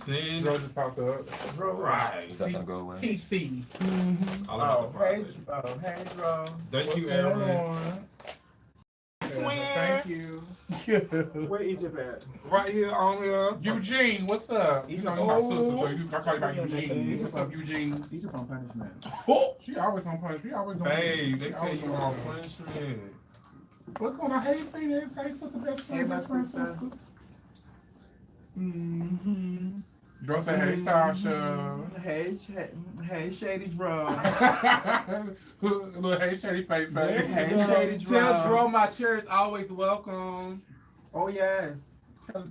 sin. Dro just popped up. Right. Is that gonna go away? TC. Hey, Dro. Thank you, Aaron. Thank you. Where Egypt at? Right here on here. Eugene, what's up? You know, you're my sister, so I call you by Eugene. What's up, Eugene? Egypt on punishment. Oh, she always on punishment. She always on Babe, they say you on punishment. What's going on? Hey, Phoenix. Hey, sister, best friend, best friend, sister. Dro say, hey, Sasha. Hey, Shady Dro. Little hey, Shady face. Hey, Shady Dro. Tell Dro my chair is always welcome. Oh, yes.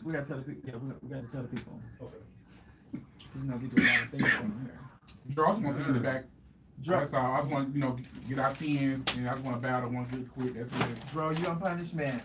We gotta tell the people. Yeah, we gotta tell the people. Okay. You know, we do a lot of things on here. Dro, I just want to see in the back. That's all. I just want to, get our tens, and I just want to battle one good quick. That's it. Dro, you on punishment.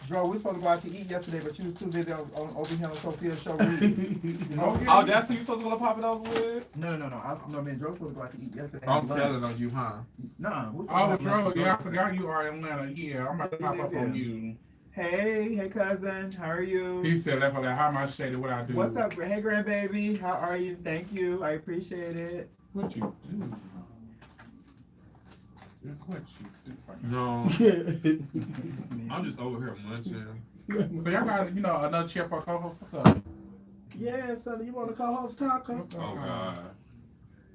Dro, we supposed to go out to eat yesterday, but you was too busy over here on Sophia's show. Oh, that's who you supposed to pop it over with? No. Me and Dro supposed to go out to eat yesterday. I'm telling on you, huh? Nah. Oh, Dro, yeah, I forgot you are in Atlanta. Yeah, I'm about to pop up on you. Hey cousin, how are you? He said that for that. How much shaded what I do? What's up? Hey grandbaby, how are you? Thank you, I appreciate it. What you do? It's what you do. No. I'm just over here munching. So y'all got, another chair for a co-host. What's up? Yeah, son, you want to co-host Taco? What's up? Oh, God.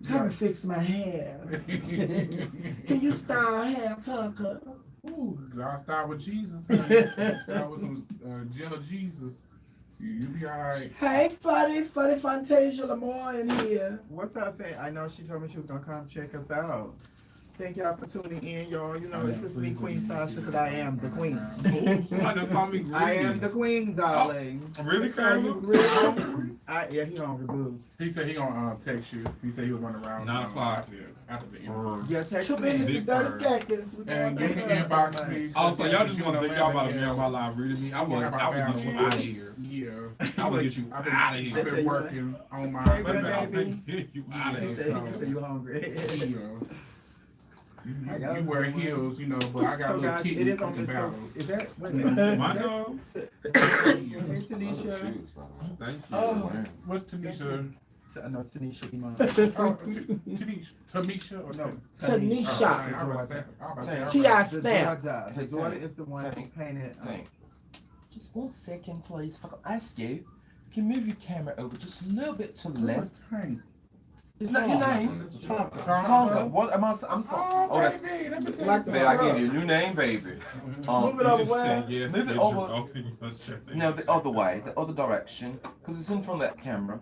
Come to fix my hair. Can you style hair, Tucker? Ooh, I'll start with Jesus. Start with some gel of Jesus. You be alright. Hey, funny Fantasia Lamar in here. What's up, fam? I know she told me she was gonna come check us out. Thank y'all for tuning in, y'all. This is me, Queen Sasha, because I am the queen. Somebody call me greedy. I am the queen, darling. Oh, really, Carla? Yeah, he hungry, boobs. He said he gonna text you. He said he was running around 9 o'clock. After the interview. Yeah, text 2 me. minutes and 30 seconds. And you can inbox me. Oh, so y'all just want to think y'all about to be on my live reading me? I would get you out of here. Yeah. I would get you out of I've here. been working on my. Hey, I've baby. been getting you out of He here. said you hungry. You wear heels, but I got So a little guys, kitten it is on cooking this. battle. Is that? Wait a minute. My nose. Hey, Tanisha. Thank you. Oh. What's Tanisha? No, Tanisha Iman. Tamisha or No, Tanisha. T.I. Snap. The daughter is the one who painted. Just 1 second, please. If I can ask you, can you move your camera over just a little bit to the left? Is that your name? Tonga. What am I? I'm sorry. Oh, that's baby. Babe, I gave you a new name, baby. Move it over where? Yes, Move it yes, over. you're No, the other way, the other direction, because it's in front of that camera.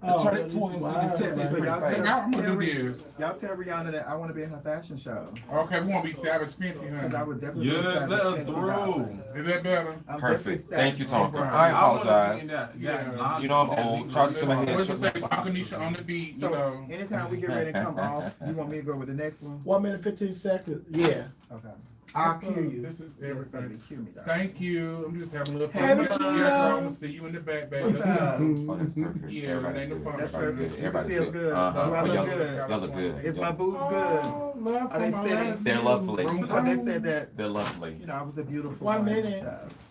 Oh, Turn it towards him so you can see his pretty face. I'm gonna do this. Y'all tell Rihanna that I want to be in her fashion show. Okay, we won't be Savage Fancy, Because I huh? would definitely Yes, be Savage let us Fenty through. darling. Is that better? I'm Perfect. definitely Thank you, Savage Tonka. Fenty. I apologize. Yeah. You know I'm old. Try to get my head. What's it say? Akanisha on the beat, So, anytime we get ready to come off, you want me to go with the next one? 1 minute, 15 seconds. Yeah. Okay. I'll cue you. This is Yes, everything. baby, cue me, darling. Thank you. I'm just having a little Hey, fun. Regina. Yeah, I'm gonna see you in the back, baby. What's up? Oh, that's perfect. Yeah, Everybody's ain't no good. fun. That's Everybody's perfect. good. You can see Everybody's us good. good. Uh-huh. Do I look Y'all good? y'all look good. Is my boobs good? Oh, love Are they for my sitting? last They're lovely. Because they said that, They're lovely. I was a beautiful 1 one, minute.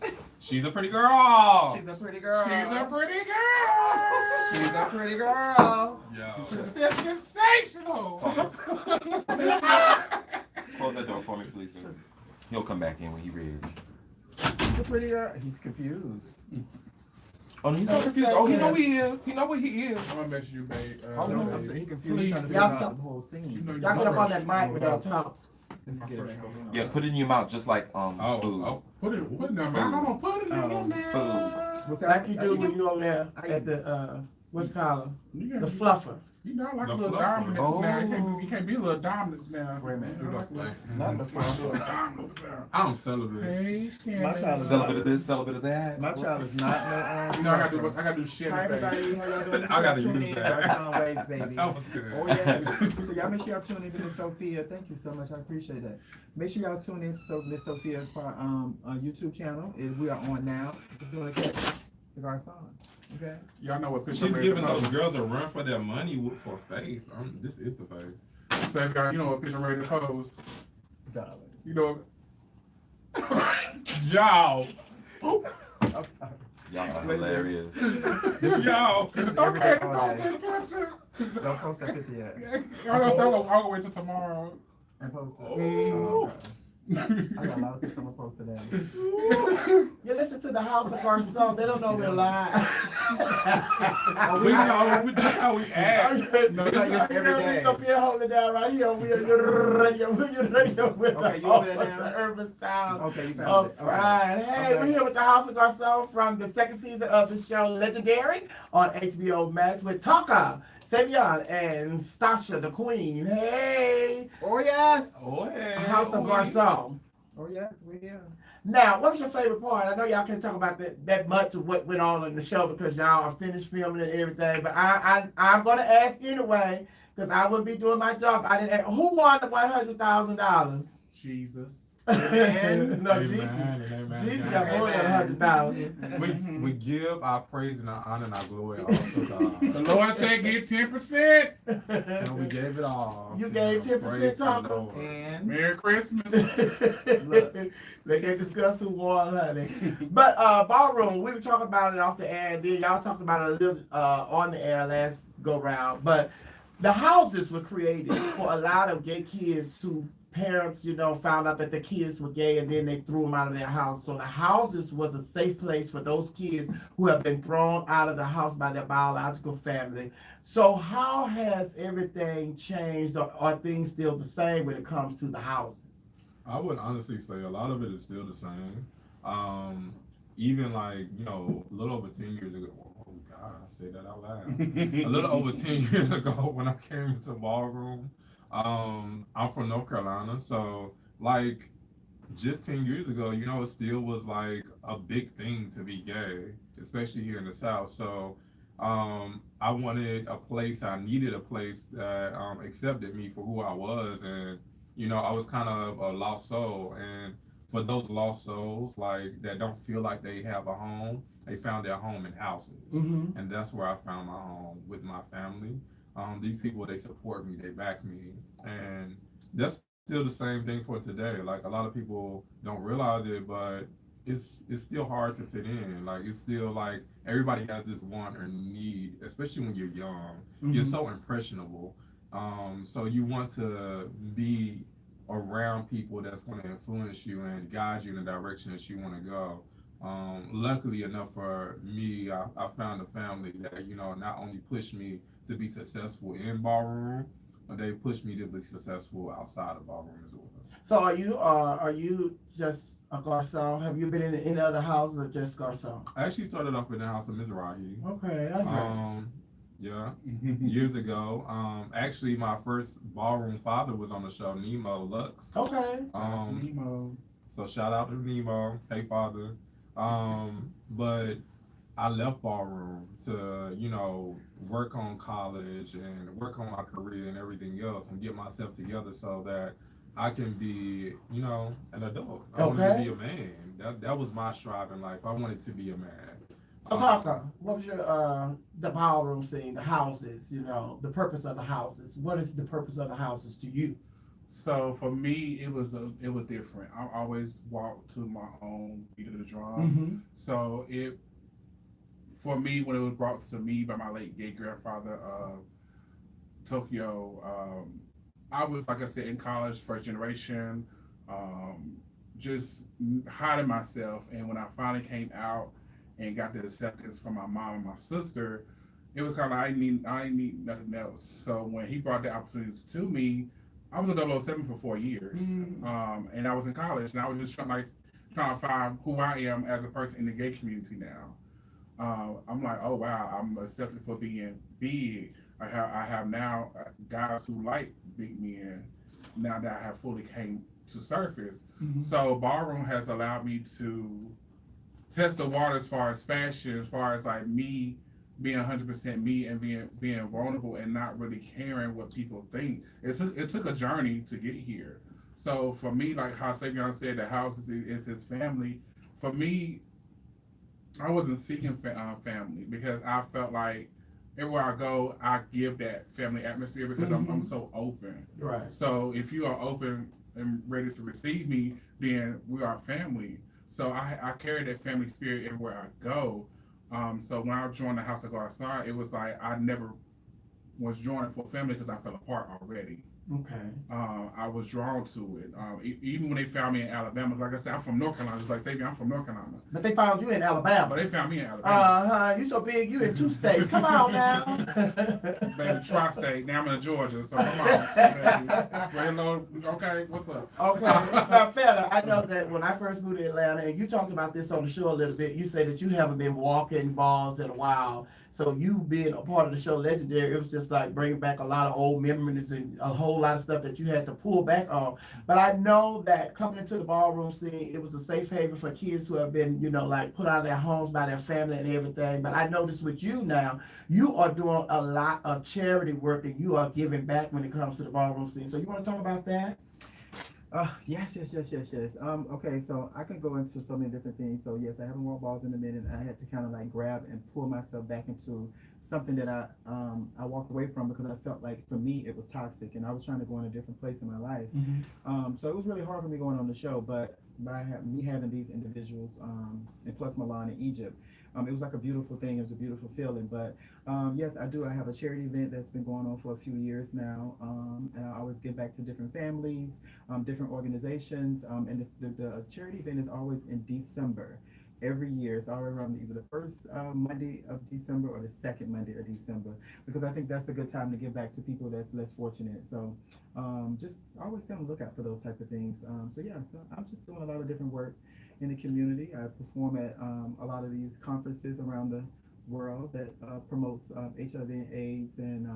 so. She's a pretty girl. She's a pretty girl. She's a pretty girl. She's a pretty girl. Yeah. That's sensational. Close that door for me, please. Baby. He'll come back in when he's ready. She's a pretty girl. He's confused. Oh, no, he's not confused. Oh, he know he is. He know what he is. I'm gonna message you, babe. Oh, no, babe. he confused. Please. He's trying to figure Y'all out come- the whole scene. You know Y'all get up on that mic without talking. Let's get it back over here. Yeah, put it in your mouth just like food. Oh. Put it in there, man. Hold on, put it in there. Food. What's Like you do when you over there at the, what's it called? The fluffer. You know, like The a little fluffer. dominance Oh. now. You can't be a little dominance now. Wait a minute. You like a little- Not in the front. dominance now. I'm celibate. Hey, My child is Celibate of this, celibate of that. My child is not no You know, I gotta do shit Hi in the face. everybody, how y'all doing? I gotta Tune use in, that. Garcon Waves, baby. That was good. Oh yeah. So y'all make sure y'all tune in to Miss Sophia. Thank you so much. I appreciate that. Make sure y'all tune in to Miss Sophia's YouTube channel. We are on now. If you want to catch the Garcon. Okay. Y'all know what picture She's ready giving to those post. girls a run for their money for face. This is the face. So you know what picture ready to post. Darling. You know. Y'all. I'm sorry. Y'all are hilarious. Y'all. This is Okay, everyday don't all day. take the picture. Don't post that picture yet. I'll wait till tomorrow. And post it. Oh. Okay. I got a lot of pictures I'm gonna post today. You listen to the House of Garcon, they don't know we're live. We know. That's how we act. No, like it's every day. Miss Sophia holding it down right here. We are your radio. We're your radio with Okay, the, you over there now? the urban sound Okay, you found of it. Okay. Pride. Hey, Okay. we're here with the House of Garcon from the second season of the show Legendary on HBO Max with Taka, Savion, and Stasha the Queen. Hey, Oh yes. Oh, hey. House of Garcon. Oh yes, we are. Now, what was your favorite part? I know y'all can't talk about that much of what went on in the show because y'all are finished filming and everything. But I'm gonna ask anyway because I will be doing my job. I didn't. Who won the $100,000? Jesus. No, Jesus. Amen. Jesus got more than $100,000. We give our praise and our honor and our glory also God. The Lord said get 10%. And we gave it all. You to gave him. 10% Praise the Tonka? Lord. And Merry Christmas. Look, they can't discuss who won, honey. But ballroom, we were talking about it off the air, and then y'all talked about it a little on the air last go round. But the houses were created for a lot of gay kids who parents, found out that the kids were gay and then they threw them out of their house. So the houses was a safe place for those kids who have been thrown out of the house by their biological family. So how has everything changed, or are things still the same when it comes to the houses? I would honestly say a lot of it is still the same. Even like, a little over 10 years ago, oh God, I say that out loud. A little over 10 years ago when I came into ballroom, I'm from North Carolina, so like just 10 years ago, it still was like a big thing to be gay, especially here in the South. So I wanted a place, I needed a place that accepted me for who I was, and I was kind of a lost soul, and for those lost souls like that don't feel like they have a home, they found their home in houses. Mm-hmm. And that's where I found my home with my family. These people, they support me, they back me, and that's still the same thing for today. Like a lot of people don't realize it, but it's still hard to fit in. Like it's still like everybody has this want or need, especially when you're young. Mm-hmm. You're so impressionable. So you want to be around people that's going to influence you and guide you in the direction that you want to go. Luckily enough for me, I found a family that, not only pushed me to be successful in ballroom, but they pushed me to be successful outside of ballroom as well. So are you just a Garcon? Have you been in any other houses or just Garcon? I actually started off in the house of Mizrahi. Okay, Yeah, years ago. Actually, my first ballroom father was on the show, Nemo Lux. okay. Nemo. So shout out to Nemo. Hey, father. But I left ballroom to, work on college and work on my career and everything else and get myself together so that I can be, an adult. I wanted to be a man. That was my strive in life. I wanted to be a man. So Taka, what was your the ballroom scene, the houses, the purpose of the houses? What is the purpose of the houses to you? So for me, it was different. I always walked to my own beat of the drum. So for me, when it was brought to me by my late gay grandfather, Tokyo, I was, like I said, in college, first generation, just hiding myself. And when I finally came out and got the acceptance from my mom and my sister, it was kind of like I didn't need nothing else. So when he brought the opportunity to me, I was a 007 for 4 years, and I was in college, and I was just trying to find who I am as a person in the gay community now. I'm like, oh wow, I'm accepted for being big. I have now guys who like big men now that I have fully came to surface. So ballroom has allowed me to test the water as far as fashion, as far as like me being 100% me and being vulnerable and not really caring what people think. It took a journey to get here. So for me, like how Savion said, the house is his family. For me, I wasn't seeking family because I felt like everywhere I go, I give that family atmosphere because I'm so open. Right. So if you are open and ready to receive me, then we are family. So I carry that family spirit everywhere I go. So when I joined the House of Garcon, it was like I never was joining for family because I fell apart already. Okay. I was drawn to it. Even when they found me in Alabama, like I said, I'm from North Carolina. Just like Xavier, I'm from North Carolina. But they found you in Alabama. But they found me in Alabama. You so big, you in 2 states. Come on now. Baby, tri-state. Now I'm in Georgia, so come on. Baby. Spread low. Okay, what's up? Okay. Now, Feta, I know that when I first moved to Atlanta, and you talked about this on the show a little bit, you say that you haven't been walking balls in a while. So you being a part of the show Legendary, it was just like bringing back a lot of old memories and a whole lot of stuff that you had to pull back on. But I know that coming into the ballroom scene, it was a safe haven for kids who have been, you know, like put out of their homes by their family and everything. But I noticed with you now, you are doing a lot of charity work and you are giving back when it comes to the ballroom scene. So you want to talk about that? Yes. Okay, so I can go into so many different things. So yes, I haven't worn balls in a minute. I had to kind of like grab and pull myself back into something that I walked away from because I felt like for me it was toxic and I was trying to go in a different place in my life. So it was really hard for me going on the show, but by me having these individuals, and plus Milan and Egypt, it was like a beautiful thing. It was a beautiful feeling. But yes, I do. I have a charity event that's been going on for a few years now, and I always give back to different families, different organizations, and the charity event is always in December. Every year, it's always around either the first Monday of December or the second Monday of December, because I think that's a good time to give back to people that's less fortunate. So just always stay on the lookout for those type of things. So I'm just doing a lot of different work in the community. I perform at a lot of these conferences around the world that promotes HIV and AIDS and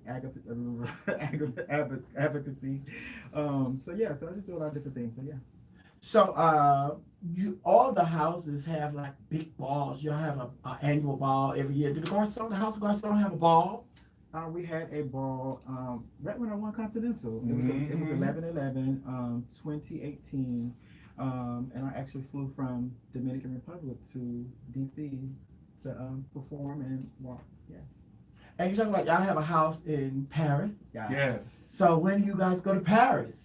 advocacy. So I just do a lot of different things. So yeah. So you all the houses have like big balls. You'll have a annual ball every year. Did the House of Garcon have a ball? We had a ball right when I won Continental. It was 11/11, 2018, and I actually flew from Dominican Republic to DC to perform and walk. Yes. And you're talking about y'all have a house in Paris. Yeah. Yes. So when do you guys go to Paris?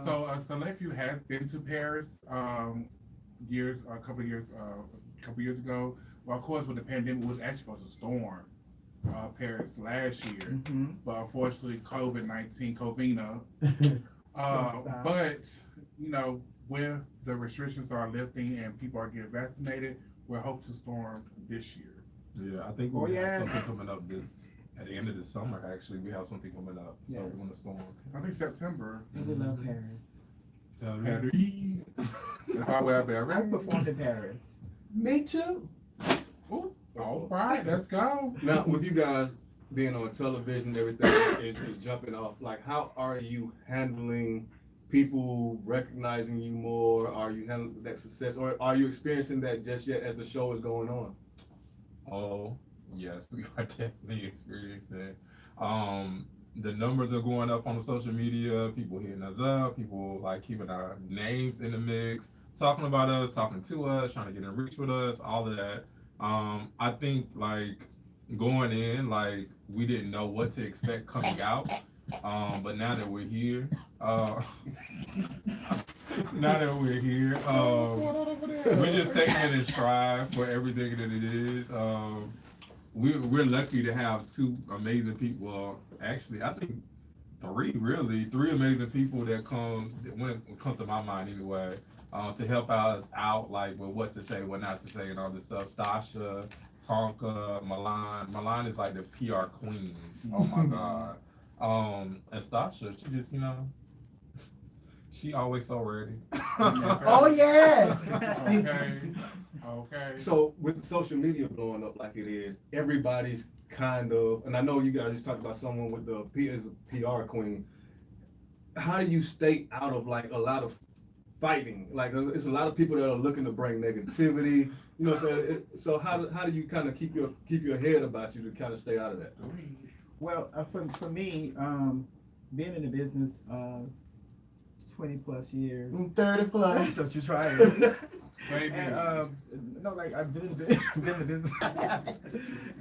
So Nephew has been to Paris a couple years ago. Well, of course, with the pandemic, it was actually supposed to storm Paris last year, but unfortunately, COVID-19, Covina. But you know, with the restrictions are lifting and people are getting vaccinated, we're hope to storm this year. Yeah, I think we have something coming up at the end of the summer. Actually, we have something coming up, so we're gonna storm. I think September. We love Paris. Paris. That's why we're there. I performed in Paris. Me too. Ooh, all right, let's go. Now, with you guys being on television, everything is jumping off. Like, how are you handling people recognizing you more? Are you handling that success, or are you experiencing that just yet as the show is going on? Oh, yes, we are definitely experiencing. The numbers are going up on the social media. People hitting us up. People like keeping our names in the mix, talking about us, talking to us, trying to get in reach with us. All of that. I think like going in, like we didn't know what to expect coming out. But now that we're here, we're just taking it in stride for everything that it is. We're lucky to have two amazing people. Well, actually, I think three amazing people that comes to my mind anyway, to help us out, like with what to say, what not to say, and all this stuff. Stasha, Tonka, Milan. Milan is like the PR queen. Oh my God. And Stasha, she just, she always so ready. Oh yeah. Okay. So with social media blowing up like it is, everybody's kind of, and I know you guys just talked about someone with the as a PR queen. How do you stay out of like a lot of fighting? Like it's a lot of people that are looking to bring negativity. So how do you kind of keep your head about you to kind of stay out of that? Well, for me, being in the business 20 plus years. 30 plus. Don't you try it. Baby. And no, like I've been in the business,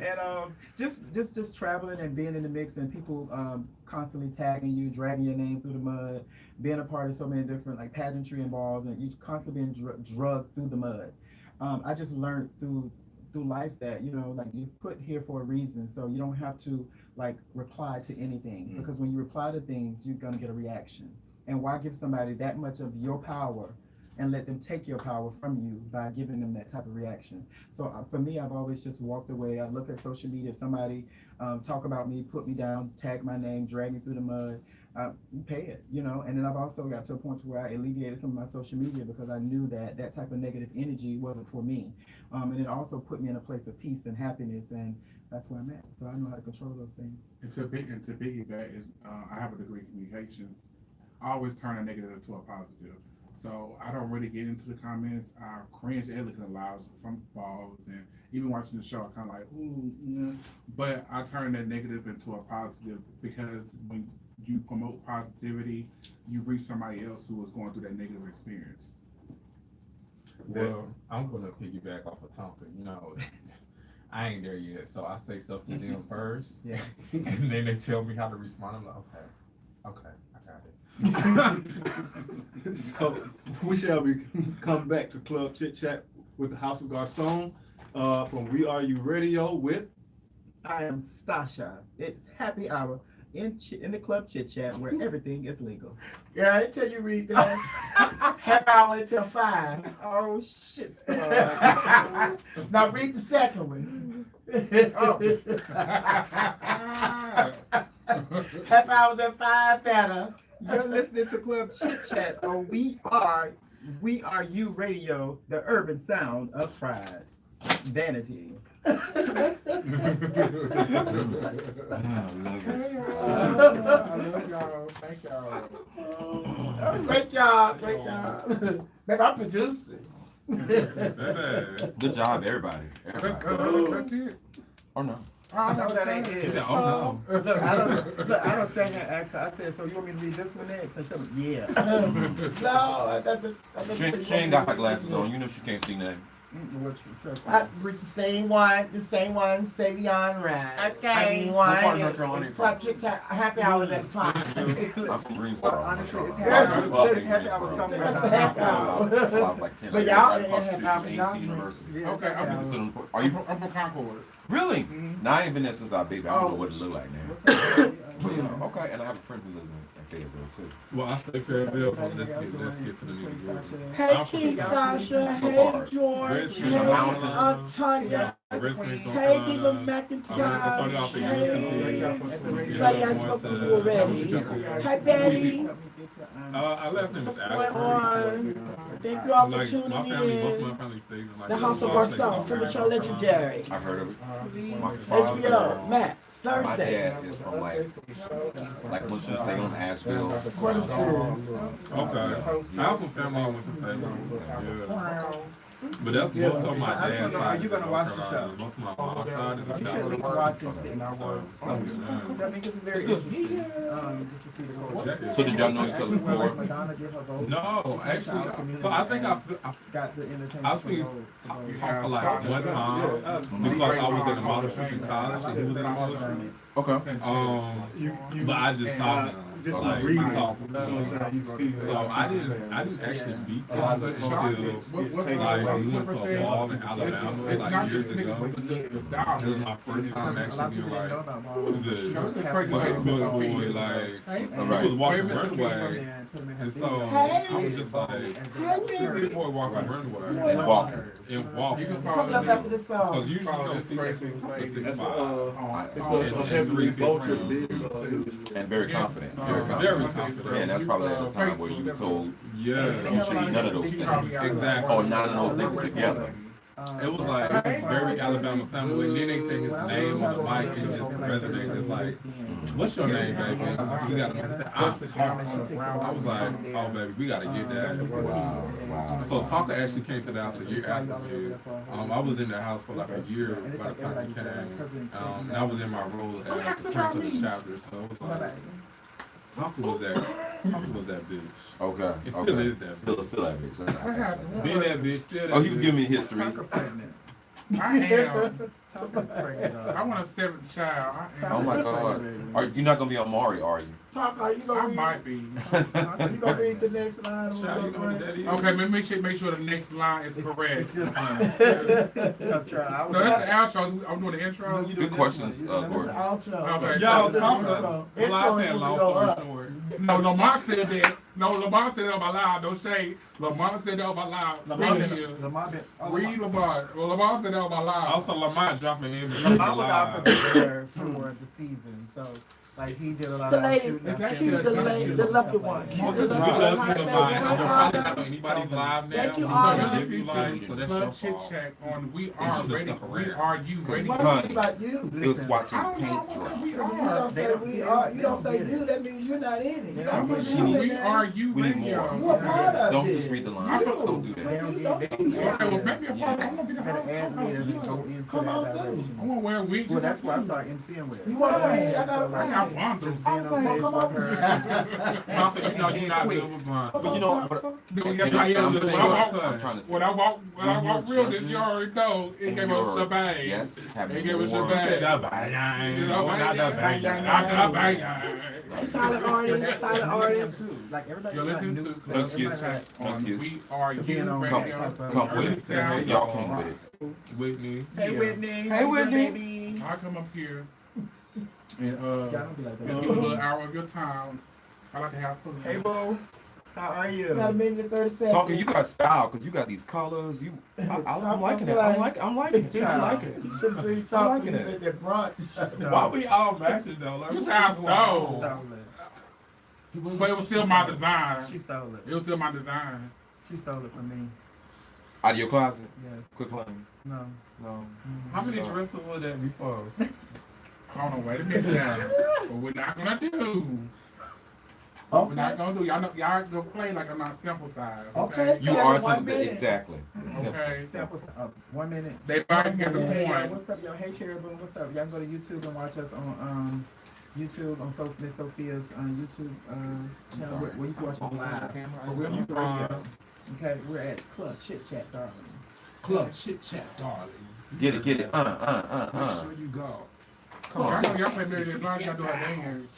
and just traveling and being in the mix, and people constantly tagging you, dragging your name through the mud, being a part of so many different like pageantry and balls, and you constantly being drugged through the mud. I just learned through life that, you know, like, you put here for a reason, so you don't have to like reply to anything, because when you reply to things, you're gonna get a reaction. And why give somebody that much of your power and let them take your power from you by giving them that type of reaction? So for me, I've always just walked away. I look at social media. If somebody talk about me, put me down, tag my name, drag me through the mud, pay it, you know. And then I've also got to a point where I alleviated some of my social media, because I knew that that type of negative energy wasn't for me. And it also put me in a place of peace and happiness, and that's where I'm at. So I know how to control those things. And to piggyback is, I have a degree in communications. I always turn a negative into a positive. So I don't really get into the comments. I cringe at looking at lives from balls, and even watching the show, I kind of like, ooh, yeah. But I turn that negative into a positive, because when you promote positivity, you reach somebody else who is going through that negative experience. Well, I'm gonna piggyback off of something. You know, I ain't there yet, so I say stuff to them first, Yeah. and then they tell me how to respond. I'm like, okay, I got it. So we shall be come back to Club Chit Chat with the House of Garcon from We Are You Radio with. I am Stasha. It's happy hour in the Club Chit Chat, where everything is legal. Yeah, I didn't tell you read that. Half hour until 5. Oh shit! Now read the second one. Half hours at 5 better. You're listening to Club Chit Chat on We Are You Radio, the urban sound of pride, vanity. I love y'all. Thank y'all. Great job. Maybe I'm producing. Good job, everybody. That's it. Oh no. I know that ain't it. Oh no. Look, I don't say that accent. I said, so you want me to read this one next? And she said, yeah. No, that's She ain't got her glasses on. You know she can't see nothing. I read the same one, Savion Ride. What Okay. part of North Carolina you Club from? Chit Chat, happy hours at 5. I'm from Greensboro. Honestly, it's happy hour somewhere. That's the happy hour. So I was like 10. But I lived y'all right across the ain't street happy from hour, A&T y'all University. Yeah, Okay, I'm So, from, are you I'm from Concord. really? Mhm. Now I ain't been there since I was baby. I don't know what it look like now. But yeah, okay. And I have a friend who lives in Fayetteville too. Well, I say Fayetteville, but let's get to the nitty gritty. Hey, I'm from King Kentucky. Sasha. Hey, What George. Redskins, Hey, North Carolina. Tanya. Redskins, North Hey, Diva Carolina. McIntyre. Started off at Hey. UCB. Buddy, I spoke to you already. Hi, Betty. Our last name is What's going Ashley. on? Thank you all for Like tuning my family, both in. my family stays in like The House of Garcon, from the show Legendary. I've heard of it. My HBO, Matt, my Thursday. dad is from like Winston-Salem, Asheville. What is this? Okay. I have some family in Winston-Salem. Yeah. But that's most of my dad's side. Are you gonna is watch North the Carolina. show? Most of my mom's side is in You should South at least Carolina. watch it and I'll work. Yeah. I mean, 'cause it's very interesting. Just to see the culture. So did y'all know each other before? Madonna give her vote. No, actually, so I think I got the entertainment. I've seen talk for like one time because I was in the model shoot in college and he was in the model shoot. Okay. But I just saw him. Just Like, read I saw it. so I didn't actually meet him until like we went to a ball in Alabama It's like not years just ago. niggas, but It was my first time actually being like, who is this? Like, Like boy, like he was walking runway, and so I was just like, this boy walking runway And walking. and walking. Coming up after the Because song. usually you don't see that since That's 6'5". it's a heavily vulture big. And very confident. Very confident. And that's probably at a time where you were told Yeah, you should eat none of those things. exactly. Or none of those things together. It was like very Alabama sounding. And then they say his name on the mic and it just resonates. It's like, what's your name, baby? You gotta make that. I'm Talk. I was like, oh baby, we gotta get that. Wow. So Tonka actually came to the house a year after me. I was in the house for like a year by the time he came. And I was in my role as the prince of the chapter. So it was like, Tonka was that bitch. Okay. It still is that. Still that bitch. Being that bitch, still that Oh, he was bitch. giving me history. I am. That's crazy, dog. I want a seventh child. I am. Oh my God. Are you not gonna be on Maury, are you? Talk, you I gonna read? might be. You gonna read the next line? Child, you know what that is? Okay, make sure the next line is correct. It's this one. That's right. I was No, that's the outro. I'm doing the intro. No, you Good questions, That's the Gordon. outro. Okay, Y'all so- talk Intro. Well, I said Intro long should go story up. short. No, Lamont said that. No, Lamont said that about loud. No shade. Lamont said that about loud. Lamont been. Read Lamont. Well, Lamont said that about loud. Also, Lamont dropping in. I was out for the season, so like he did a lot The of lady, shooting. It's and actually filming the and lady, shooting the and lucky stuff one. like Keep that. it We love you, Lamont. You're probably not on anybody's live now. Thank you, so Anna. we give you life, so that's your Club Chit fault. Chat on We You Are should've Ready. stuck We around. Are You Ready? What Honey. about you? It was Listen, watching I don't know. paint I dry. said we You don't are. say we are. You don't say They don't you. That means you're not in it. You They don't don't put get you it. in We there. Are You We need Radio. more. You a part of Don't this. just read the You lines. Don't do They that. don't You get. don't do Okay, well, that. maybe a part. I'm gonna be the Better host. add me and go into Come that on, direction. I want to wear a wig. Well, just that's like why I you. start MCing with. You want to Right. I got So, a like, I want to. just being on saying, stage come with on. her. Papa, you know you're not good with blonde. But you know what? No, And yes, I am. I'm When saying I what walk, I'm trying to say. when I walk When you're real, this judges you already know. It and gave us you're- shebang. yes, have It gave us more- shebang. That You bang. know, Not that bang. Not bang. Silent artist, silent artist. Like everybody. You're listening new- to like, Club Excuse. Chit Chat on Excuse. We Are To You being on Radio. that type of- Come with Early it. sounds Y'all of came with rock. it. Whitney. Hey Yeah. Whitney. Hey, how you doing, Whitney. baby. I come up here and Y'all don't be like that. let's give a little hour of your time. I like to have fun. Hey boo. How are You got a you? minute and 30 seconds. Talking, you got style because you got these colors. I'm liking it. I'm liking it. I like it. You should see you I'm talking liking it. at that brunch. Why we all matching though? Like, You what sound going on? stole. Stole it. But it was still my design. She stole It it. was still my design. She stole it from me. Out of your closet. Yeah. Quit playing. No. No. How many dresses was that before? Hold on, wait a minute now. What we're not gonna do. What we're not gonna do. Y'all know, y'all go play like I'm not sample size. Okay. You Yeah, are 1 something. minute. Exactly. Okay. Sample. 1 minute. They both get the Hey, point. what's up, y'all? Hey, Cherubim, what's up? Y'all can go to YouTube and watch us on YouTube on Miss Sophia's YouTube channel where you can watch us live. But we're on radio. Okay, we're at Club Chit Chat, darling. Club Chit Chat, darling. Get it. Get it. Make sure you go. Come Y'all on. know y'all play Mary J. Blige, y'all do our dance.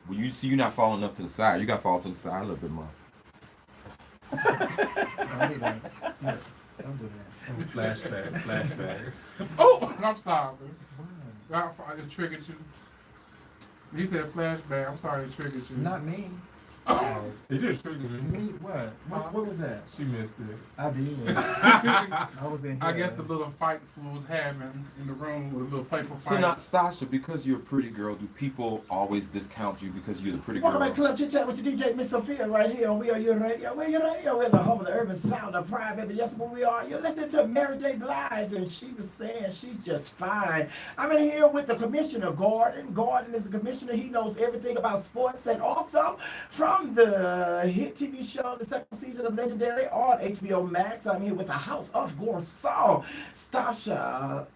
Well, you see, you're not falling up to the side. You got to fall to the side a little bit more. Don't do that. Yeah, don't do that. Flashback. Oh, I'm sorry. I just triggered you. He said flashback. I'm sorry it triggered you. Not me. It did trigger me. Me? What? What was that? She missed it. I did. I was in here. I guess the little fights we was having in the room was a little playful So fight. now, Stasha, because you're a pretty girl, do people always discount you because you're the pretty girl? Welcome back to Club Chit Chat with your DJ, Miss Sophia, right here on We Are Your Radio. We're your radio. We're the home of the urban sound of pride, baby. Yes, but we are. You're listening to Mary J. Blige, and she was saying she's just fine. I'm in here with the Commissioner, Gordon. Gordon is the commissioner. He knows everything about sports, and also from the hit TV show, the second season of Legendary on HBO Max. I'm here with the House of Garcon, Stasha,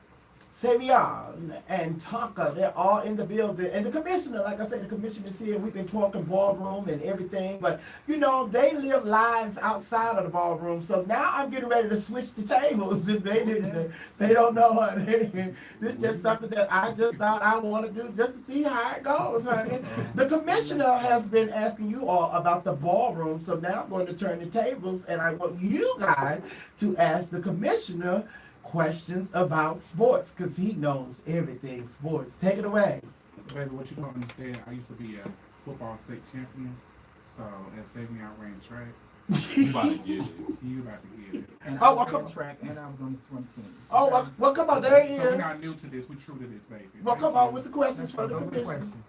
Savion, and Tonka. They're all in the building. And the commissioner, like I said, the commissioner's here. We've been talking ballroom and everything. But, you know, they live lives outside of the ballroom. So now I'm getting ready to switch the tables. They don't know it. This is just something that I just thought I want to do just to see how it goes, honey. The commissioner has been asking you all about the ballroom. So now I'm going to turn the tables. And I want you guys to ask the commissioner questions about sports, because he knows everything sports. Take it away. Baby, what you don't understand, I used to be a football state champion. So, and saved me, I ran track. You about to get it. You about to get it. And Oh, I well, was come on track and I was on the swim team. Oh, well, come on, there he So we're is. not new to this. We true to this, baby. Well, Thank come you. on with the questions That's for right. the Those are the commissioner. questions.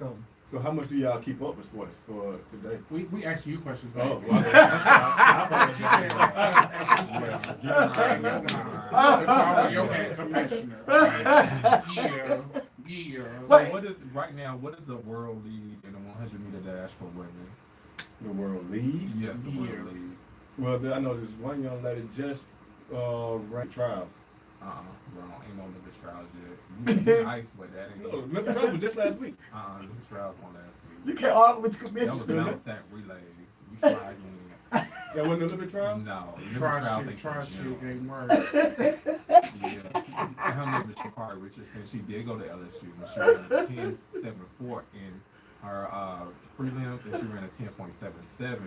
Go. So how much do y'all keep up with sports for today? We ask you questions, baby. Oh, well, that's She said, it's always your head commissioner. Yeah. So Wait. what is right now? What is the world lead in the 100-meter dash for women? the World League. Yes, the Yeah. world lead. Well, I know there's one young lady just ran trials. Bro, ain't no Olympic trials yet. You nice, but that ain't. No, Olympic trials was just last week. Olympic trials won last You week. can't argue with the That was commissioner. bounce at relays. We try again. That wasn't a limit trial? No, limit Try trial shit, takes try a shit general. ain't work. Yeah. Her name is Shakari Richardson. She did go to LSU, and she ran a 10.74 in her prelims, and she ran a 10.77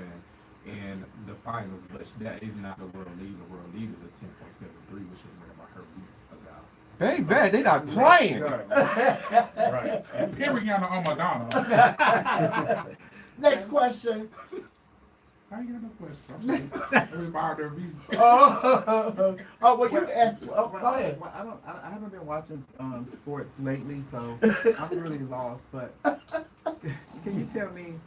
in the finals. But that is not the world lead. The world lead is a 10.73, which is ran by her weeks ago. Baby, they not playing. Right. Here we got on Madonna. Next question. I ain't got no question. I'm just remind her of you. Oh, well, you can ask. Oh, go ahead. Well, I haven't been watching sports lately, so I'm really lost. But can you tell me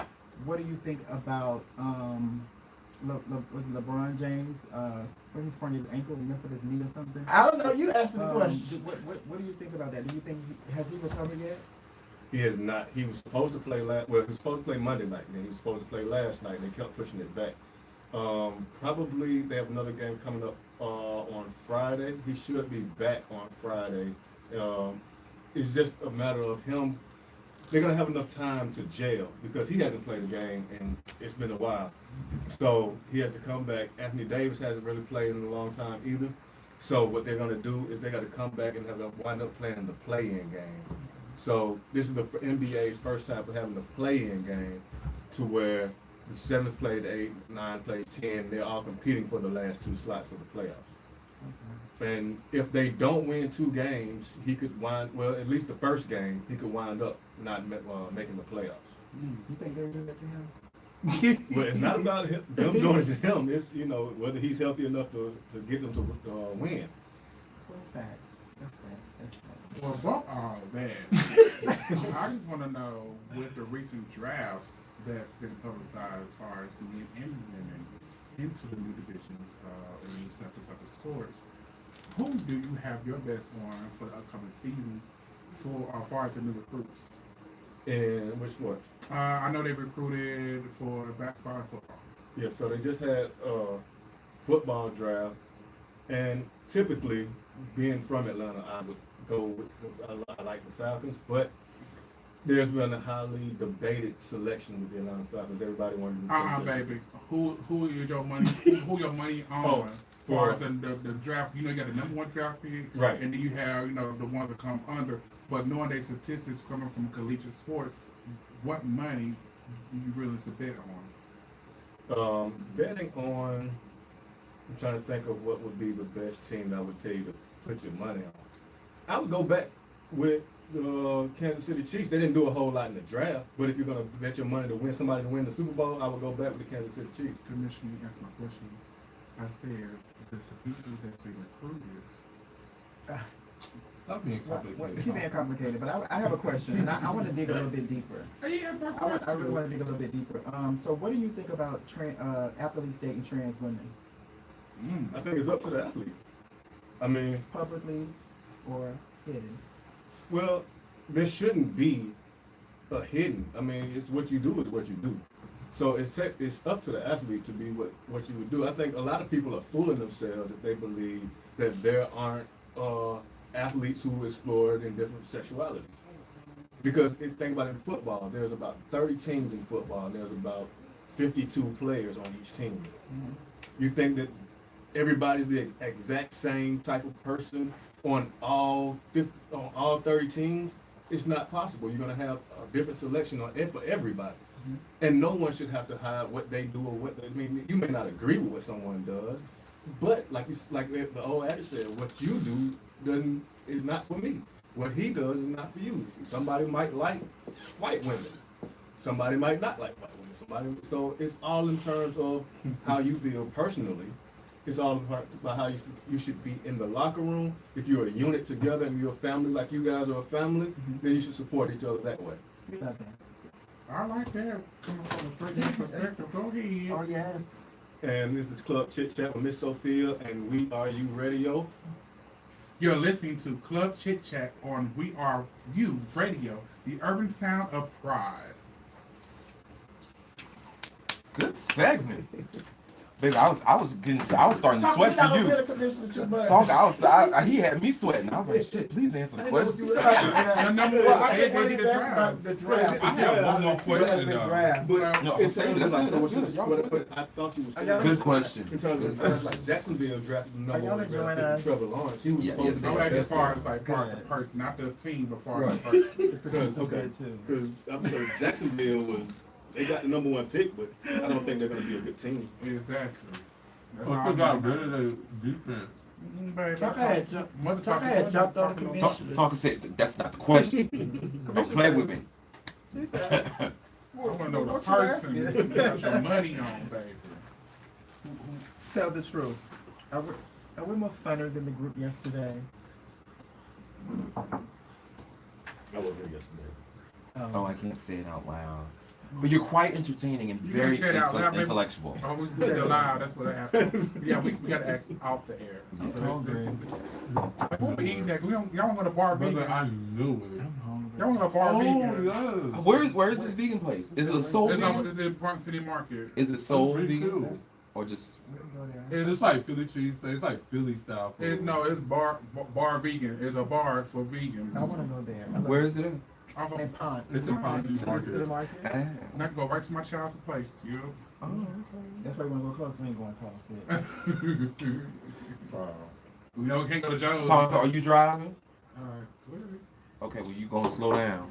what do you think about was it LeBron James? When he sprained his ankle and messed up his knee or something? I don't know. You asked the question. What do you think about that? Do you think has he recovered yet? He is not. He was supposed to play he was supposed to play Monday night, and then he was supposed to play last night, and they kept pushing it back. Probably they have another game coming up on Friday. He should be back on Friday. It's just a matter of him. They're gonna have enough time to jail because he hasn't played a game and it's been a while. So he has to come back. Anthony Davis hasn't really played in a long time either. So what they're gonna do is they got to come back and wind up playing in the play-in game. So this is the NBA's first time for having a play-in game, to where the 7th played 8, 9 played 10. They're all competing for the last 2 slots of the playoffs. And if they don't win 2 games, he could at least the first game, he could wind up not making the playoffs. You think they're doing that to him? But it's not about them doing it to him. It's whether he's healthy enough to get them to win. Well, facts. That's facts. Well, above all that, I just want to know, with the recent drafts that's been publicized as far as men and women into the new divisions in the new sectors of the sports, who do you have your best on for the upcoming seasons for as far as the new recruits? And which sport? I know they recruited for basketball and football. Yeah, so they just had a football draft, and typically, being from Atlanta, I would go with I like the Falcons, but there's been a highly debated selection with the Atlanta Falcons. Everybody wanted to Baby. Who is your money? who your money on? For the draft, you got the number 1 draft pick, right? And then you have the ones that come under. But knowing their statistics coming from collegiate sports, what money do you really to bet on? Betting on. I'm trying to think of what would be the best team that I would tell you to put your money on. I would go back with the Kansas City Chiefs. They didn't do a whole lot in the draft, but if you're going to bet your money to win somebody to win the Super Bowl, I would go back with the Kansas City Chiefs. Commissioner, you answered my question. I said that the people that's been recruited. Stop being complicated. She's being complicated, but I have a question, and I want to dig a little bit deeper. Hey, that's my I question. really want to dig a little bit deeper. So what do you think about athletes dating trans women? I think it's up to the athlete. I mean, Publicly or hidden? Well, there shouldn't be a hidden. I mean, it's what you do is what you do. So it's up to the athlete to be what you would do. I think a lot of people are fooling themselves if they believe that there aren't athletes who explored in different sexualities. Because think about it, in football, there's about 30 teams in football, and there's about 52 players on each team. Mm-hmm. You think that everybody's the exact same type of person on all 30 teams? It's not possible. You're going to have a different selection for everybody. Mm-hmm. And no one should have to hide what they do or what they mean. You may not agree with what someone does, but like the old adage said, what you do is not for me. What he does is not for you. Somebody might like white women. Somebody might not like white women. So it's all in terms of how you feel personally. It's all about how you should be in the locker room. If you're a unit together and you're a family like you guys are a family, then you should support each other that way. I like that. Coming from a straight perspective. Go ahead. Oh, yes. And this is Club Chit Chat with Miss Sophia and We Are You Radio. You're listening to Club Chit Chat on We Are You Radio, the urban sound of pride. Good segment. Baby, I was starting to sweat for you. Talk, he had me sweating. I was like, shit, please answer the question. The number one, they did the draft. I have one more question though. But No, in I'm saying terms of that's like, good. what I thought you was saying. Good question. In terms of like Jacksonville drafted the number y'all one enjoying draft, us? Trevor Lawrence. He was Yeah, supposed yes, to I'm be like the as best. far as like far as the Good. person, not the team, but far as Right. the person. Because Good too. because I'm sure Jacksonville was they got the number one pick, but I don't think they're gonna be a good team. Exactly. That's I all forgot I'm good at the defense. Baby, Tucker had jumped on the commission. Talk and say, that's not the question. Don't play with me. He said, I want to know the What you person asking? you got your money on, baby. tell the truth. Are we more funner than the group yesterday? I wasn't here yesterday. Oh, I can't say it out loud. But you're quite entertaining and You very can say it out loud, baby. intellectual. Oh, we still live. That's what happened. Yeah, we got to ask off the air. Yeah. Hungry. What we eating next? Y'all want to go to bar Brother, vegan? I knew it. Y'all want to go to bar vegan? Oh, Where is this vegan place? Is it a soul vegan? It's in Park City Market. Is it soul pretty vegan? cool. Or just We can go there. It's like Philly cheesesteak. It's like Philly style food. No, it's bar vegan. It's a bar for vegans. I want to go there. where is it at? Off of, In Pont. It's in Pont City To the Market. market. Ah. and I can go right to my child's place. You Oh, okay. That's why we want to go close. We ain't going close. Yeah. we know we can't go to Joe's. Tonka, are you driving? Clearly. Okay, well you gonna slow down.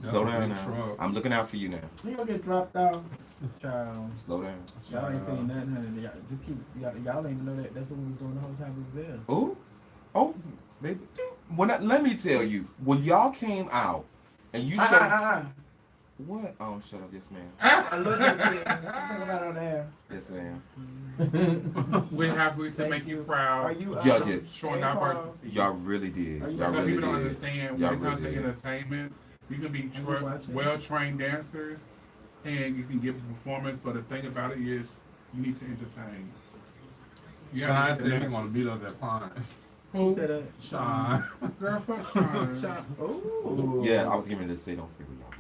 That's Slow a down big now. truck. I'm looking out for you now. He gonna get dropped out. Child. Slow down. Y'all ain't saying nothing, honey. Y'all just keep. Y'all ain't even know that. That's what we was doing the whole time we was there. Ooh. Oh, baby. Let me tell you, when y'all came out and you showed what? Oh, shut up, yes ma'am. I look at you. I'm talking about on air. Yes ma'am. We're happy to Thank make you you. proud. Are you? Yeah, yeah. Showing Hey, Paul. diversity. Y'all really did. Are you- Y'all Some really people don't did. understand Y'all when it comes really to did. entertainment, you can be And we watching. well-trained dancers and you can give a performance, but the thing about it is you need to entertain. You Sean have to said get he the want to beat up that pond. Who said that? Sean. Girl, fuck Sean. Sean. Ooh. Yeah, I was giving it to say don't say what y'all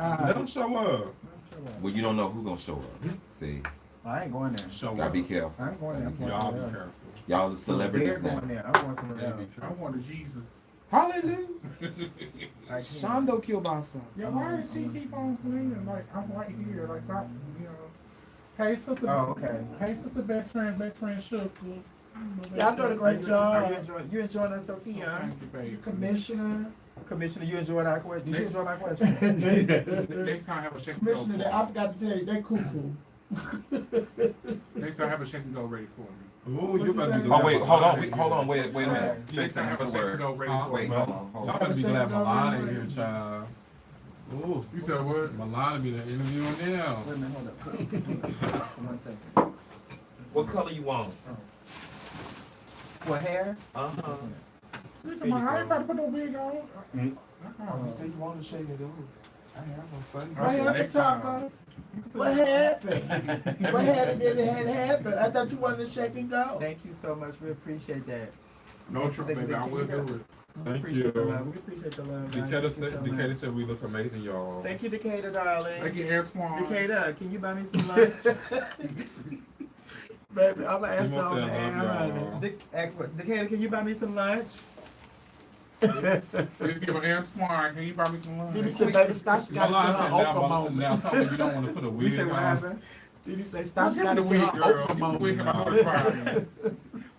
know. Let him show up. Well, you don't know who gonna show up. See, I ain't going there. Show gotta up. be careful. I ain't going there. I'm going Y'all be somewhere else. careful. Y'all the They're celebrities going now. there. I'm going somewhere Yeah, else. be I careful. wanted Jesus. Hallelujah. I can't. Sean don't kill by himself. Yeah, why does she keep on playing? Like, I'm right here. Like, stop, you know. Hey, sister. Oh, okay. Hey, sister, best friend, Sugar. Y'all doing a great Are you job. enjoying us, Sophia? Thank you, baby. Commissioner. Commissioner, you enjoyed our question? Did you enjoy my question? Next time, have a check and Commissioner, go I for forgot to tell you, they cuckoo. me. Next time, have a check and go ready for me. Ooh, you better be Oh glad wait, Melania hold on, here. wait a minute. You ain't Next time, saying have a the check and word. go ready Huh? for Wait, me. hold on, Y'all hold on. better be glad Melania in here, child. Ooh, You said what? Melania be the interviewing them. Wait a minute, hold up. 1 second. What color you want? What hair? Uh-huh. You talking about, I ain't about to put no wig on. Oh, you said you wanted to shave it off. I have no fun. What happened, Next time. Tucker? What happened? What happened? It had happened. I thought you wanted to shake and go. Thank you so much. We appreciate that. No trouble, baby. I will do it. We Thank appreciate the you. love. We appreciate the love. guys. Decatur Thank you so Decatur much. said we look amazing, y'all. Thank you, Decatur, darling. Thank you, Antoine. Decatur, can you buy me some lunch? Baby, I'm going to ask She her must on say the I air, love honey. y'all. Decatur, can you buy me some lunch? Let's give an Antoine. Can you buy me some lunch? Did he say, baby, stop, she got to Melania her said Oprah now moment. something you don't want to put a You wig said what on. happened? Did he say, I'll stop, she give got me to the her wig, girl. Oprah Give me the wig moment. about the Friday.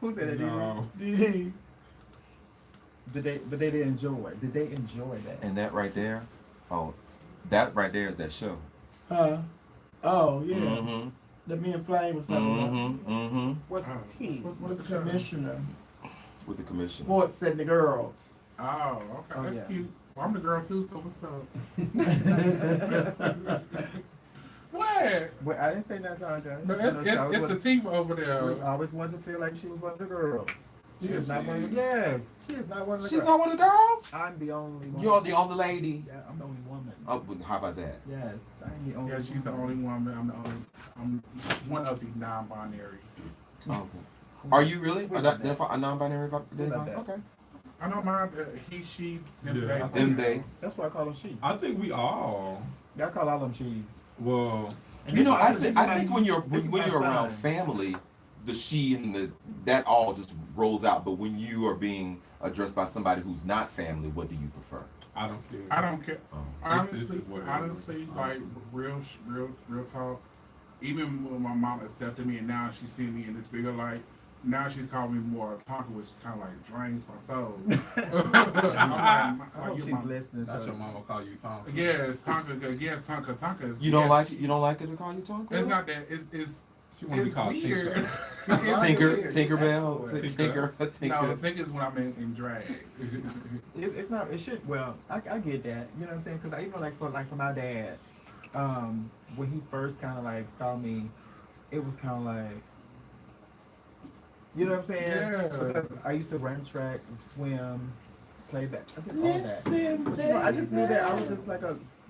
Who said that? No. Did he? But they did enjoy it. Did they enjoy that? And that right there, oh, that right there is that show. Oh, yeah. Mm-hmm. The me and Flame was talking about. Mm-hmm. Mm-hmm. What's T? What's the commissioner? With the commission. Sports and the girls. Oh, okay. Oh, That's yeah. cute. Well, I'm the girl too, so what's up? What? Well, I didn't say nothing, Tonka. No, it's the team over I there. always wanted to feel like she was one of the girls. She Yes, is not she one of is. the Yes, she is not one of the She's girls. not one of the girls? I'm the only one. You're the only lady. Yeah, I'm the only woman. Oh, but how about that? Yes, I'm the only Yeah, she's the only woman. I'm one of the non-binaries. Okay. Are you really Who a love that? non-binary? Who love that? Okay. I don't mind he, she, them, Yeah, they. I Them, they. That's why I call them she. I think we all. Y'all call all them she's. Well, You know, I This think is I my- think when you're this is when my you're around son. family, the she and the that all just rolls out. But when you are being addressed by somebody who's not family, what do you prefer? I don't care. I don't care. Oh. This is what it is. Honestly, like real talk. Even when my mom accepted me, and now she's seeing me in this bigger light. Now she's calling me more Tonka, which kind of like drains my soul. I'm I like, hope your she's mom- listening. That's so- your mama call you Tom. Yes, Tonka. Yes, Tonka. Tonka is. You don't yes, like it? You don't like it to call you Tonka? It's not that. It's She want to be it's called weird. Tinker. Tinkerbell, Tinker. Tinker. No, Tinker is when I'm in drag. It's not. It should. Well, I get that. You know what I'm saying? Because I even like for my dad, when he first kind of like saw me, it was kind of like, you know what I'm saying? Yeah. Because I used to run track, swim, play back. I did all that. But, you know, I just knew that I was just like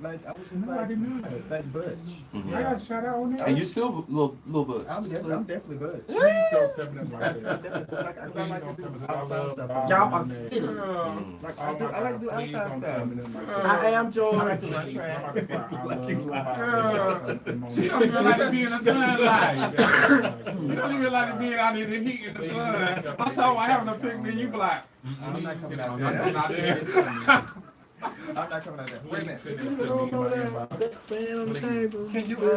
Nobody knew that. like Butch. Mhm. I got a shout out on that. And you're still a little bit. I'm definitely Butch. Please don't tell me that like I'm that. definitely like I like to do I outside love stuff. Bob Y'all are on that. silly. Mm. Like Oh my I like to do God, please outside don't stuff. tell me that like that. I am I George. like to run Please, track. I'm about to cry. I Like love you Bob like- and Mona. She don't even like to be in the sunlight. You You don't even like to be out in the heat in the sun. I told her having a picnic, you be like, I'm not coming out I'm there. not there. I'm not coming out there. Wait a minute. Can you please?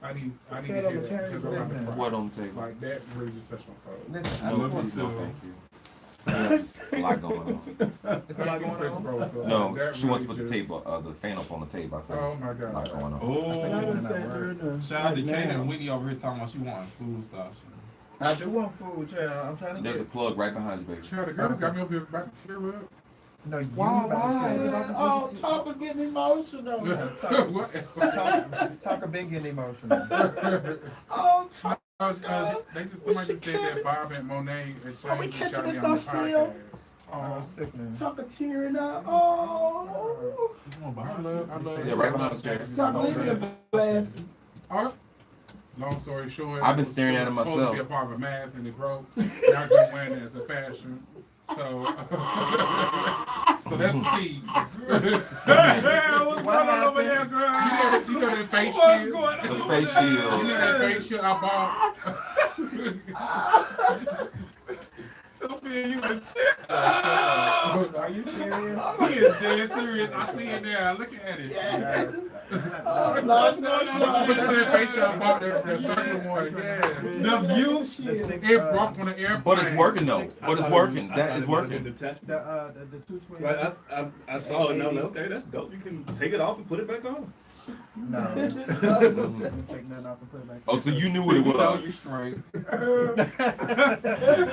I need to hear that. Because I'm about to cry. What on the table? Like that really just touched my soul. Listen, I No, love please, you no, too. thank you. Yeah, a lot going on. it's a lot going on. No, she wants to put the table, the fan up on the table. I said, Oh it's my a God. lot going on. Oh, shout out to Kayla and Whitney over here talking about she wanting food stuff. I do want food, child. I'm trying to There's a get. plug right behind you, baby. Child, the girls got me up here about to tear up. No, you Why? about Oh, to Topper getting emotional. What? Talk a big and emotional. Oh, Topper. They just somebody just said that Bob and Monet Are we exchanged catching shot me this on the off film? podcast. Oh, sickening. Topper tearing up. Oh. I love. Yeah, right behind the chair. Topper, leave me a blast. Long story short, I've been staring at it it was supposed to be a myself. part of a mask and it broke. Now I've been wearing it as a fashion. So, so that's the seed. What's going on over there, girl? You know that face What's shield? going on? The face You know that shield. face shield I bought? Sophia, you was Are you serious? He is dead serious. I see it there. Look at it. Yes. What's going Look at on? that face shield I bought there from that certain one. Yeah. The view shit. It broke on the airplane. But it's working though. But it's working. That is working. The 220. Like I saw it and I was like, okay, that's dope. You can take it off and put it back on. No. Take nothing off and put it back. Oh, so you knew what it You know was. you straight. Yeah.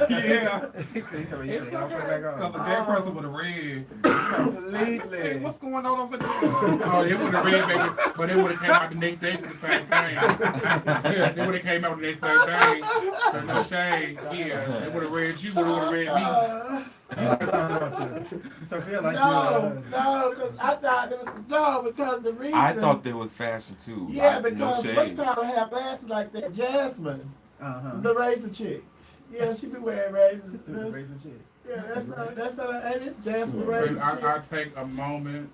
Yeah. Because the gay person with a red. Hey, Completely. what's going on over there? Oh, it would have red, baby, but it would have came out the next day for the same thing. It would have came out the next day. So no shade. Yeah, it would have read you, would have read me. Sophia like No, because I thought it was because the reason. I thought there was fashion too. Yeah, Like, no because what's shade. called have glasses like that? Jasmine, Uh-huh. the razor chick. Yeah, she be wearing razors. Razor chick. Yeah, that's ain't it? Jasmine razor I chick. take a moment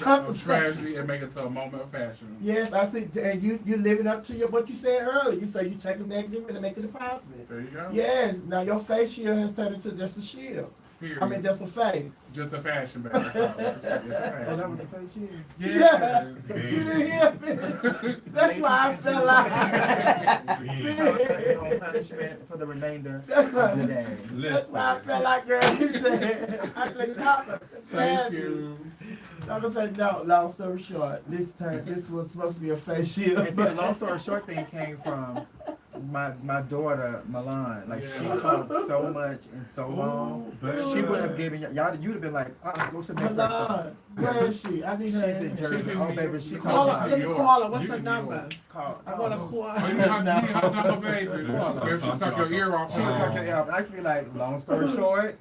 of tragedy and make it to a moment of fashion. Yes, I see. And you living up to what you said earlier. You say you take a negative and make it a positive. There you go. Yes. Now your face shield has turned into just a shield. Period. I mean, just a face. Just a fashion, baby. That's all. Just a Oh, that fashion. was the face shield. Yeah. Yes. You didn't hear me. That's why I felt No like. punishment for the remainder That's of why the day. that's why I felt like girl. You said. I said, Copper. Thank you. I'm gonna say no. Long story short, this was supposed to be a face shield. And see, the long story short thing came from my daughter Milan. Like she Yeah. talked so much and so long. She would have given y'all. You'd have been like, go to the next person. Milan, where is she? I need She's her. in Jersey. She's in Oh New baby, York. she She's Call called. her. New Let me York. call her. What's You her in New York. number? Call. I want to call Oh, you her. have to baby. If she suck your ear off, She would talk to y'all. I used to be like, long story short,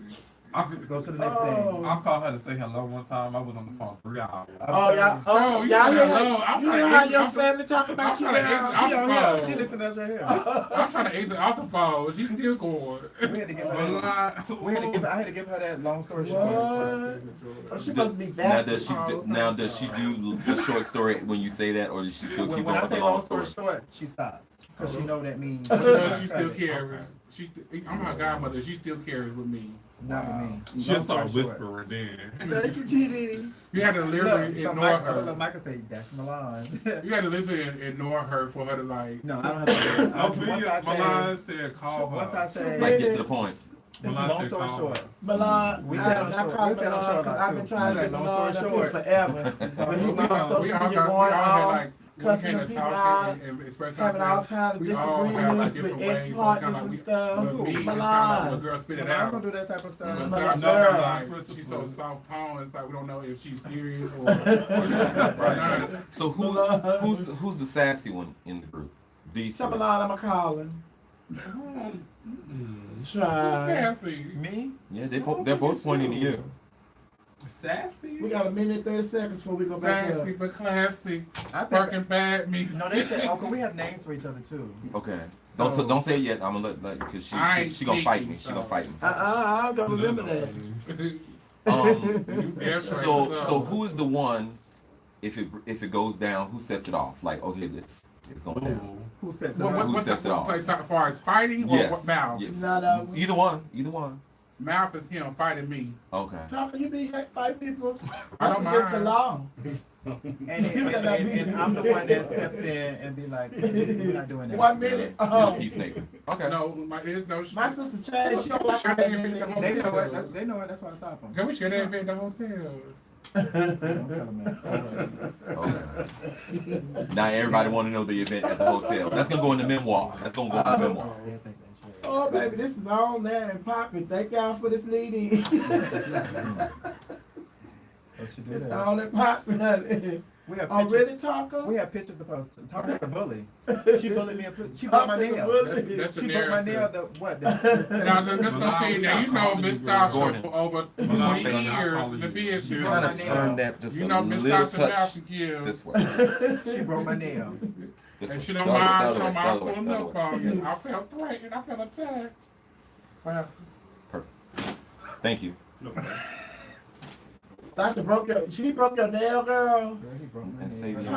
Go to the next thing. I called her to say hello one time. I was on the phone 3 hours. Oh, y'all. No, you y'all know, hear I'm you trying know to how eat- your I'm- family talk about I'm you trying to now? eat- She on here. She listening to us right here. I'm trying to exit out the phone. She's still going. We had to give her that. I had to give her that long story short. What? Oh, she must be Now back. does she do the short story when you say that, or does she still keep When going I with the say long long story? story short, she stopped because she know that means She still carries. I'm her godmother. She still carries with me. not with me. She'll Long start story short. whispering then. Thank you, TD. You had to literally Look, ignore so her. Michael say that's Milan. You had to literally ignore her for her to like. No, I don't have to. Sophia, Milan said call Once I her. say, Like get to the point. Milan long said story call short. her. Milan, We I said on short. call We said on Milan short because I've been too. trying to Like, get long Milan story up here short. forever. But he We been on all social media had going like on, cussing kind the of people talking out, and expressing having all ourselves. kinds of We all have like disagreements different with ways. So it's kind ex-partners of and like stuff. with me, it's kind of like Milan. when girls spit it I out. don't do that type of stuff. But Milan, Scott's girl. like she's so soft tone. It's like we don't know if she's serious or not. So who's the sassy one in the group? These Some three. Milan, I'ma call him. Who's Try. sassy? Me? Yeah, they're both pointing to you. Sassy? We got a minute 30 seconds before we go back Sassy up. but classy. I think. Working bad me. No, they said, oh, 'cause we have names for each other too. Okay. So- Don't say it yet. I'm gonna let because I ain't she gonna fight me. sneaky, She gonna so. fight me. I don't remember that. Um. That's right, So who is the one? If it goes down, who sets it off? Like, okay, it's going down. Who said What, that? Who what's sets that, it off? like, as far as fighting or Yes. what mouth? Yeah. None of them. Either one. Mouth is him fighting me. Okay. Talker, you be fight people. I That's don't against the mind. law. And I'm the one that steps in and be like, we're not doing that. 1 minute. You're the peacemaker. Okay. No, there's no. My sister Chad, she don't like Shut that. that in the They know hotel. it. They know it. That's why I stop them. Can we share that event in the hotel? Don't tell them that. Okay. Now everybody want to know the event at the hotel. That's gonna go in the memoir. That's gonna go in the memoir. They think they should. Oh, baby, this is on there and popping. Thank y'all for this leading. Don't you do It's that. on and popping, honey. We have Oh, pictures. really, Talker? We have pictures to post. Talking about a bully. She bullied me. She broke my Talker's a nail. bully. That's the She broke my nail. narrative. The what? Now, Miss Sophia, now you know Miss Tasha Gordon. for over Milan, 20 baby, I'll years call in the you. business. You Trying my to nail. turn that just You a know Miss little Tasha touch mouth to give. this way. She broke my nail. This And way. she don't The other- mind, the she other don't way, mind the other way, pulling the up other way. on you. I felt threatened, I felt attacked. Wow. Thank you. Tasha she broke your nail, girl. Girl, he broke my And nail. say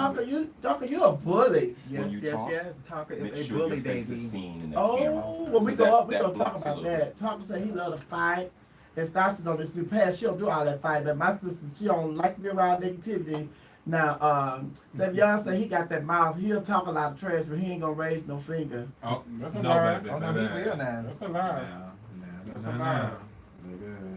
Talker, you a bully. Yes, When you yes, talk, yes. Talker Make is a sure bully, your face baby. is seen in that camera. Oh, when we That- go up, we that gonna talk blocks a about little that. Talker say he love to fight. And Stasha don't just be past. She don't do all that fight. But my sister, she don't like to be around negativity. Now, Savion say he got that mouth. He'll talk a lot of trash, but he ain't gonna raise no finger. Oh, That's a no, lie. baby. Oh, no, baby. he real now. That's a Nah, lie. that's a a lie. lie.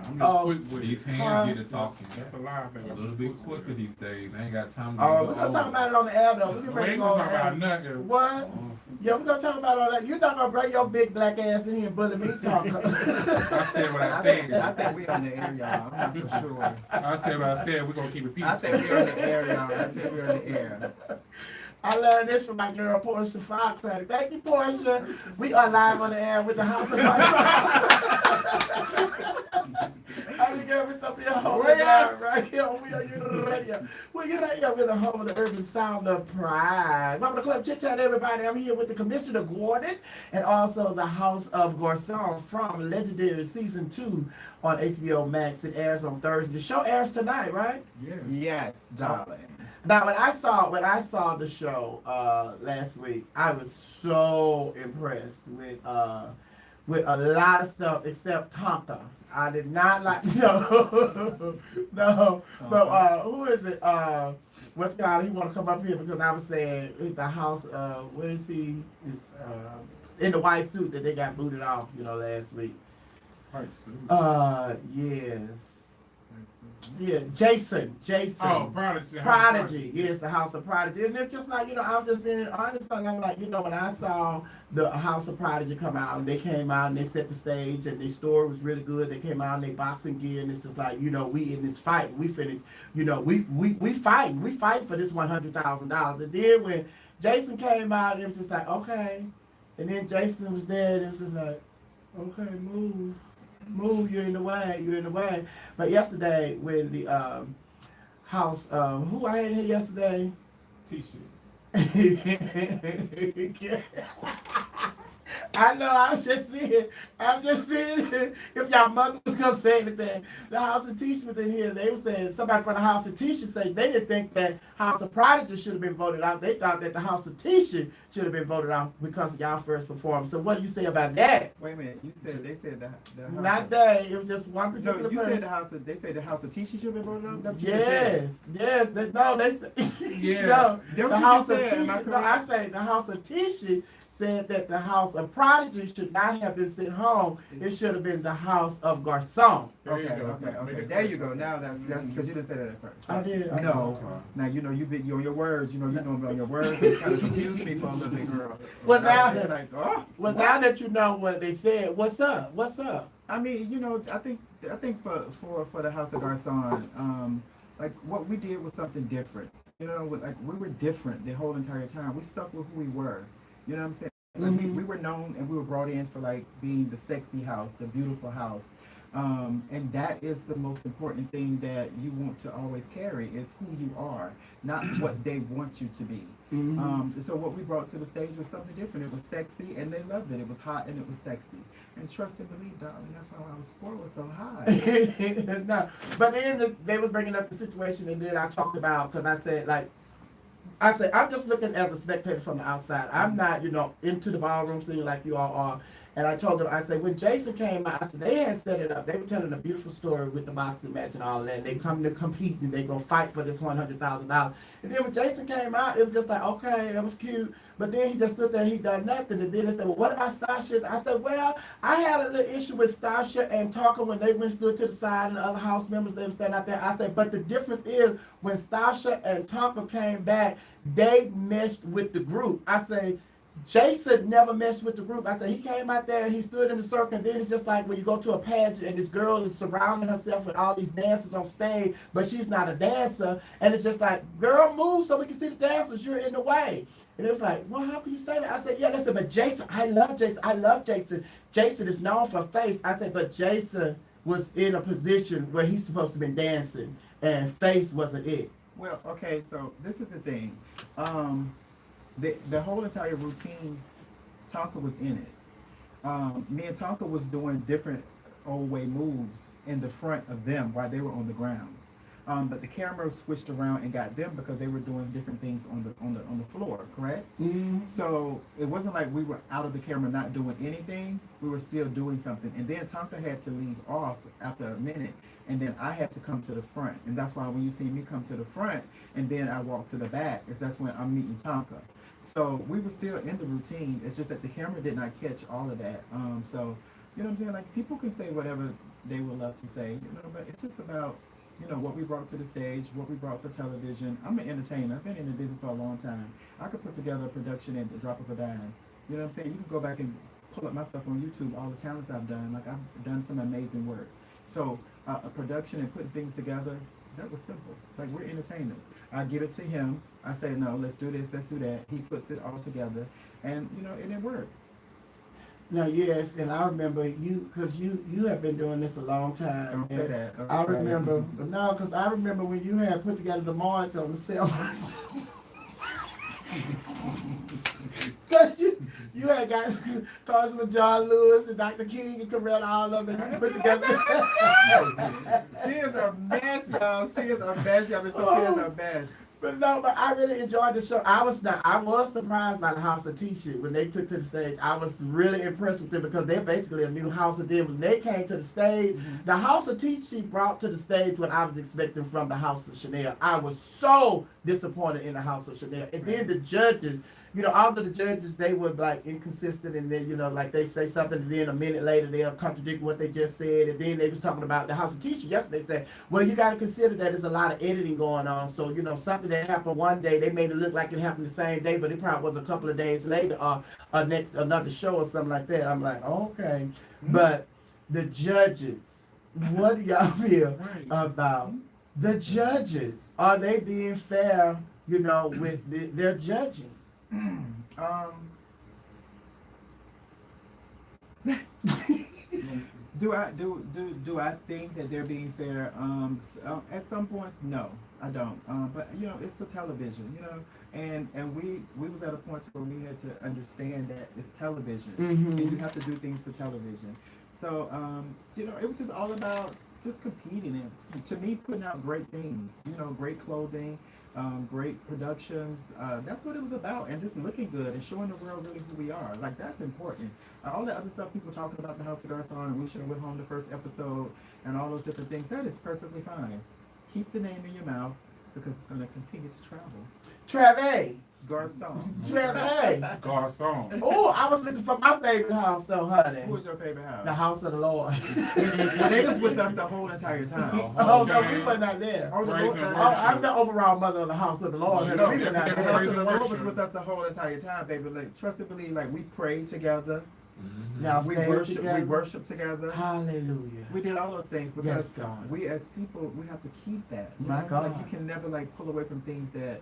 I'm just Oh, quick with These it. hands get to talking. That's a lie, baby. A little bit quicker these days. They ain't got time to Oh, go we're gonna talk over. about it on the air though. We We can ready to ain't go on gonna the talk about air. nothing. What? Yeah, we're gonna talk about all that. You're not gonna bring your big black ass in here and bully me, Talker. I said what I I think said. we on the air, y'all. I'm not for sure. I said what I said. We're gonna keep it I peaceful. think we're on the air, y'all. I think we're on the air. I learned this from my girl Portia Fox. Thank you, Portia. We are live on the air with the House of I'm the girl with Sophia home right here on We Are You Radio. We Are Radio with the home of the urban sound of pride. Welcome to Club Chit Chat, everybody. I'm here with the Commissioner Gordon and also the House of Garcon from Legendary Season 2 on HBO Max. It airs on Thursday. The show airs tonight, right? Yes. Yes, darling. Now, when I saw the show last week, I was so impressed with a lot of stuff except Tonka. I did not like no. But who is it? What's called? He want to come up here because I was saying it's the house. Where is he? It's in the white suit that they got booted off. Last week. Yes. Yeah, Jason. Oh, Prodigy. Prodigy, yes, the House of Prodigy. And it's just like, I'm just being honest. I'm like, when I saw the House of Prodigy come out, and they came out and they set the stage, and their story was really good. They came out in their boxing gear, and it's just like, we in this fight. We finna, we fighting. We fight for this $100,000. And then when Jason came out, it was just like, okay. And then Jason was there, and it was just like, okay, move. Move, you're in the way, you're in the way. But yesterday, when the house, who I had in here yesterday? T-shirt. I know, I'm just saying if y'all mother was gonna say anything. The House of Tisha was in here, they were saying, somebody from the House of Tisha said they didn't think that House of Prodigy should have been voted out. They thought that the House of Tisha should have been voted out because of y'all first performance. So what do you say about that? Wait a minute, you said they said the house Not they, it was just one No, particular you person. said the house of, they said the House of Tisha should have been voted out? That's what you Yes, yes. They, no, they said. Yeah. No, That's the what you House of just said, am I Tisha. No, correct? I say the House of Tisha said that the House of Prodigy should not have been sent home. It should have been the House of Garcon. There you Okay, go. okay, Make okay. it There you clear. go. Now that's because you didn't say that at first. I did. I No. Okay. Now you know you're on your words. You know on your words. You kind of confused me for a little bit, girl. Well, I now, said like, oh. well, now that you know what they said, what's up? What's up? I mean, you know, I think for the House of Garcon, like what we did was something different. You know, like we were different the whole entire time. We stuck with who we were. You know what I'm saying? Like, we were known and we were brought in for like being the sexy house, the beautiful house. And that is the most important thing that you want to always carry is who you are, not what they want you to be. So what we brought to the stage was something different. It was sexy and they loved it. It was hot and it was sexy. And trust and believe, darling, that's why our score was so high. No, but then they was bringing up the situation, and then I talked about because I said I'm just looking as a spectator from the outside. I'm not, into the ballroom scene like you all are. And I told them, I said, when Jason came out, I said, they had set it up. They were telling a beautiful story with the boxing match and all that. And they come to compete and they go fight for this $100,000. And then when Jason came out, it was just like, okay, that was cute. But then he just stood there and he done nothing. And then they said, well, what about Stasha? I said, well, I had a little issue with Stasha and Tonka when they went stood to the side and the other house members, they were standing out there. I said, but the difference is when Stasha and Tonka came back, they meshed with the group. I say, Jason never messed with the group. I said he came out there and he stood in the circle, and then it's just like when you go to a pageant and this girl is surrounding herself with all these dancers on stage, but she's not a dancer, and it's just like, girl, move so we can see the dancers, you're in the way. And it was like, well, how can you say that? I said, yeah, listen, but Jason, I love Jason. Jason is known for face. I said, but Jason was in a position where he's supposed to be dancing, and face wasn't it. Well, okay, so this is the thing. The whole entire routine, Tonka was in it. Me and Tonka was doing different old way moves in the front of them while they were on the ground. But the camera switched around and got them because they were doing different things on the floor, correct? So it wasn't like we were out of the camera not doing anything. We were still doing something. And then Tonka had to leave off after a minute, and then I had to come to the front. And that's why when you see me come to the front and then I walk to the back, that's when I'm meeting Tonka. So we were still in the routine. It's just that the camera did not catch all of that. So, you know what I'm saying? Like, people can say whatever they would love to say, but it's just about, what we brought to the stage, what we brought for television. I'm an entertainer. I've been in the business for a long time. I could put together a production at the drop of a dime. You know what I'm saying? You can go back and pull up my stuff on YouTube, all the talents I've done. Like, I've done some amazing work. So, a production and putting things together, that was simple. Like, we're entertainers. I give it to him. I say, no, let's do this, let's do that. He puts it all together. And, and it worked. No, yes, and I remember you, because you have been doing this a long time. Don't say that. I remember, because I remember when you had put together the march on the cell. Because you had got Congressman John Lewis and Dr. King and Coretta, all of them, you put together. She is a mess, y'all. She is a mess, y'all. Miss Sophia is a mess. But I really enjoyed the show. I was surprised by the House of T-shirt when they took to the stage. I was really impressed with them because they're basically a new house of them. When they came to the stage, the House of T-shirt brought to the stage what I was expecting from the House of Chanel. I was so disappointed in the House of Chanel. And then the judges, all of the judges, they were like inconsistent, and then, like they say something, and then a minute later they'll contradict what they just said. And then they was talking about the House of T-shirt yesterday. Said, well, you got to consider that there's a lot of editing going on. So, something that happened one day, they made it look like it happened the same day, but it probably was a couple of days later or another show or something like that. I'm like, okay. But the judges, what do y'all feel about the judges? Are they being fair, with their judging? Do I think that they're being fair? At some points, no, I don't. But you know, it's for television, you know, and we was at a point where we had to understand that it's television, and you have to do things for television. So you know, it was just all about just competing and to me putting out great things, you know, great clothing. Great productions. That's what it was about, and just looking good and showing the world really who we are. Like that's important. All the other stuff people talking about the House of Garcon and we should have went home the first episode and all those different things. That is perfectly fine. Keep the name in your mouth because it's going to continue to travel. Travis. Garcon. Travis. Garcon. Oh, I was looking for my favorite house though, honey. Who was your favorite house? The house of the Lord. They was with us the whole entire time. Oh, no, we were not there. Oh, the Praise Lord, and I'm the overall mother of the house of the Lord. No, we were not definitely there. praise the and Lord was worship. with us the whole entire time, baby. Like trust and believe. Like we prayed together. Now We stand worship. together. We worship together. Hallelujah. We did all those things because Yes, God. we as people we have to keep that. You My know? God. Like you can never like pull away from things that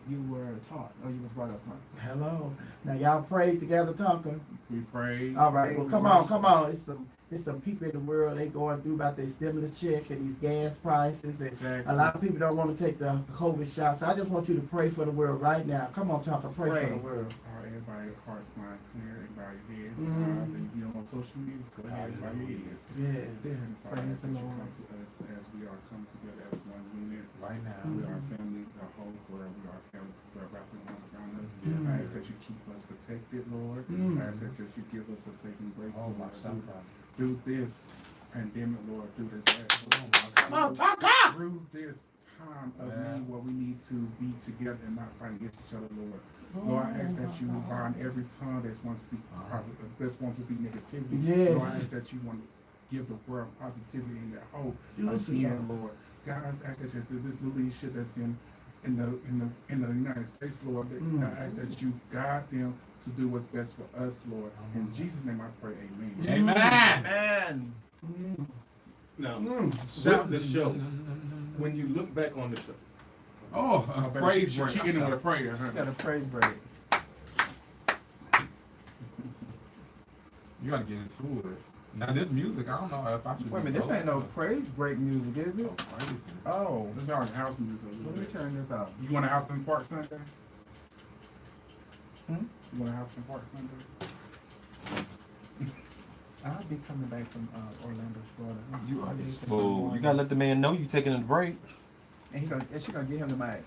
you were taught or you was brought up from. Hello. Now y'all prayed together, talking. We prayed. All right. Well, We come on, worshiped. come on. It's some people in the world. They going through about their stimulus check and these gas prices, and Exactly. a lot of people don't want to take the COVID shot. So I just want you to pray for the world right now. Come on, talker. Pray for Pray. the world. All right, everybody, hearts, mind clear, everybody heads, Mhm. eyes, and if you don't on social media, go ahead, bow your head. Yeah. Then, Father, Praise as the you Lord. come to us as we are come together as one unit. Right now. We are family, the whole world. We are family. We are wrapping arms around us. Mm. I ask that you keep us protected, Lord. Mm. I ask that you give us the saving grace, Oh my Lord, God. through this pandemic, Lord, through this. Come on, talker. Through this time of Yeah. need where we need to be together and not fight against each other, Lord. Lord, I ask that you bind every tongue that's want to speak positive, that's want to speak negativity. Yeah. Lord, I ask that you want to give the world positivity and that hope Listen, again, Lord. God, I ask that you this new leadership that's in the United States, Lord. That Mm. I ask that you guide them to do what's best for us, Lord. In Jesus' name, I pray. Amen. Amen. Man, Mm. Now, Mm. with the show, when you look back on the show, Oh, Oh, a baby, praise she break. getting with a prayer, huh? got a praise break. You gotta get into it. Now this music, I don't know if I should. Wait a minute, this ain't no praise break music, is it? Crazy. Oh, This is our house music. let me turn this off. You want a house in Park Sunday? Hmm? You want a house in Park Sunday? I'll be coming back from Orlando, Florida. You are I'll be this taking fool. one. You gotta let the man know you taking a break. And she gonna get him the mic.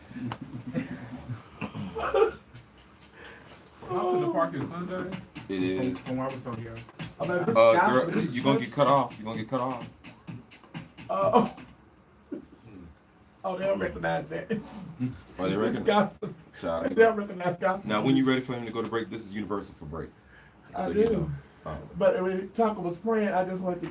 House in the Park is Sunday. It is. From where I was here. Oh, baby, this gospel, Girl, this you gonna church- get cut off. You gonna get cut off. Oh. Oh, they don't recognize that. Oh, they This reckon? gospel. Child. They don't recognize gospel. Now, when you ready for him to go to break, this is universal for break. I So do. you know. Oh. But when Taco was praying, I just wanted to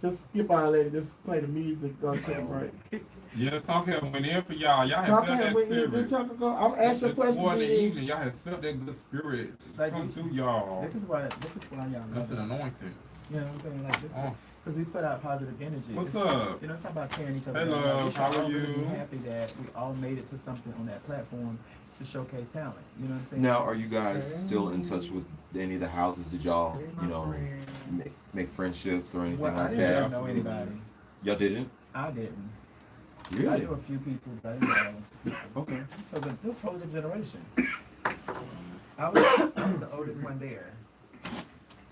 just skip all that and just play the music, go take a break. Yeah, Talk Head went in for y'all. Y'all had Taco felt that had went in, did spirit. Taco go? I'm asking a This morning, question. Then. evening, y'all had felt that good spirit Like come this- through y'all. This is why y'all That's love an it. anointing. You know what I'm saying? Like this, Oh. because we put out positive energy. What's It's- up? You know, it's not about tearing each other Hey, down. love, We should how are all really be you? happy that we all made it to something on that platform to showcase talent. You know what I'm saying? Now, are you guys still in touch with any of the houses? Did y'all, make friendships or anything Well, I like didn't that? really know anybody. Y'all didn't? I didn't. I Really? knew a few people, but I didn't know. Okay. So this whole other generation. I was the oldest one there.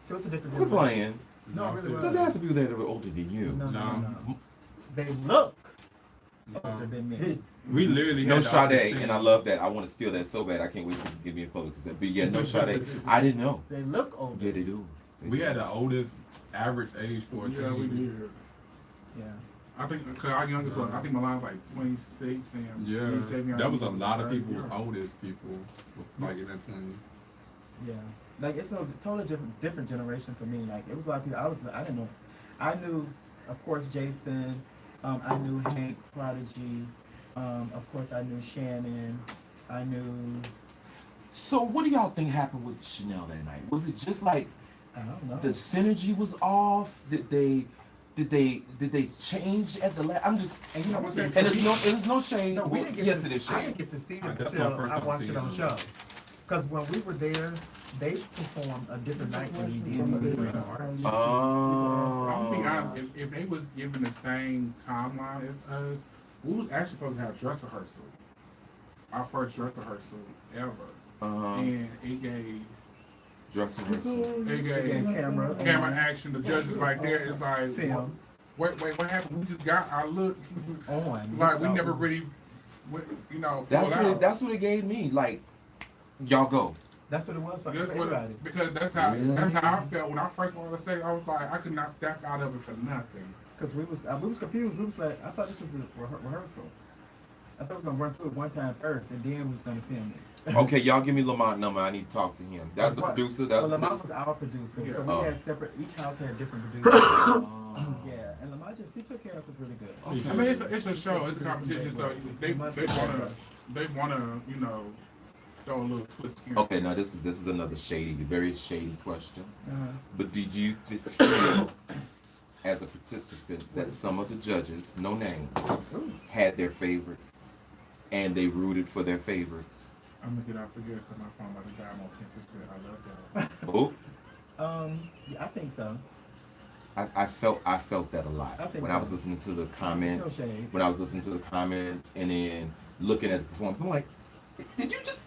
So it's a different We're generation. playing. No, it really Because was. there has to be people that are older than you. No. They look older No. than me. We literally No had the oldest Sade, team. and I love that. I want to steal that so bad. I can't wait to give me a public. But yeah, no Sade. I didn't know. They look older. Yeah, they do. We had the oldest average age for a Yeah, we team. did. Yeah. I think, cause our youngest one, I think Milan was like 26 and Yeah, 27. that was a lot of people's Yeah. oldest people was like in their 20s. Yeah, like it's a totally different generation for me. Like it was a lot of people. I didn't know. I knew, of course, Jason. I knew Hank Prodigy. Of course, I knew Shannon. I knew. So, what do y'all think happened with Chanel that night? Was it just like I don't know. the synergy was off? Did they change at the last? I'm just. And you know what's And it's no shade. No, we didn't get yes, to, it is I shade. didn't get to see it That's my until first I time watched it seeing on it. show. Because when we were there, they performed a different night than we did. For the Green Art. I'm gonna be honest. If they was given the same timeline as us, we was actually supposed to have dress rehearsal. Our first dress rehearsal ever, and it gave Dress rehearsal. it gave camera action. The judges right there is like, Film. wait, what happened? We just got our look On. like we never really, you know. That's what it gave me. Like, y'all go. That's what it was for That's everybody. because that's how I felt when I first wanted to say. I was like, I could not step out of it for nothing. Because we was confused. We was like, I thought this was a rehearsal. I thought we were gonna run through it one time first, and then we was gonna film it. Okay, y'all give me Lamont number. I need to talk to him. That's the producer. That's Well, the Lamont producer. was our producer, Yeah. so we had separate. Each house had different producers. Yeah, and Lamont he took care of us really good. I mean, it's a show, it's a competition, so they wanna you know throw a little twist here. Okay, now this is another very shady question. Uh-huh. But did you feel, as a participant, that some of the judges, no names, had their favorites, and they rooted for their favorites? I'm gonna get out for good because my phone about to die on 10%. I love that. Yeah, I think so. I felt that a lot when I was listening to the comments. Okay. When I was listening to the comments and then looking at the performance, I'm like, did you just?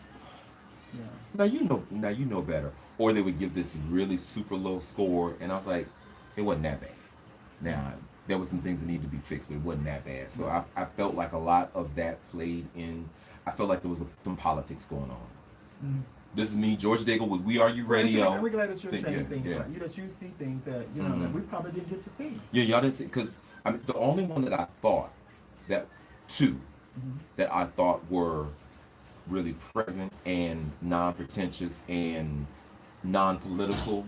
Yeah. Now you know better. Or they would give this really super low score, and I was like, it wasn't that bad. Now there were some things that needed to be fixed, but it wasn't that bad. So I felt like a lot of that played in. I felt like there was some politics going on. Mm-hmm. This is me, George Daigle with We Are You Radio. We're glad that you're Saying, saying things yeah. like that you see things that you know that we probably didn't get to see. Yeah, y'all didn't see, because I mean, the only one that I thought that I thought were really present and non-pretentious and non-political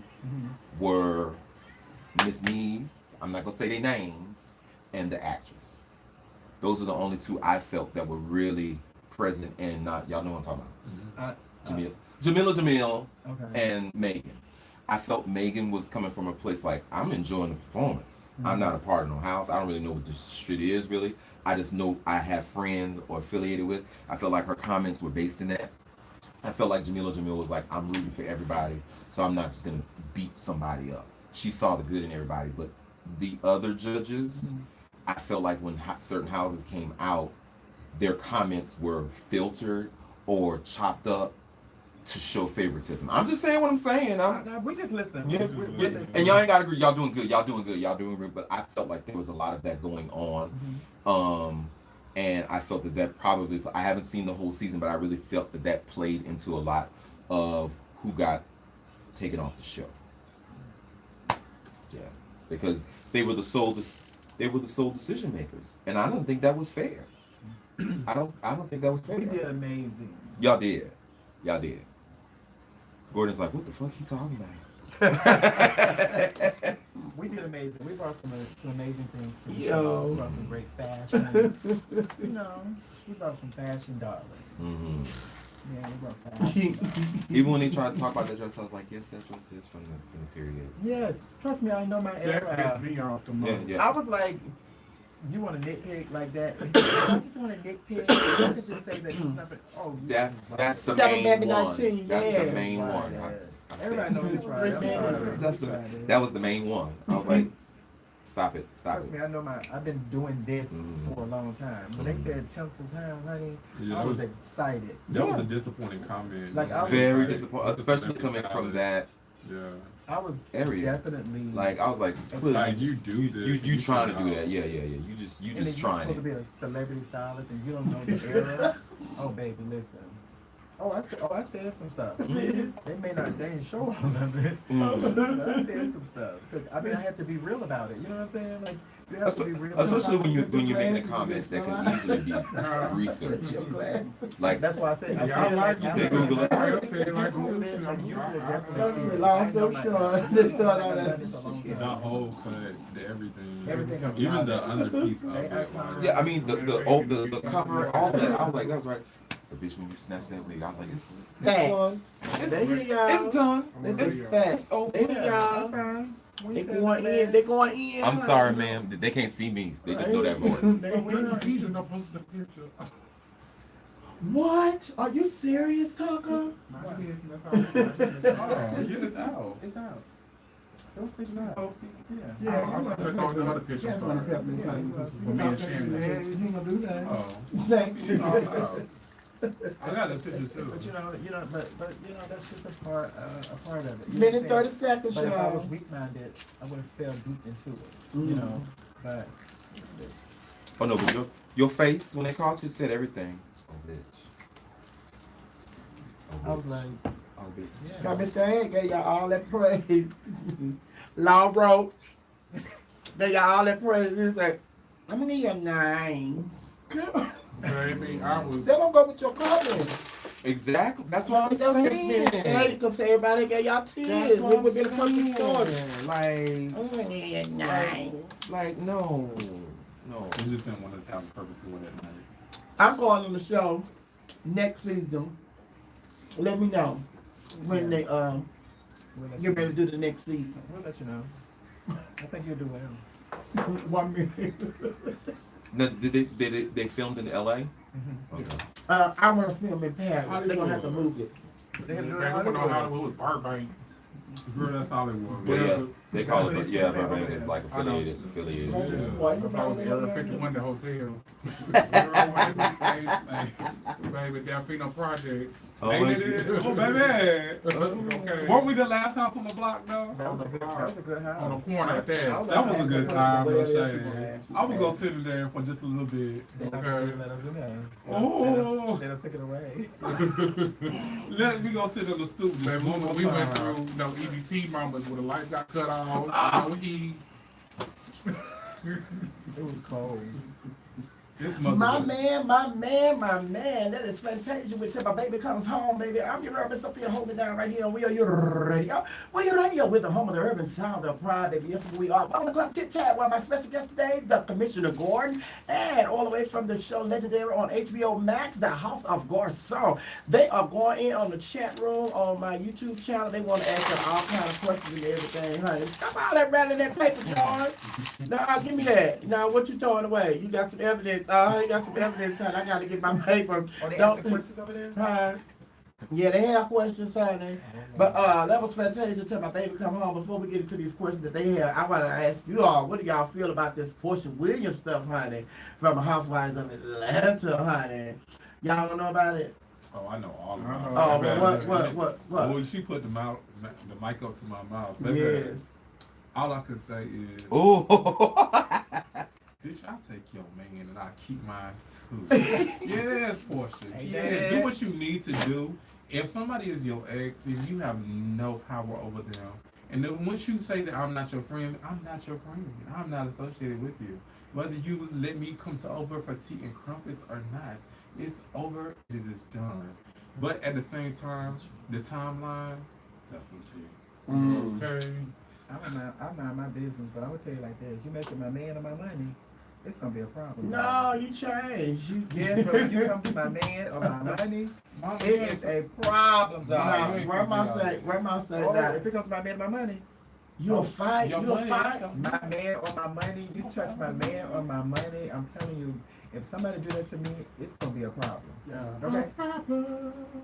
were Miss Nees, I'm not gonna say their names, and the actress. Those are the only two I felt that were really present and not, y'all know what I'm talking about. Jamila and Megan. I felt Megan was coming from a place like, I'm enjoying the performance. I'm not a part of no house. I don't really know what this shit is really. I just know I have friends or affiliated with. I felt like her comments were based in that. I felt like Jamila was like, I'm rooting for everybody, so I'm not just gonna beat somebody up. She saw the good in everybody, but the other judges, I felt like when certain houses came out, their comments were filtered or chopped up to show favoritism. I'm just saying what I'm saying. We just listen. Yeah, and y'all ain't gotta agree. Y'all doing good. Y'all doing good. But I felt like there was a lot of that going on. And I felt that probably, I haven't seen the whole season, but I really felt that played into a lot of who got taken off the show. Yeah, because they were the sole decision makers, and I don't think that was fair. I don't think that was fair. We did amazing. Y'all did. Gordon's like, what the fuck he talking about? We did amazing. We brought some amazing things to the Yo. show. We brought some great fashion. You know, we brought some fashion, darling. Yeah, we brought fashion. Even when they tried to talk about that dress, I was like, yes, that dress is from the period. Yes, trust me, I know my That era. pissed me off the most. Yeah. I was like, you want to nitpick like that? I just want to nitpick. You could just say that it's not. Oh, That's the Seven, main maybe one. 19, That's yeah. the main Right, one. yeah. Everybody knows it's right. That was the main one. I was like, stop it. Trust me, I know I've been doing this for a long time. When they said tinsel town, honey, Yeah, I that was was- excited. That was a disappointing comment. Like, I was Very like- disappointed, especially coming from that Yeah. I was area. definitely Like, I was like, Like, you do this. you trying to do should that? know. Yeah. You just and if you're trying supposed to it. be a celebrity stylist and you don't know the era. Oh, baby, listen. I said some stuff. They didn't show all of it. But I said some stuff. 'Cause, I mean, I had to be real about it. You know what I'm saying? Like, you have to be real. Especially when about you're making a comment that can easily be researched. Like, That's why I said. Yeah, I like you said Google it. I said like Google Google it. it. Like, you would Long definitely. story short, they thought all that The whole cut, the everything. Everything Even about the it. underpiece of They it. act like- yeah, I mean the cover, all that. I was like, that was right. But bitch, when you snatch that wig, I was like, it's Facts. it's, They hear y'all. it's done. It's facts. They hear That's y'all. fine. We They said going that. in. They going in. I'm sorry, ma'am. They can't see me. They just know that voice. But we're not even gonna post the picture. What? Are you serious, Tucker? My business, that's all. Oh, get this out. It's out. Those pictures out. Yeah. Yeah, I'm gonna click on the other picture. Yeah, I'm I'm gonna sorry. help me. With me and Shannon. Yeah, you ain't gonna do that. Oh, Thank it's you. all out. I got a picture too. But that's just a part of it. You know Minute what I'm 30 seconds, saying? But if I was y'all. weak-minded, I would have fell deep into it. Mhm. You know, but Oh no, but your face when they called you said everything. Oh bitch. Oh, I was bitch. like, Oh bitch. Got me saying, gave y'all all that praise. Law wrote. Gave y'all all that praise. It's like, I'm gonna need your name. Baby, I was. They don't go with your comments. Exactly. That's what I'm Don't just be saying. because everybody gave y'all 10. That's what I'm would be the fucking story. saying. Like, I'm gonna need your name. like no. You just didn't want us to have a purpose to win that night. I'm going on the show next season. Let me know when they we'll let you get ready to do the next season. We'll let you know. I think you'll do well. 1 minute. Now, did they filmed in LA? Mm-hmm. Okay. I want to film in Paris. They're gonna have to move it. They have to do it Baby, in we went on Hollywood. Hollywood with Burbank. Girl, that's Hollywood. Well, yeah, they call That's it, what yeah, they say, Burbank okay. is like I know. affiliated. Yeah. Why you I was from Area Alabama? 51, the hotel. Girl, baby, Delfino Projects. Oh, Hey, my did it? God. Oh, baby. Okay. Weren't we the last house on the block, though? That was a good house. On the corner at that. That was a good time, though, Whatever else you Shane. want. I would go sit in there for just a little bit. They're not Okay. gonna let us do that. Oh. They don't take it away. Let me go sit in the stoop. Baby, we went through EBT moments where the lights got cut off. No heat. It was cold. This My mother. man, that is fantastic. Wait till my baby comes home, baby. I'm your Miss Sophia holding down right here. We are your radio. We are radio with the home of the urban sound of pride, baby. Yes, we are. On the Club Chit Chat, one of my special guests today, the Commissioner Gordon, and all the way from the show Legendary on HBO Max, the House of Garcon. They are going in on the chat room on my YouTube channel. They want to ask you all kind of questions and everything, honey. Stop all that rattling that paper, George. Now, give me that. Now, what you throwing away? You got some evidence. You got some evidence, honey. I got to get my paper. Oh, they Don't ask the questions over there? Huh? Yeah, they have questions, honey. But that was fantastic until my baby come home. Before we get into these questions that they have, I want to ask you all, what do y'all feel about this Portia Williams stuff, honey, from Housewives of Atlanta, honey? Y'all don't know about it? Oh, I know all I about know. it. Oh, Baby, but what? Well, she put the mic up to my mouth. Baby, Yes. all I can say is, Oh. bitch, I take your man and I keep mine too. Yes, Portia. Hey, Yes, Dad. do what you need to do. If somebody is your ex, then you have no power over them. And then once you say that I'm not your friend, I'm not your friend. I'm not associated with you. Whether you let me come to over for tea and crumpets or not, it's over. It is done. But at the same time, the timeline, that's some tea. Okay. I mind my business, but I would tell you like this. You messing my man or my money, it's going to be a problem. No, you changed. You Yes, but when you come to my man or my money, Mama, it is a problem, dog. No, grandma say Oh, that. if it comes to my man or my money, You'll fight. Your You'll money, fight. my man or my money, you touch my man or my money, I'm telling you, if somebody do that to me, it's going to be a problem. Yeah. Okay?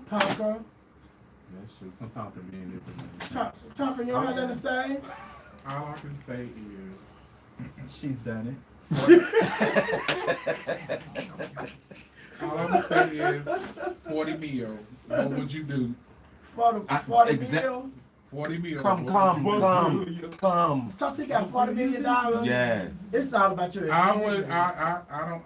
Talker. That's true. Sometimes the men is the man. Talker, you don't have nothing to say? All I can say is, She's done all I'm gonna say is 40 mil. What would you do? For the 40 exact- mil? 40 mil. Come. Cause he got $40 million. Yes. It's all about your I would. integrity. I don't. it.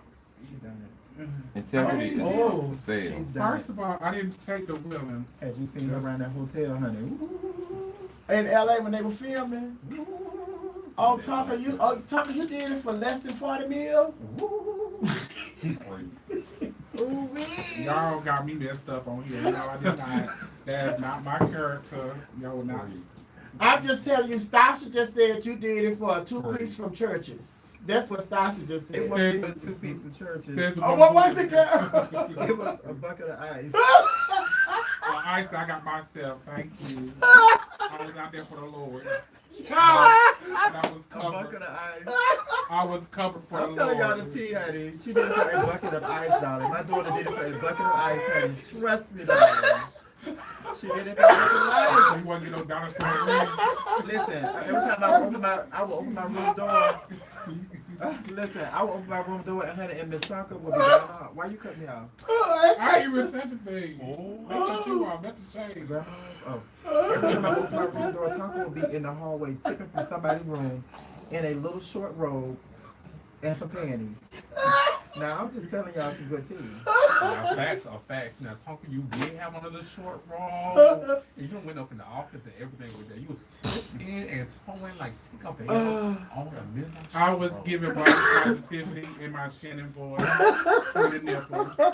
She done it. Integrity is Oh, for sale. She's done First it. of all, I didn't take the women. Had you seen her around that hotel, honey? Ooh. In LA when they were filming. Oh, Talker, you did it for less than 40 mil? Ooh-wee. Y'all got me messed up on here. No, I did not. That's not my character. Y'all would not. I'm just telling you, Stasha just said you did it for a two-piece from churches. That's what Stasha just It said. wasn't even a two-piece from churches. Says Oh, what was it, girl? It was a bucket of ice. Ice, I got myself. Thank you. I was out there for the Lord. And I was A bucket covered. of ice. I was covered for I'm the telling y'all Lord. the tea, honey. She did it for a bucket of ice, darling. My daughter did it for a bucket of ice, honey. Trust me, darling. She did it for a bucket of So ice. you want to get no dinosaur rings? Listen, every time I would open my room door. Listen, I would open my room door and honey, and Miss Tonka would be going off. Why you cut me off? I ain't even such a thing. They cut you off. That's a shame. Grandma? Oh. Every time I open my room door, Tonka would be in the hallway tipping from somebody's room in a little short robe and some panties. Now, I'm just telling y'all some good tea. Now, facts are facts. Now, Tonka, you did have one of the short rolls. And you went up in the office and everything was there. You was tipping and towing like tick up and on the midnight. I was giving body positivity in my Shannon voice through the nipple. There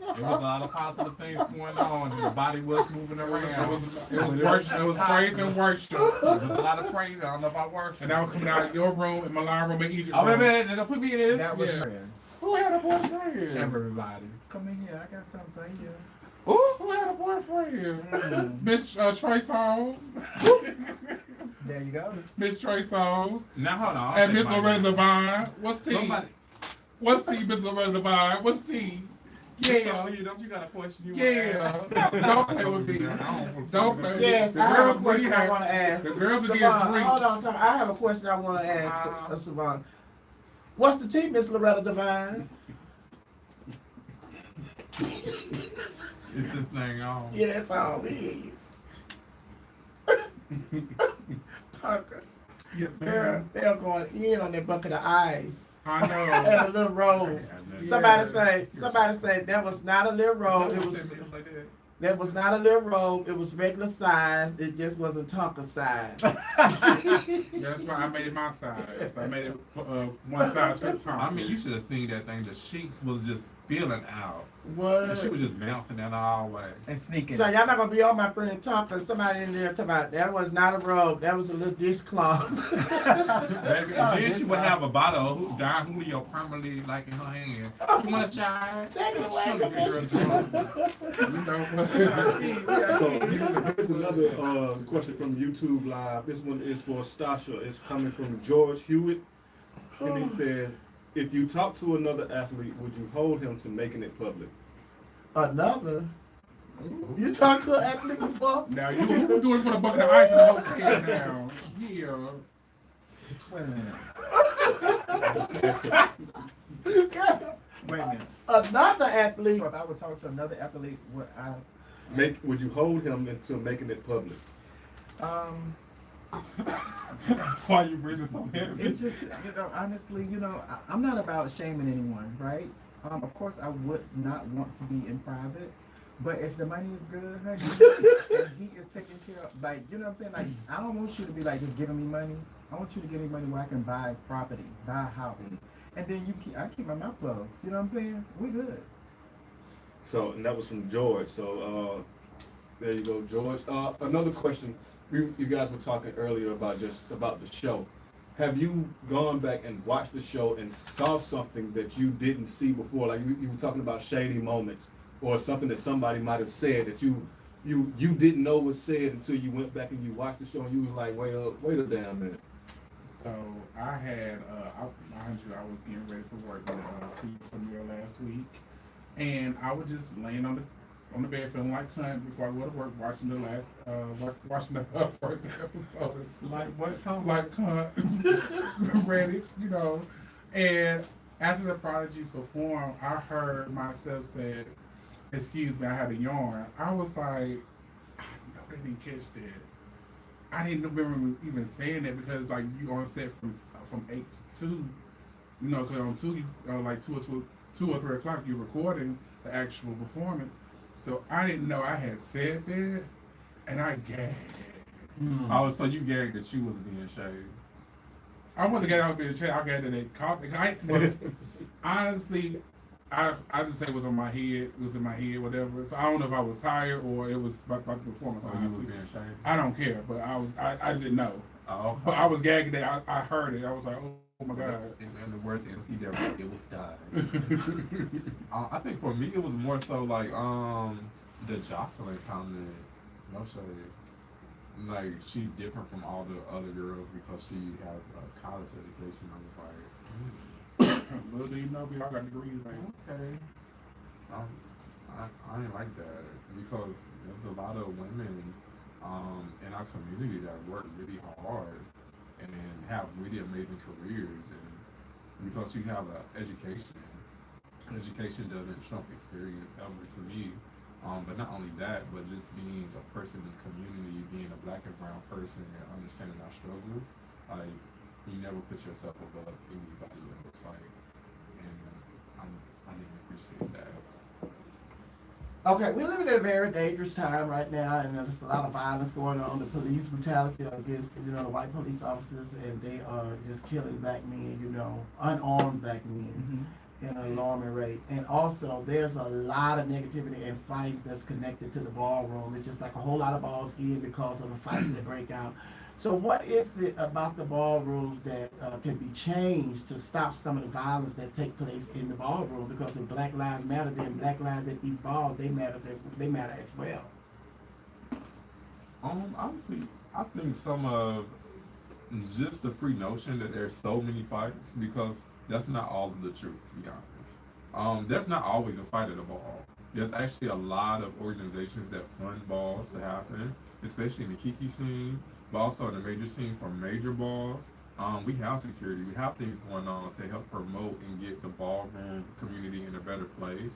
was a lot of positive things going on. And the body was moving around. It was worship. It was praise and worship. There was a lot of praise. I don't know about worship. And I was coming out of your room in my living room in Egypt. Oh, wait a room. minute. Don't put me in this. That was Yeah. friend. Who had a boyfriend? Everybody. Come in here, I got something for you. Who had a boyfriend? Miss Trey Songs. There you go. Miss Trey Songs. Now, hold on. And Miss Loretta Devine. What's T? Somebody. What's T, Miss Loretta Devine? What's T? Yeah. Don't you got a question you Yeah. Don't play with me. Don't play with me. Yes, The I have a girls will question I get- want to ask. The girls will get Savon, drinks. hold on, I have a question I want to ask Savon. What's the tea, Miss Loretta Devine? Is this thing on? Yeah, it's all me. Tucker. Yes, Girl, ma'am. they're going in on that bucket of ice I know. and a little robe. Somebody say that was not a little robe. It was that was not a little robe. It was regular size. It just wasn't Tonka size. That's why I made it my size. I made it one size fit Tom. I mean, you should have seen that thing. The sheets was just feeling out. What? And she was just bouncing that all the way. And sneaking. So y'all not gonna be on my friend Tonka. Somebody in there talking about that was not a robe. That was a little dishcloth. Baby, and then she would have a bottle of Don Julio permanently like in her hand. You want a chai? Take it away, She'll give the girl a joint. You know So here's another question from YouTube Live. This one is for Stasha. It's coming from George Hewitt. And he says, if you talk to another athlete, would you hold him to making it public? Another? You talked to an athlete before? Now you were doing it for the bucket of ice in the hotel now. Yeah. Wait a minute. Wait a minute. Another athlete? So if I would talk to another athlete, would I? Would you hold him into making it public? Why you breathing so heavy? It's just, honestly, I'm not about shaming anyone, right? Of course, I would not want to be in private, but if the money is good, honey, and he is taking care of, like, you know what I'm saying? Like, I don't want you to be like just giving me money. I want you to give me money where I can buy property, buy a house, and then I keep my mouth closed. You know what I'm saying? We good. So, and that was from George. So, there you go, George. Another question. You guys were talking earlier about the show. Have you gone back and watched the show and saw something that you didn't see before? Like you were talking about shady moments or something that somebody might have said that you didn't know was said until you went back and you watched the show and you was like, wait a damn minute. So I had, I was getting ready for work with season premiere last week, and I was just laying on the bed feeling like cunt before I go to work, watching the first episode. Like what, Tom? Like cunt, ready, And after the Prodigies performed, I heard myself say, "Excuse me, I had a yarn." I was like, I know they didn't catch that. I didn't remember even saying that because like you on set from 8 to 2, because on 2 like 2 or 3 o'clock you're recording the actual performance. So I didn't know I had said that, and I gagged. Oh, so you gagged that you was being shaved. I wasn't gagged I was being shaved. I gagged that they caught the honestly, I just say it was on my head. It was in my head, whatever. So I don't know if I was tired or it was about the performance. Oh, you was being shaved? I don't care, but I just didn't know. Oh, okay. But I was gagging that. I heard it. I was like, oh my God. And the word MC there, it was died. I think for me it was more so like the Jocelyn comment. No shade. like she's different from all the other girls because she has a college education. I was like, Little do you know, we all got degrees, man. okay. I ain't like that because there's a lot of women in our community that work really hard and have really amazing careers, and because you have an education doesn't trump experience ever to me. But not only that, but just being a person in the community, being a black and brown person and understanding our struggles, like you never put yourself above anybody else. Like, and I didn't appreciate that. Okay, we're living in a very dangerous time right now, and there's a lot of violence going on. The police brutality against, the white police officers, and they are just killing black men, unarmed black men at an alarming rate. And also, there's a lot of negativity and fights that's connected to the ballroom. It's just like a whole lot of balls in because of the fights that break out. So what is it about the ballrooms that can be changed to stop some of the violence that take place in the ballroom? Because if Black Lives Matter, then Black lives at these balls, they matter as well. Honestly, I think some of just the pre-notion that there's so many fights, because that's not all of the truth, to be honest. There's not always a fight at a ball. There's actually a lot of organizations that fund balls to happen, especially in the Kiki scene, but also in the major scene for major balls. We have security, we have things going on to help promote and get the ballroom community in a better place.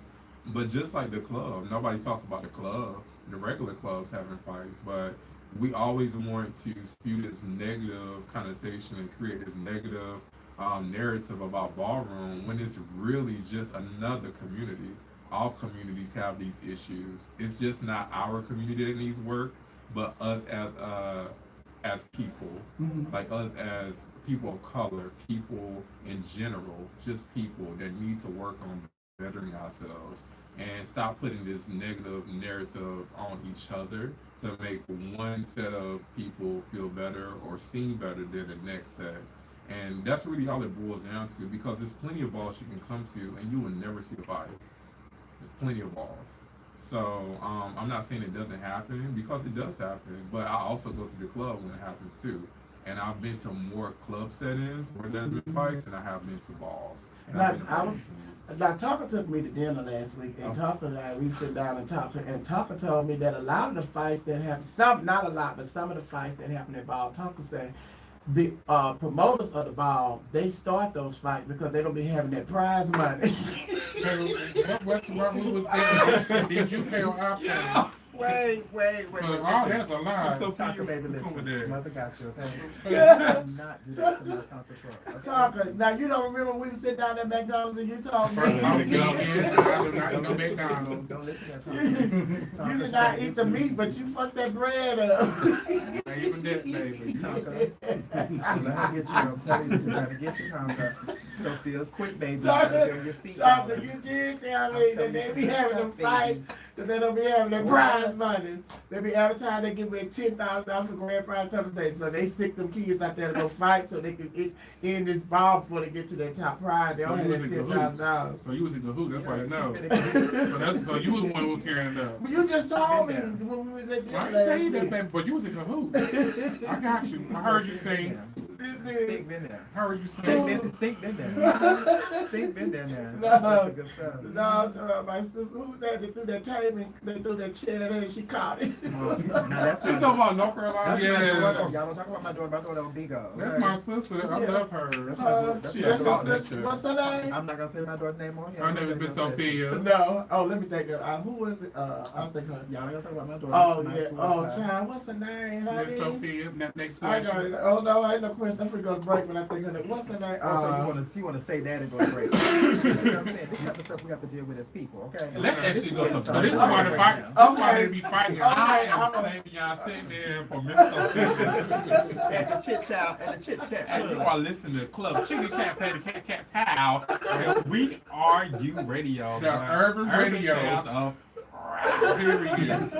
But just like the club, nobody talks about the clubs, the regular clubs having fights, but we always want to spew this negative connotation and create this negative narrative about ballroom when it's really just another community. All communities have these issues. It's just not our community that needs work, but us as people, like us as people of color, people in general, just people that need to work on bettering ourselves and stop putting this negative narrative on each other to make one set of people feel better or seem better than the next set. And that's really all it boils down to, because there's plenty of balls you can come to and you will never see a fight. There's plenty of balls. So I'm not saying it doesn't happen, because it does happen, but I also go to the club when it happens too. And I've been to more club settings where there's been fights than I have been to balls. Now, Tucker took me to dinner last week, and Tucker and I, we sit down and talk, and Tucker told me that a lot of the fights that happen, not a lot, but some of the fights that happen at ball, Tucker said, the promoters of the ball, they start those fights because they don't be having that prize money. What's who was there? Did you pay or I pay? Wait. Oh, that's a lie. Tucker, baby, listen. Mother got you, okay? Yeah. Do not do that to my Tucker truck. Okay? Tucker, now you don't remember when we sit down at McDonald's and you told me. I do not eat no McDonald's. Don't listen to Tucker. You did not eat the meat, but you fucked that bread up. I even that, baby. Tucker, let her get you a plate. You gotta get your Tucker. Sophia's quick, baby. Tucker, Your feet Tucker, down. you did tell me that they be having them fights, that they don't be having their prize money. They be every time they give me $10,000 for grand prize Tucker, so they stick them kids out there to go fight so they can get in this ball before they get to their top prize. They only have that $10,000. So you was in cahoots, that's why I know. So you was the one who was tearing it up. But you just told me when we was at dinner I last didn't tell you that, week. baby, but you was in cahoots. I got you. I heard you sing. Stink been there. I heard you sing. Stink been there. Stink been there now. That's good stuff. No, my sister, who that? They threw that table, they threw that chair there and she caught it. Now that's You talking about North Carolina? That's my daughter. Yeah. Y'all don't talk about my daughter. My daughter was Bigo. That's my sister. I love her. That's my daughter. That's She my has daughter. caught that shit. What's her name? I'm not gonna say my daughter's name on here. Her name is Miss Sophia. No. Oh, let me think of who was it? I don't think her. Y'all talk about my daughter. Oh It's yeah. my Oh daughter. child, what's her name? Miss Sophia. Next I got question. it. Oh no, I ain't no question. I'm finna go to break when I think of it. What's her name? Oh, so you wanna say that and go to break? You know what I'm saying? This type of stuff we have to deal with as people, okay? Let's actually go to So this is why the break. fight. This is why they be fighting. I am Savion sitting in for Miss Sophia. At the chit chat. And you are listening to Club Chit Chat, play the cat pow. And we are you radio. The urban radio. sound of Period.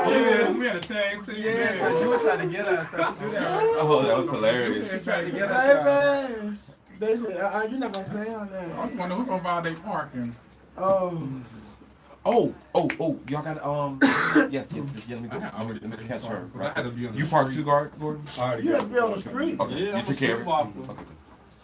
yes, we had a tag team. Yeah, you were trying to get us to do that. Oh, that was hilarious. You were trying to get us. Baby, they said, you're not gonna say on I that. was wondering who's gonna violate parking. Oh, y'all got yes, let me go. Let me catch her. I had to be on the You parked street. too, Gordon? You have to be on the street. Okay, Yeah, you I'm took a care of it. streetwalker. Okay.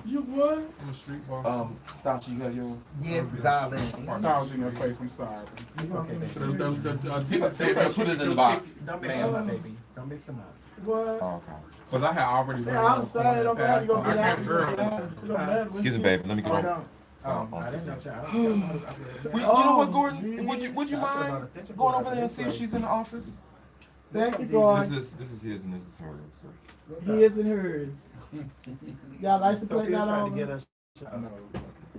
You what? I'm a street walker. Sasha, you got yours? Yes, darling. Smiles in your face, I'm sorry. Okay, baby. So the People ticket better put it in the box. Don't mix them up, baby. Don't mix them up. What? Oh, okay. Because I had already Yeah, outside, don't matter. You gonna get out. I You can't gonna get out. It don't matter. Excuse me, baby. Let me get on. I didn't know. You know what, Gordon? Would you mind going over there and see if she's in the office? Thank you, God. This is his and this is hers. So. His and hers. Y'all license plate Sophia's not trying on? to get us.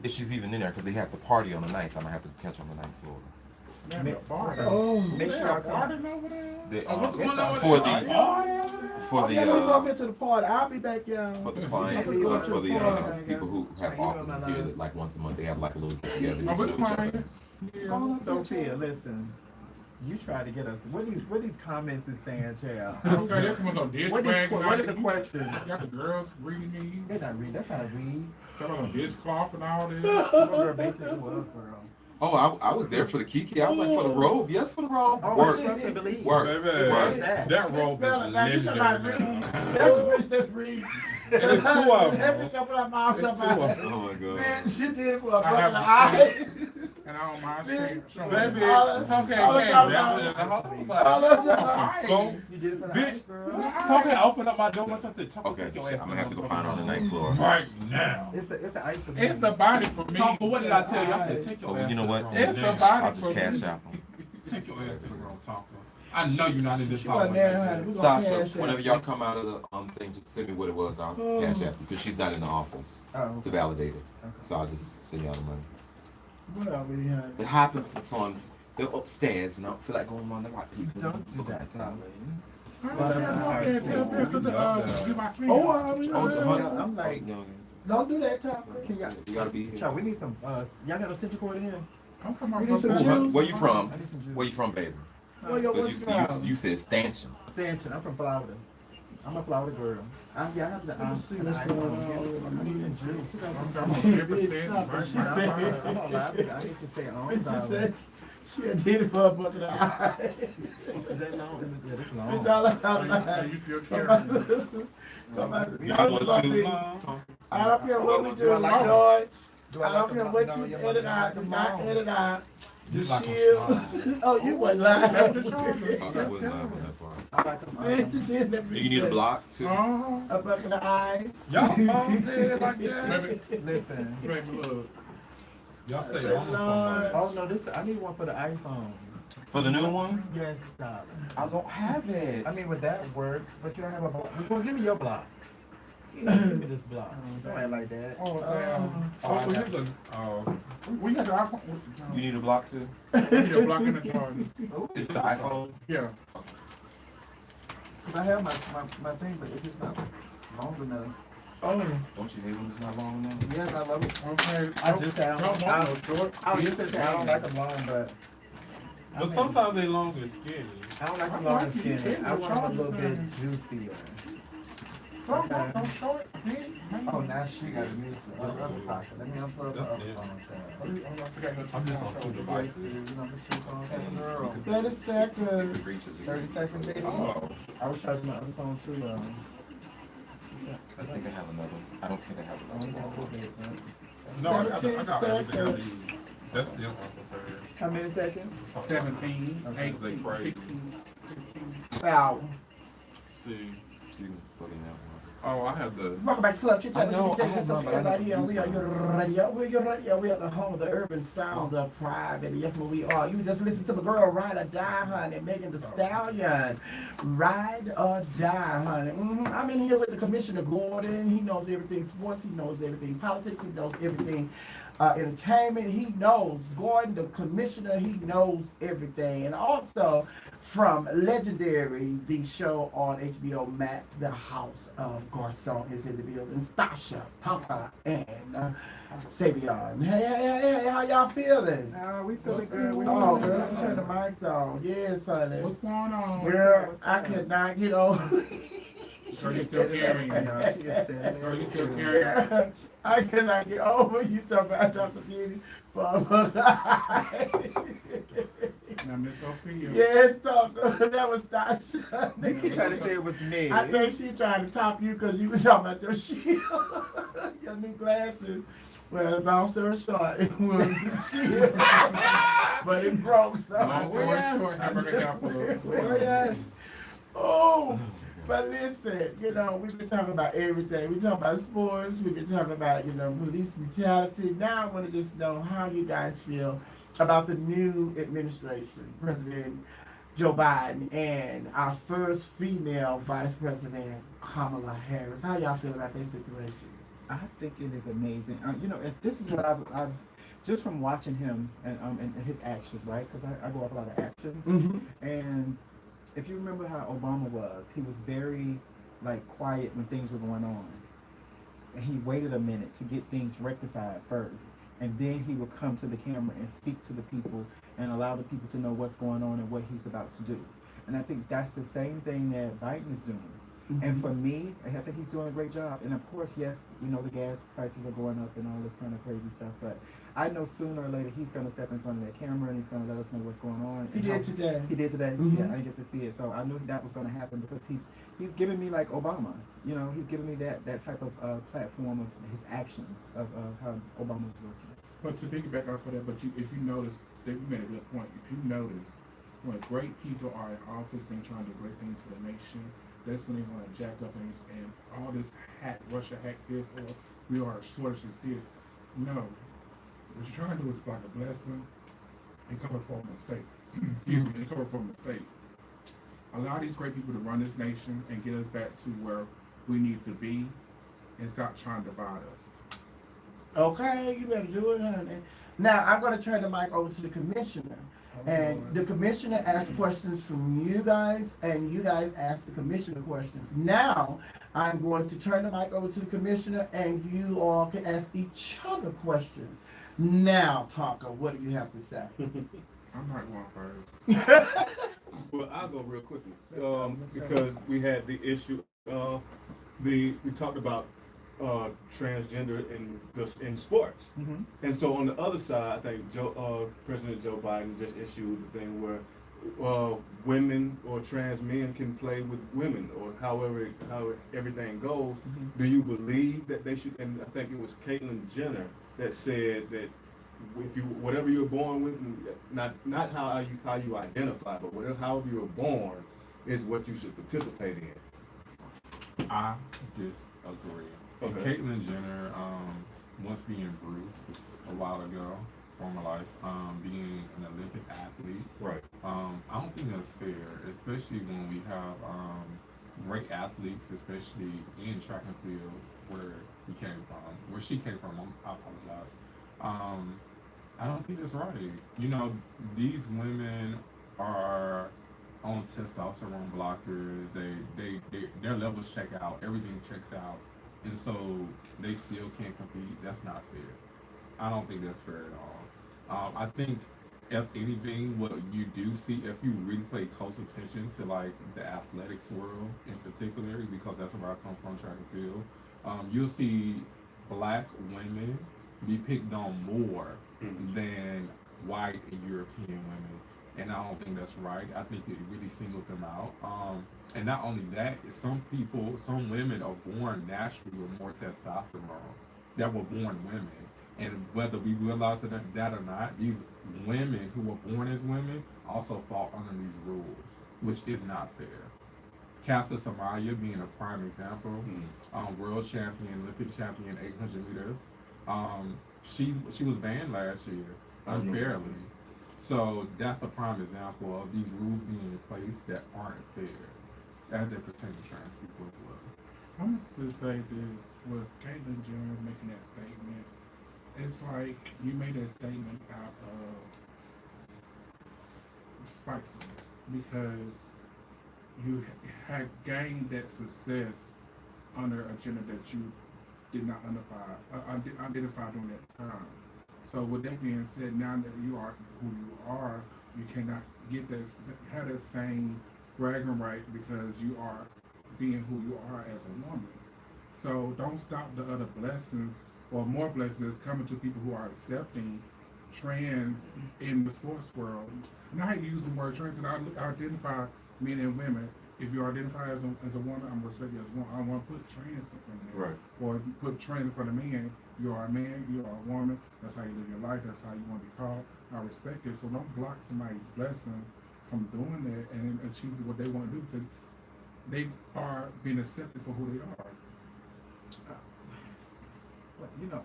If she's even in there, because they have the party on the 9th, I'm gonna have to catch on the 9th floor. Oh, Make sure y'all come. They, what's going on with for that? the yeah, we go get to the party. I'll be back, y'all. for the clients, I'm gonna go to for the the party. people who have offices here, that like once a month they have like a little get together. Oh, which clients? Sophia, listen. You try to get us. What these comments is saying, child? Okay, this one's on dish What bag. are the questions? Got the girls reading me. They're not read. That's not read. Got on dishcloth and all this. Girl, basically was girl. Oh, I was there for the Kiki. I was like for the robe. Yes, for the robe. Oh, Work. trust and believe. Work. Baby, Work. that robe is legendary now. That's the bitch that's reading. And it's two of them. Every couple of miles It's up two my of them. Oh my god. Man, she did it for a I have buck a eye. And I don't mind Baby, showing Baby, them. Tonka came all down about- there in the house. I was all like, about- go. You did it for the Bitch. ice, girl. Tonka opened up my door once I said, Tonka, Okay, take your shit, ass I'm gonna have to go find her on the 9th floor. right now. It's the ice for me. It's the body for me. Tonka, what did I tell you? I said, take your Oh, ass you know to what? the room. It's the now. body I'll for just cash me. out. Take your ass to the room, Tonka. I know you're not in this She house. wasn't there, honey. We gonna Sasha, cash whenever out. y'all come out of the thing, just send me what it was. I'll cash out because she's not in the office Oh, to validate it. So I'll just send y'all the money. Well, we had. It happens sometimes. They're upstairs and I don't feel like going around the right people. don't do that, darling. Give my screen. Oh, I'm like, No, don't do that, Tom. can y'all? you gotta be here. Child, we need some. Y'all got a stitch cord in? I'm from my We need some brother. juice. Where you from? I need some juice. Where you from, baby? Well, yo, Because what's you said stanchion. Stanchion. I'm from Florida. I'm a Florida girl. I have the Let's see what's I going on. need some juice. I'm from 10%. I'm gonna lie, I need to stay on, darling. She did it for a buck of the eye. Is that long? Yeah, this Bitch, long. all I thought Are about. you still Come carrying? on. Y'all want to? I don't care what we do, Do I like George. Do I don't like care them? what No, you your edit mother out, like do them not long. edit out. The You like 'em shield. Oh, you wasn't lying. Left the I shoulders. wasn't laughing that far. I like them. Bitch, you did that. Do you need a block too? Uh-huh. A buck in the eye. Y'all phones dead like that? Baby, Listen. baby, look. Y'all stay on somebody. Oh no, I need one for the iPhone. For the new one? Yes, darling. I don't have it. I mean, would that work? But you don't have a block. Well, give me your block. Give me this block. Don't act like that. Oh, damn. Oh, here's a, oh, We got the iPhone. You need a block too? We need a block in the Jordan. Is it the iPhone? Yeah. I have my thing, but it's just not long enough. Oh, Don't you hate when it's not long enough? Yes, I love it. okay. I just had Don't want no short. I was just gonna say I don't like them long, but. but sometimes they long and skinny. I don't like them long and skinny. I want them a little bit juicier. Don't want no short. Oh, now she got to use the other socket. Let me unplug the other That's phone, Oh, child. I forgot to I'm just on two devices. You know, put your phone on. Girl. 30 If seconds. it reaches it. 30 seconds, baby. Oh, I was charging my other phone too. I think I have another one. I don't think I have another one. no, I got 17 everything I seconds. need. That's still unprepared. How many seconds? 17, Okay. 18, Crazy. 16, 15. Foul. See. You can plug in that one. Oh, I have the, Welcome back to Club Chit Chat. I know, This is I have Miss one, but I Sophia need right to here. We are use your one. radio. We're your radio. We are the home of the urban sound of pride, baby. Yes, what we are. You just listen to the girl Ride or Die, honey. Megan the Stallion. Ride or Die, honey. I'm in here with the Commissioner Gordon. He knows everything sports. He knows everything politics. He knows everything entertainment. He knows. Gordon, the Commissioner, he knows everything. And also from Legendary, the show on HBO Max, The House of Garcon is in the building. Stasha, Tonka, and Savion. Hey, how y'all feeling? We feeling good. We Oh, feeling girl, good. turn the mics on. Yes, honey. What's going on? Girl, I could not get over. Are you still carrying? No, she is steady. Are you still carrying? I cannot get over you talking about Dr. Kitty for Now, Miss Sophia. Yes, Doctor. That was Tasha. Nikki tried to say it was me. I think she trying to top you because you was talking about your shield, your new glasses. Well, long story short, it was a shield, but it broke. So. Long story short, hamburger capital. Oh, yeah. Oh, but listen, you know, we've been talking about everything. We talking about sports. We've been talking about, you know, police brutality. Now I want to just know how you guys feel about the new administration, President Joe Biden, and our first female Vice President, Kamala Harris. How y'all feel about this situation? I think it is amazing. You know, if this is what I've just from watching him and his actions, right? Because I go off a lot of actions. Mm-hmm. And if you remember how Obama was, he was very like quiet when things were going on, and he waited a minute to get things rectified first, and then he would come to the camera and speak to the people and allow the people to know what's going on and what he's about to do. And I think that's the same thing that Biden is doing. Mm-hmm. And for me, I think he's doing a great job. And of course, yes, you know, the gas prices are going up and all this kind of crazy stuff. But I know sooner or later he's going to step in front of that camera and he's going to let us know what's going on. He did today. He did today. Mm-hmm. Yeah, I didn't get to see it. So I knew that was going to happen because he's giving me like Obama. You know, he's giving me that type of platform of his actions of how Obama was working. But to piggyback off of that, if you notice, you made a good point. If you notice, when great people are in office and trying to do great things for the nation, that's when they want to jack up things and all this Russia hacked this, or we are shortage is this. No. What you're trying to do is block a blessing and cover for a mistake. Excuse me, and cover for a mistake. Allow these great people to run this nation and get us back to where we need to be and stop trying to divide us. Okay, you better do it, honey. Now, I'm going to turn the mic over to the commissioner. And the commissioner asks questions from you guys, and you guys ask the commissioner questions. Now, I'm going to turn the mic over to the commissioner, and you all can ask each other questions. Now, Tonka, what do you have to say? I'm not going first. Well, I'll go real quickly because we had the issue. We talked about transgender in sports, Mm-hmm. and so on the other side, I think President Joe Biden just issued the thing where women or trans men can play with women, or how everything goes. Mm-hmm. Do you believe that they should? And I think it was Caitlyn Jenner that said that if you whatever you're born with, not how you identify, but however you're born is what you should participate in. I disagree. And Okay. Caitlyn Jenner, once being Bruce a while ago, former life, being an Olympic athlete, Right. I don't think that's fair, especially when we have great athletes, especially in track and field, where she came from. I apologize. I don't think that's right. You know, these women are on testosterone blockers. Their levels check out. Everything checks out. And so they still can't compete. That's not fair. I don't think that's fair at all. I think if anything, what you do see, if you really pay close attention to like the athletics world in particular, because that's where I come from, track and field, you'll see black women be picked on more than white and European women. And I don't think that's right. I think it really singles them out. And not only that, some women are born naturally with more testosterone that were born women. And whether we realize that or not, these women who were born as women also fall under these rules, which is not fair. Casa Samaya being a prime example, world champion, Olympic champion, 800 meters. She was banned last year unfairly. So that's a prime example of these rules being in place that aren't fair, as they pertain to trans people as well. I'm just to say this, with Caitlyn Jenner making that statement, it's like you made that statement out of spitefulness because you had gained that success under a gender that you did not identify during that time. So with that being said, now that you are who you are, you cannot have that same bragging right because you being who you are as a woman. So don't stop the other blessings or more blessings coming to people who are accepting trans in the sports world. And I hate using the word trans because I identify men and women. If you identify as a woman, I'm respecting you as a woman. I don't want to put trans in front of Right. or put trans in front of men. You are a man, you are a woman. That's how you live your life. That's how you want to be called. I respect it. So don't block somebody's blessing from doing that and achieving what they want to do because they are being accepted for who they are. But, you know,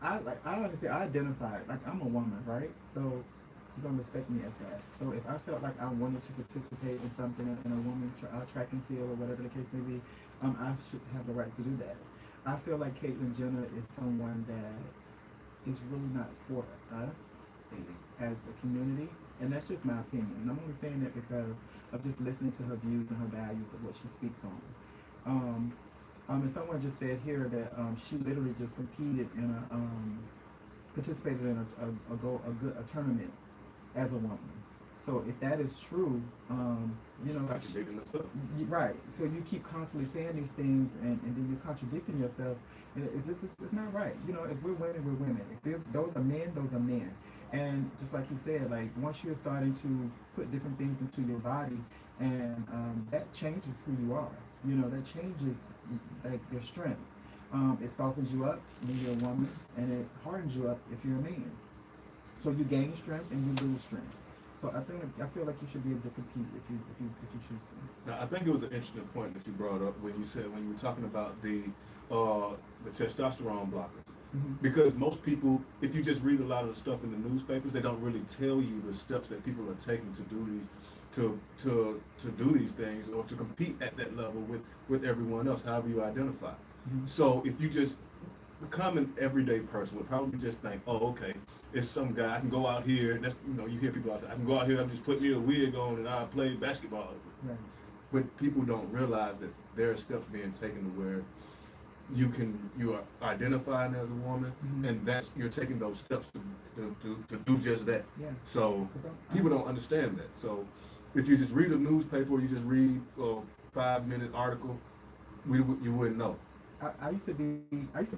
I honestly, I identify, like, I'm a woman, right? So you're gonna respect me as that. So if I felt like I wanted to participate in something in a woman track and field or whatever the case may be, I should have the right to do that. I feel like Caitlyn Jenner is someone that is really not for us as a community, and that's just my opinion. And I'm only saying that because of just listening to her views and her values of what she speaks on. And someone just said here that she literally just competed in participated in a tournament as a woman. So if that is true, you know, right. So you keep constantly saying these things, and then you're contradicting yourself, and it's not right. You know, if we're women, we're women. If those are men, those are men. And just like he said, like once you're starting to put different things into your body, and that changes who you are. You know, that changes like your strength. It softens you up when you're a woman, and it hardens you up if you're a man. So you gain strength and you lose strength. So I feel like you should be able to compete if you choose to. Now, I think it was an interesting point that you brought up when you were talking about the testosterone blockers. Mm-hmm. Because most people, if you just read a lot of the stuff in the newspapers, they don't really tell you the steps that people are taking to do these things or to compete at that level with everyone else, however you identify. Mm-hmm. So if you just become an everyday person would probably just think, oh, okay, it's some guy, I can go out here, that's, you know, you hear people out there, I can go out here and just put me a wig on and I'll play basketball. Right. But people don't realize that there are steps being taken to where you are identifying as a woman, mm-hmm. and you're taking those steps to do just that. Yeah. So people don't understand that. So if you just read a newspaper or you just read a 5-minute article, you wouldn't know. I used to be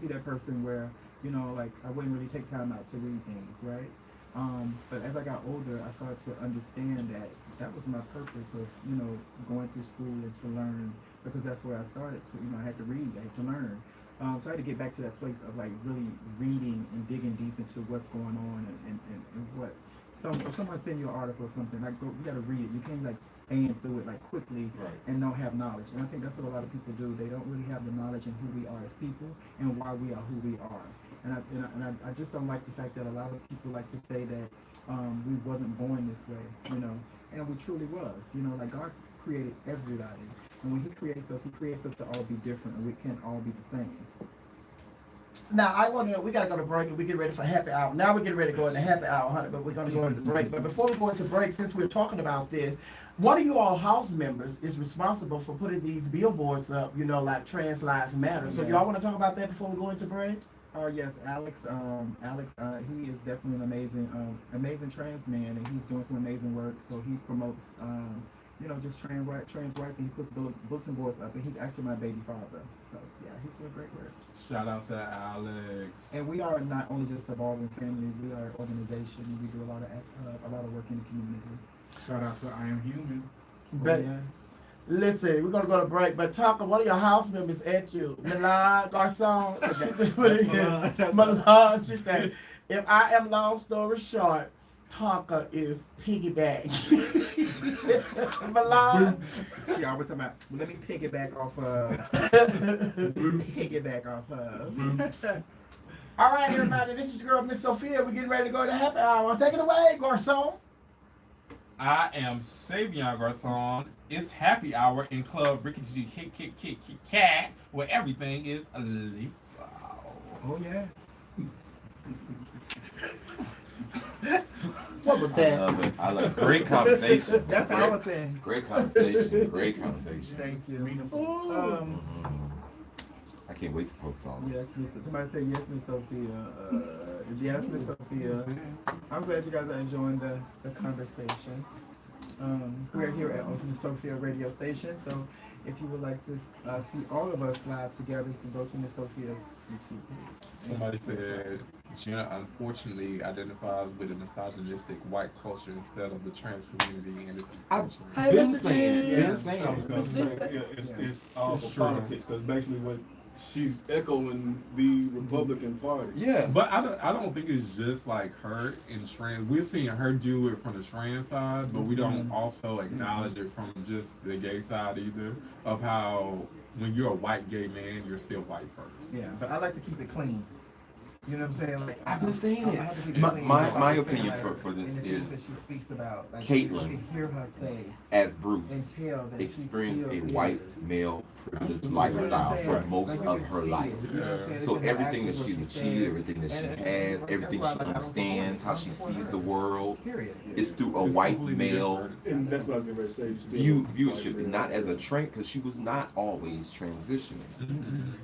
that person where, you know, like I wouldn't really take time out to read things, right? But as I got older, I started to understand that was my purpose of, you know, going through school and to learn, because that's where I started to, you know, I had to read, I had to learn. So I had to get back to that place of like really reading and digging deep into what's going on and what. If someone send you an article or something, like you gotta read it. You can't like span through it like quickly and don't have knowledge. And I think that's what a lot of people do. They don't really have the knowledge in who we are as people and why we are who we are. And I just don't like the fact that a lot of people like to say that we wasn't born this way, you know, and we truly was. You know, like God created everybody, and when He creates us to all be different, and we can't all be the same. Now, I want to know, we got to go to break and we get ready for happy hour. Now we're getting ready to go into happy hour, honey, but we're going to go into break. But before we go into break, since we're talking about this, one of you all house members is responsible for putting these billboards up, you know, like Trans Lives Matter. So y'all want to talk about that before we go into break? Oh yes, Alex. He is definitely an amazing trans man, and he's doing some amazing work. So he promotes, you know, just trans rights, and he puts bulletin boards up. And he's actually my baby father. So yeah, he's doing great work. Shout out to Alex. And we are not only just a ballroom family; we are an organization. We do a lot of work in the community. Shout out to I Am Human. But yes. Listen, we're gonna go to break. But talk one of your house members at you, Milan Garcon. Milan, she said, if I am long story short, Tonka is piggyback. Milan. Yeah, we're talking about. Let me piggyback off of. All right, everybody. This is your girl, Miss Sophia. We're getting ready to go to happy hour. Take it away, Garcon. I am Savion Garcon. It's happy hour in Club Chit Chat, where everything is lit. Oh yes. What was that? I love it. Great conversation. That's our thing. Great conversation. Great conversation. Thank you. I can't wait to post all this. Yes, somebody say yes, Miss Sophia. Yes, Miss Sophia. I'm glad you guys are enjoying the conversation. We're here at Miss Sophia radio station. So If you would like to see all of us live together, you can go to Miss Sophia's YouTube page. Somebody said Jenna unfortunately identifies with a misogynistic white culture instead of the trans community, and it's unfortunate. I've Been been saying, saying. been saying. It's all It's for true. politics because basically what she's echoing the Republican Party. Yeah. But I don't think it's just like her in trans. We're seeing her do it from the trans side, but we don't also acknowledge it from just the gay side either. Of how when you're a white gay man, you're still white first. Yeah, but I like to keep it clean. You know what I'm saying? Like I've been saying I it. have to keep it My- clean. my- Like, my I'm saying, opinion like, for this in the things is that she speaks about, like, Caitlyn, you can hear her say as and Bruce, tell that experienced she a still white is. male privileged Absolutely. lifestyle Right. for Right. most Like, you of can her see life. it, you know what I'm saying? So It's in the everything that actions, she's what she achieved, said. everything that she And has, like, everything that's she why, like, I don't understands, how support she her. I don't sees support the her. world, Period. is through a It's white completely male different. And that's what I was going to say. viewership, and not as a trend, because she was not always transitioning.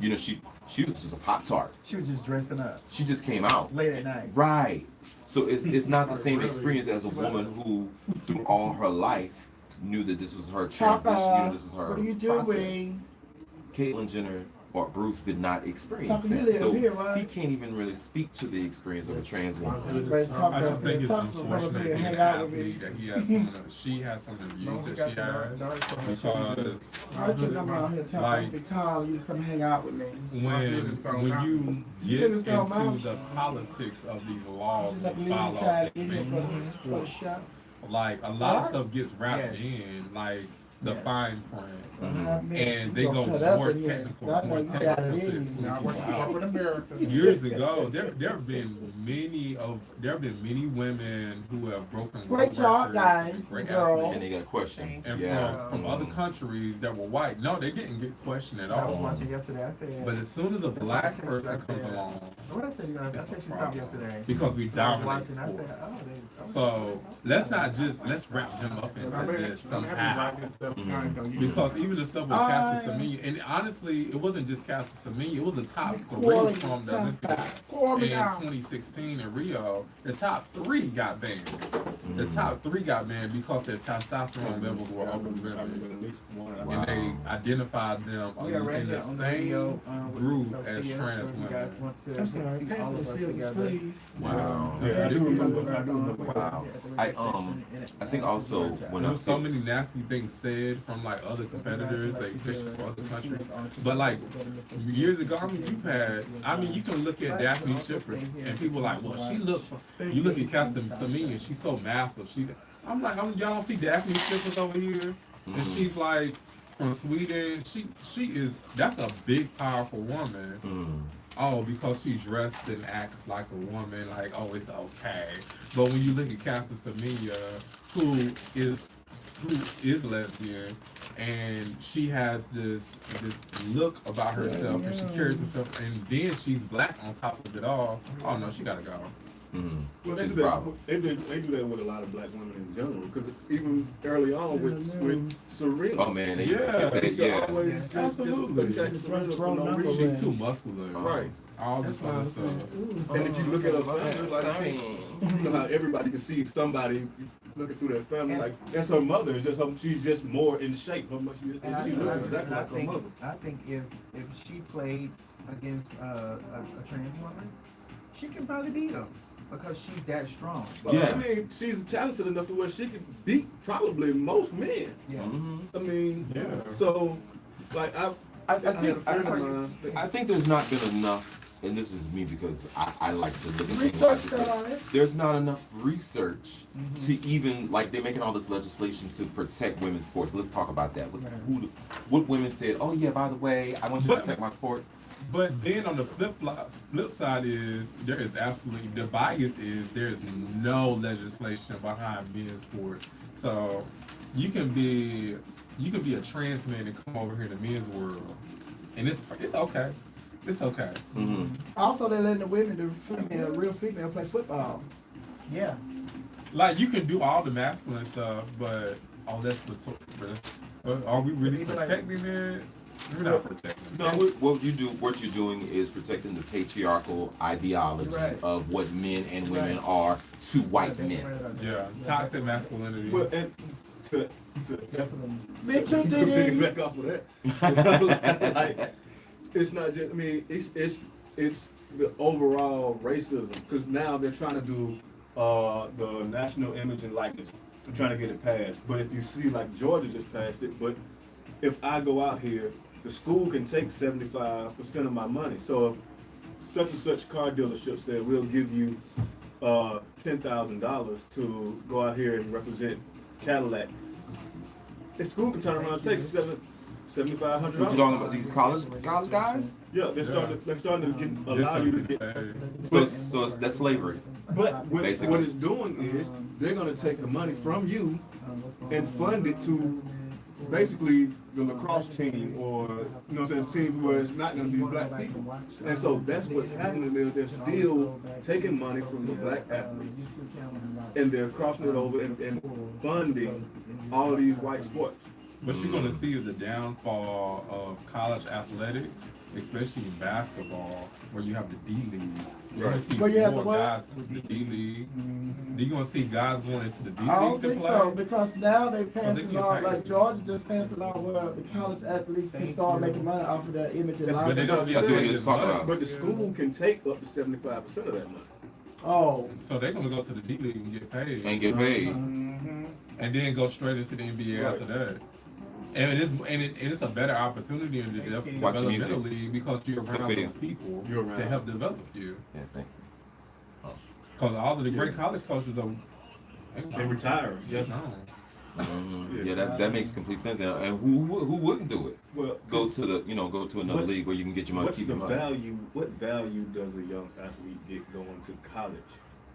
You know, she was just a Pop Tart. She was just dressing up She just came out. late at night. Right. So it's not the same experience as a woman who, through all her life, knew that this was her transition. You know, this is her What are you process. doing? Caitlyn Jenner or Bruce did not experience Talking to that, you so here, right? he can't even really speak to the experience of a trans woman. I just think it's unfortunate being an athlete that he has she has some of the views that she has because I took them out here like, to call you to come hang out with me. when you You get could've stole my into the politics of these laws Just like and leave follow tag it in here makes for the show. like a lot of Alright. stuff gets wrapped Yes. in like the Yes. fine print. And And they go more technical, more technical to exclude Now, what people you out. up in America? Years ago, there have been many women who have broken Great world job, records guys, and great girls. athletes. And they got questioned. And Yeah. from other countries that were white, no, they didn't get questioned at I was all. watching yesterday. I said, But as soon as a black person comes along, what I said, you know, I it's a said she something problem yesterday. because we I was dominate watching, I said, sports. oh, they, So let's wrap them up into this somehow. Because even the stuff with Cassius Semenya, and honestly, it wasn't just Cassius Semenya, it was the top three from the Olympics in 2016 in Rio. The top three got banned. The top three got banned because their testosterone levels were over the limit. And they identified them we are in ready the on the same video, with group Miss as Sophia, trans so if you guys women. want to I'm sorry, see pass all the of us scissors, together. please. Wow. Yeah, You can different. go to our song Wow. at the I, radio station and I think also when There I was so many nasty things said from like other competitors, like especially from other countries. But like years ago, I mean, you can look at Daphne Shippers and people like, well, she looks. You look at Cassius Semenya, she's so massive. I'm like, y'all don't see Daphne Shippers over here, and she's like from Sweden. That's a big, powerful woman. Oh, because she dressed and acts like a woman, like, oh, it's okay. But when you look at Cassius Semenya, who is lesbian, and she has this look about herself, and she carries herself, and then she's black on top of it all. Oh no, she gotta go. Well, they She's do, that, problem. they do that with a lot of black women in general. Because even early on with Serena. Oh man, they Yeah, yeah. Absolutely. She's too muscular. Right. All this other stuff. And if you look at her family, like, you know how everybody can see somebody looking through their family, like, that's her mother. It's just she's just more in shape. How much she looks exactly like her mother. I think if she played against a trans woman, she can probably beat her because she's that strong. Well, Yeah. I mean, she's talented enough to where she could beat probably most men. Yeah. I mean, Yeah. So, like, I think there's not been enough, and this is me because I like to look at Research things. that on it. There's not enough research to even, like, they're making all this legislation to protect women's sports. Let's talk about that. What women said, oh yeah, by the way, I want you to protect my sports. But then on the flip side is there is absolutely the bias is there is no legislation behind men's sports. So you can be a trans man and come over here to men's world, and it's okay. It's okay. Also, they're letting the women, the real female, play football. Yeah. Like you can do all the masculine stuff, but that's are we really protecting it? We're not protecting. No, what you're doing is protecting the patriarchal ideology of what men and women are to white men. Yeah, toxic masculinity. Well, and Me too, to Diddy. piggyback off of that. Like, it's not just. I mean, it's the overall racism because now they're trying to do the national image and likeness. They're trying to get it passed. But if you see, like Georgia just passed it, but if I go out here, the school can take 75% of my money. So if such and such car dealership said we'll give you $10,000 to go out here and represent Cadillac, the school can turn around and take $7,500. What you talking about? These college guys? Yeah, they're starting to get allow you to get. So that's slavery. But what Basically. it's doing is they're going to take the money from you and fund it to basically the lacrosse team or, you know what I'm saying, teams where it's not going to be black people. And so that's what's happening there. They're still taking money from the black athletes and they're crossing it over and funding all of these white sports. What you're gonna see is the downfall of college athletics, especially in basketball, where you have the D League. You're gonna see Well, you have more the what? guys in the D League. You're gonna see guys going into the D League I don't to think play. so, because now they passed they a get law, paid. like Georgia just passed a law where the college athletes can start making money off of their image and Yes, but they don't likeness. get That's what paid you're as talking much. about. But the school can take up to 75% of that money. Oh. So they're gonna go to the D League and get paid, And get paid. and then go straight into the NBA Right. after that. And it's a better opportunity in the Watch developmental music. league because you're around Sophia. those people You're around. to help develop you. Yeah, thank Because all of the great college coaches are They retire. Yeah, Yeah. no. you. Yeah, that makes complete sense. And who wouldn't do it? Well, Go to another What's- league where you can get your money, what's keep the your money. value? What value does a young athlete get going to college?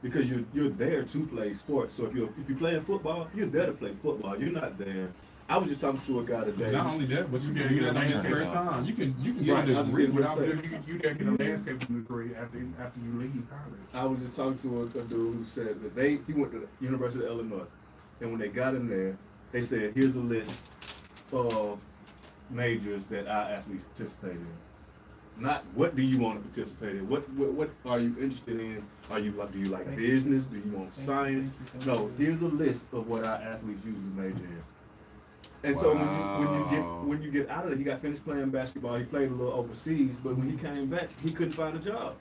Because you're there to play sports. So if you're playing football, you're there to play football. You're not there. I was just talking to a guy today. Not only that, but you Yeah, can do you that on your can spare learn. time. You can Right, get I a was degree gonna without say. You get a landscaping degree after you leave college. I was just talking to a dude who said that he went to the University of Illinois, and when they got in there, they said, "Here's a list of majors that our athletes participate in. Not what do you want to participate in? What are you interested in? Do you like business? Do you want science? No, here's a list of what our athletes usually major in." And so when you get out of it, he got finished playing basketball. He played a little overseas, but when he came back, he couldn't find a job.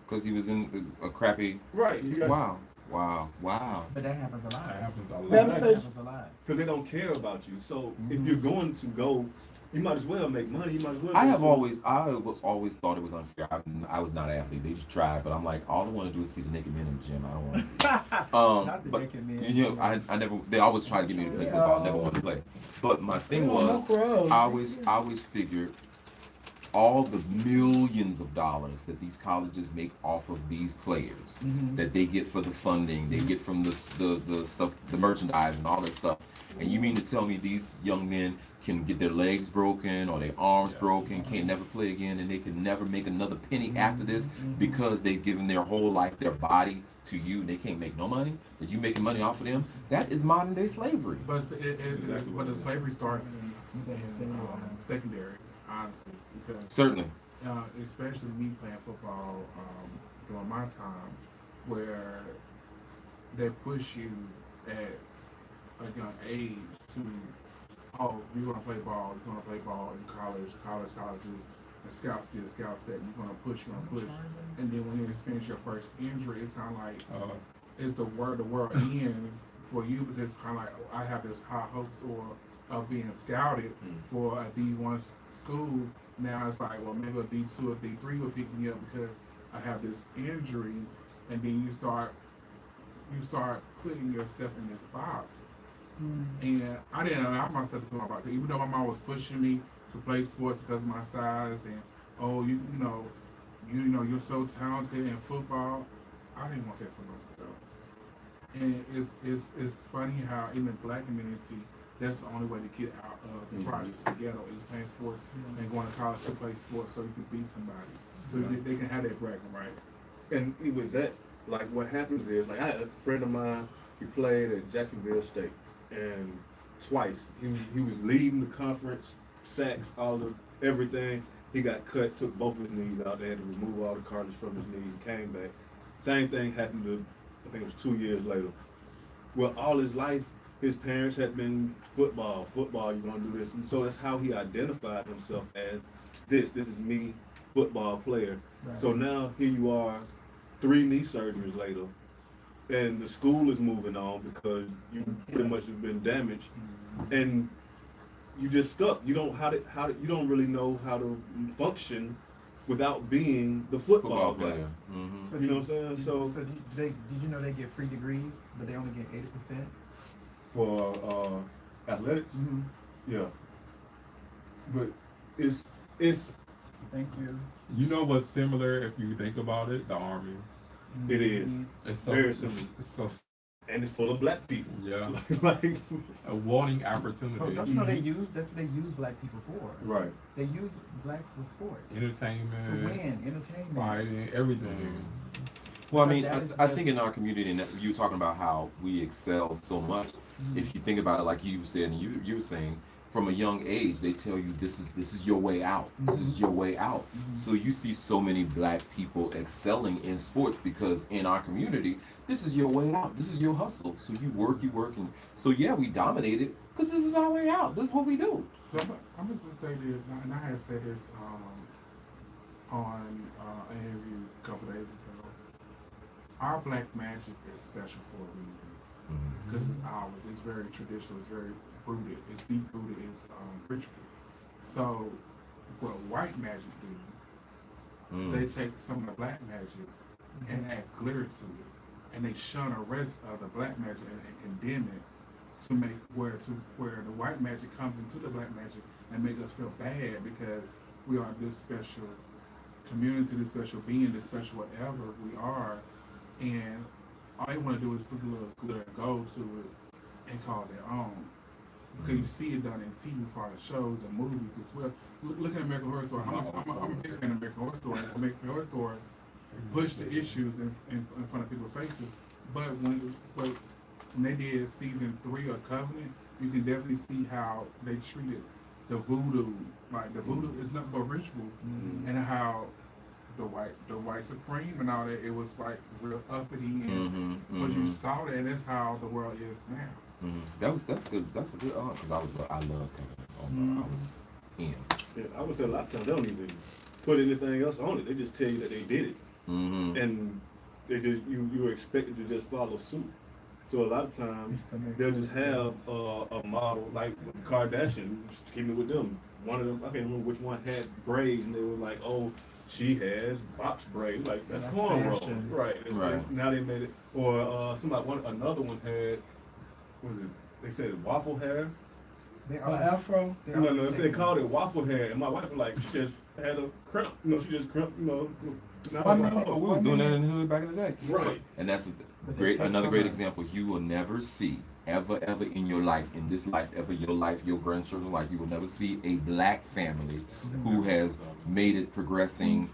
Because he was in a crappy. Right. Wow. But that happens a lot. That happens a lot. Let me That say- happens a lot. Because they don't care about you. So if you're going to go, you might as well make money. You might as well. I go have to- always thought it was unfair. I was not an athlete. They just tried, but I'm like, all I want to do is see the naked men in the gym. I don't want. Not the But naked men. you know, I never. They always tried to get me to play football. I never wanted to play. But my thing was, I always figured all the millions of dollars that these colleges make off of these players that they get for the funding, they get from the stuff, the merchandise and all that stuff. And you mean to tell me these young men can get their legs broken or their arms broken, can't never play again, and they can never make another penny after this because they've given their whole life, their body to you, and they can't make no money? But you making money off of them? That is modern day slavery. But the slavery starts in secondary, honestly, because Certainly. especially me playing football during my time, where they push you at a young age to, oh, you're gonna play ball in colleges, and scouts this, scouts that. You're gonna push, and then when you experience your first injury, it's kind of like it's the world ends for you, because kind of like I have this high hopes of being scouted for a D1 school. Now it's like, well, maybe a D2 or D3 will pick me up because I have this injury, and then you start putting yourself in this box. And I didn't allow myself to do my box, even though my mom was pushing me to play sports because of my size, and you know you're so talented in football. I didn't want that for myself. And it's funny how in the black community, that's the only way to get out of the projects, the ghetto, is playing sports and going to college to play sports so you can beat somebody, so they can have that bragging right. And with that, like what happens is, like I had a friend of mine, he played at Jacksonville State, and twice he was leading the conference, sacks, everything. He got cut, took both of his knees out. They had to remove all the cartilage from his knees and came back. Same thing happened to, I think it was 2 years later. Well, all his life, his parents had been football, you're gonna do this. And so that's how he identified himself as this is me, football player. Right. So now here you are, 3 knee surgeries later, and the school is moving on because you pretty much have been damaged, and you just stuck. You don't you don't really know how to function without being the football guy. player. Mm-hmm. You know what I'm saying? So did you know they get free degrees, but they only get 80%? for athletics, Mm-hmm. yeah. But it's Thank you. You know what's similar if you think about it? The Army. it is It's so, very similar, It's so, and it's full of black people. yeah. like A wanting Oh, opportunity. don't you know that's what they use black people for? right. They use blacks for sports. To Entertainment, win, entertainment. fighting, everything. Well, I But mean, that is I the- think in our community, and you were talking about how we excel so much. If you think about it, like you said, and you were saying, from a young age, they tell you this is your way out. This is your way out. So you see so many black people excelling in sports because in our community, this is your way out. This is your hustle. So you work, and so yeah, we dominated because this is our way out. This is what we do. So I'm going to say this, and I had said this on an interview a couple days ago. Our black magic is special for a reason. Because it's ours. It's very traditional. It's very rooted. It's deep rooted. It's ritual. So what white magic do, they take some of the black magic and add glitter to it, and they shun the rest of the black magic and condemn it to make where the white magic comes into the black magic and make us feel bad because we are this special community, this special being, this special whatever we are, and all they want to do is put a little glitter and gold to it and call it their own. Because you see it done in TV as far as shows and movies as well. Look at American Horror Story. I'm a big fan of American Horror Story. American Horror Story push the issues in front of people's faces. But when they did season 3 of Covenant, you can definitely see how they treated the voodoo. Like the voodoo is nothing but ritual, and how the white supreme and all that, it was like real uppity, and but you saw that, and that's how the world is now. That's good. That's a good because I love Kevin. I was in. Yeah, I would say a lot of times they don't even put anything else on it. They just tell you that they did it, and they just you're expected to just follow suit. So a lot of times they'll just have a model like Kardashian. Just keep it with them. One of them, I can't remember which one, had braids, and they were like, "Oh, she has box braids, like that's cornrows." Right. Right. Now they made it, or another one had, what was it? They said waffle hair. Afro. No, they called it waffle hair, and my wife was like, she just had a crimp. She just crimped. Now I'm like, We was doing that in the hood back in the day. right. And that's another great example. You will never see, ever in your life, in this life, ever your life, your grandchildren's life, you will never see a black family who has made it progressing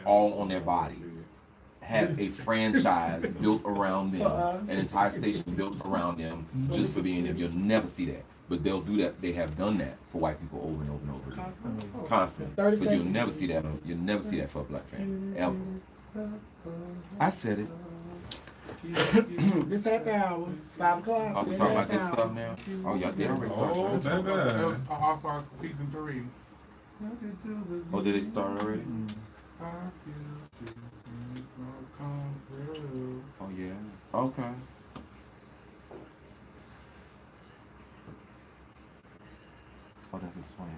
all on their bodies. Have a franchise built around them, an entire station built around them, just for being them. You'll never see that. But they'll do that. They have done that for white people over and over and over again. Constantly. But you'll never see that. You'll never see that for a black family. Ever. I said it. This happy hour, 5 o'clock. Are we talking about this stuff now? Oh, yeah, they already started. Oh, showing baby. That was All Stars season 3. Oh, did they start already? Oh, yeah. Okay. Oh, that's his plan.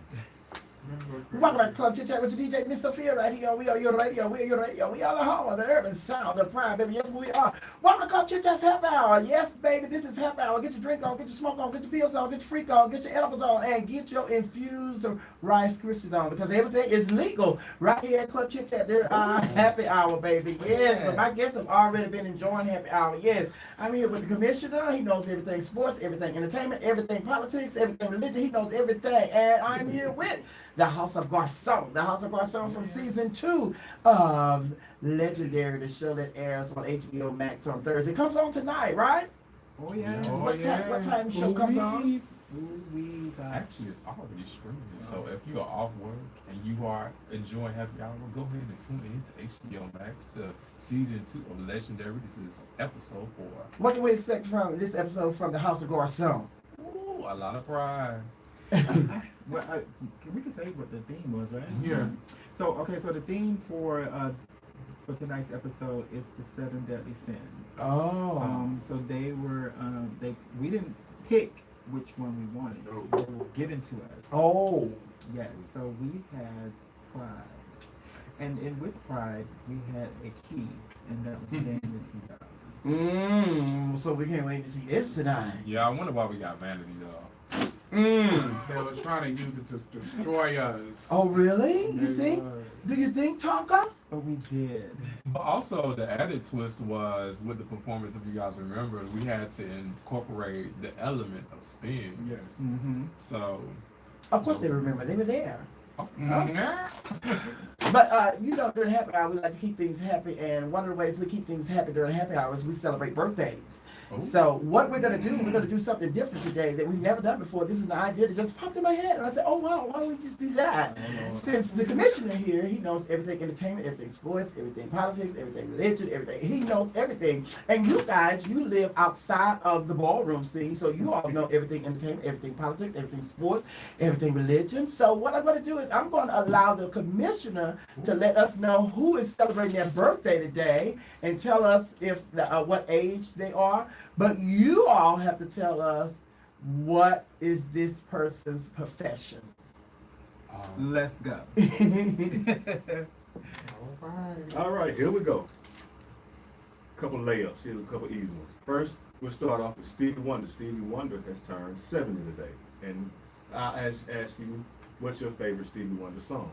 Welcome back to Club Chit Chat with your DJ, Miss Sophia, right here. We are your radio. We are your radio. We are the home of the urban sound of prime, baby. Yes, we are. Welcome to Club Chit Chat's happy hour. Yes, baby, this is happy hour. Get your drink on, get your smoke on, get your pills on, get your freak on, get your edibles on, and get your infused Rice Krispies on, because everything is legal right here at Club Chit Chat. There are happy hour, baby. Yes, but my guests have already been enjoying happy hour. Yes, I'm here with the commissioner. He knows everything sports, everything entertainment, everything politics, everything religion. He knows everything. And I'm here with the House of Garcon. The House of Garcon from season 2 of Legendary, the show that airs on HBO Max on Thursday. It comes on tonight, right? Oh yeah. Oh, What time the show comes on? Ooh, we got. Actually, it's already streaming. So if you are off work and you are enjoying happy hour, go ahead and tune in to HBO Max to season 2 of Legendary. This is episode 4. What can we expect from this episode from the House of Garcon? Ooh, a lot of pride. Well, we can say what the theme was, right? Yeah. So so the theme for tonight's episode is the 7 deadly sins. Oh. So they were we didn't pick which one we wanted. It was given to us. Oh. Yes. So we had pride, and with pride we had a key, and that was vanity. So we can't wait to see this tonight. Yeah, I wonder why we got vanity though. They was trying to use it to destroy us. Oh, really? You They see? was. Do you think, Tonka? But we did. But also the added twist was with the performance, if you guys remember, we had to incorporate the element of spins. Yes. Mm-hmm. So Of course they remember. They were there. Mhm. But, during happy hour, we like to keep things happy. And one of the ways we keep things happy during happy hours, we celebrate birthdays. Oh. So what we're going to do, we're going to do something different today that we've never done before. This is an idea that just popped in my head. And I said, oh, wow, why don't we just do that? Since the commissioner here, he knows everything entertainment, everything sports, everything politics, everything religion, everything. He knows everything. And you guys, you live outside of the ballroom scene, so you all know everything entertainment, everything politics, everything sports, everything religion. So what I'm going to do is I'm going to allow the commissioner to let us know who is celebrating their birthday today and tell us if what age they are. But you all have to tell us what is this person's profession. Let's go. All right, here we go. Couple layups, here a couple easy ones. First, we'll start off with Stevie Wonder. Stevie Wonder has turned 70 today. And I'll ask you, what's your favorite Stevie Wonder song?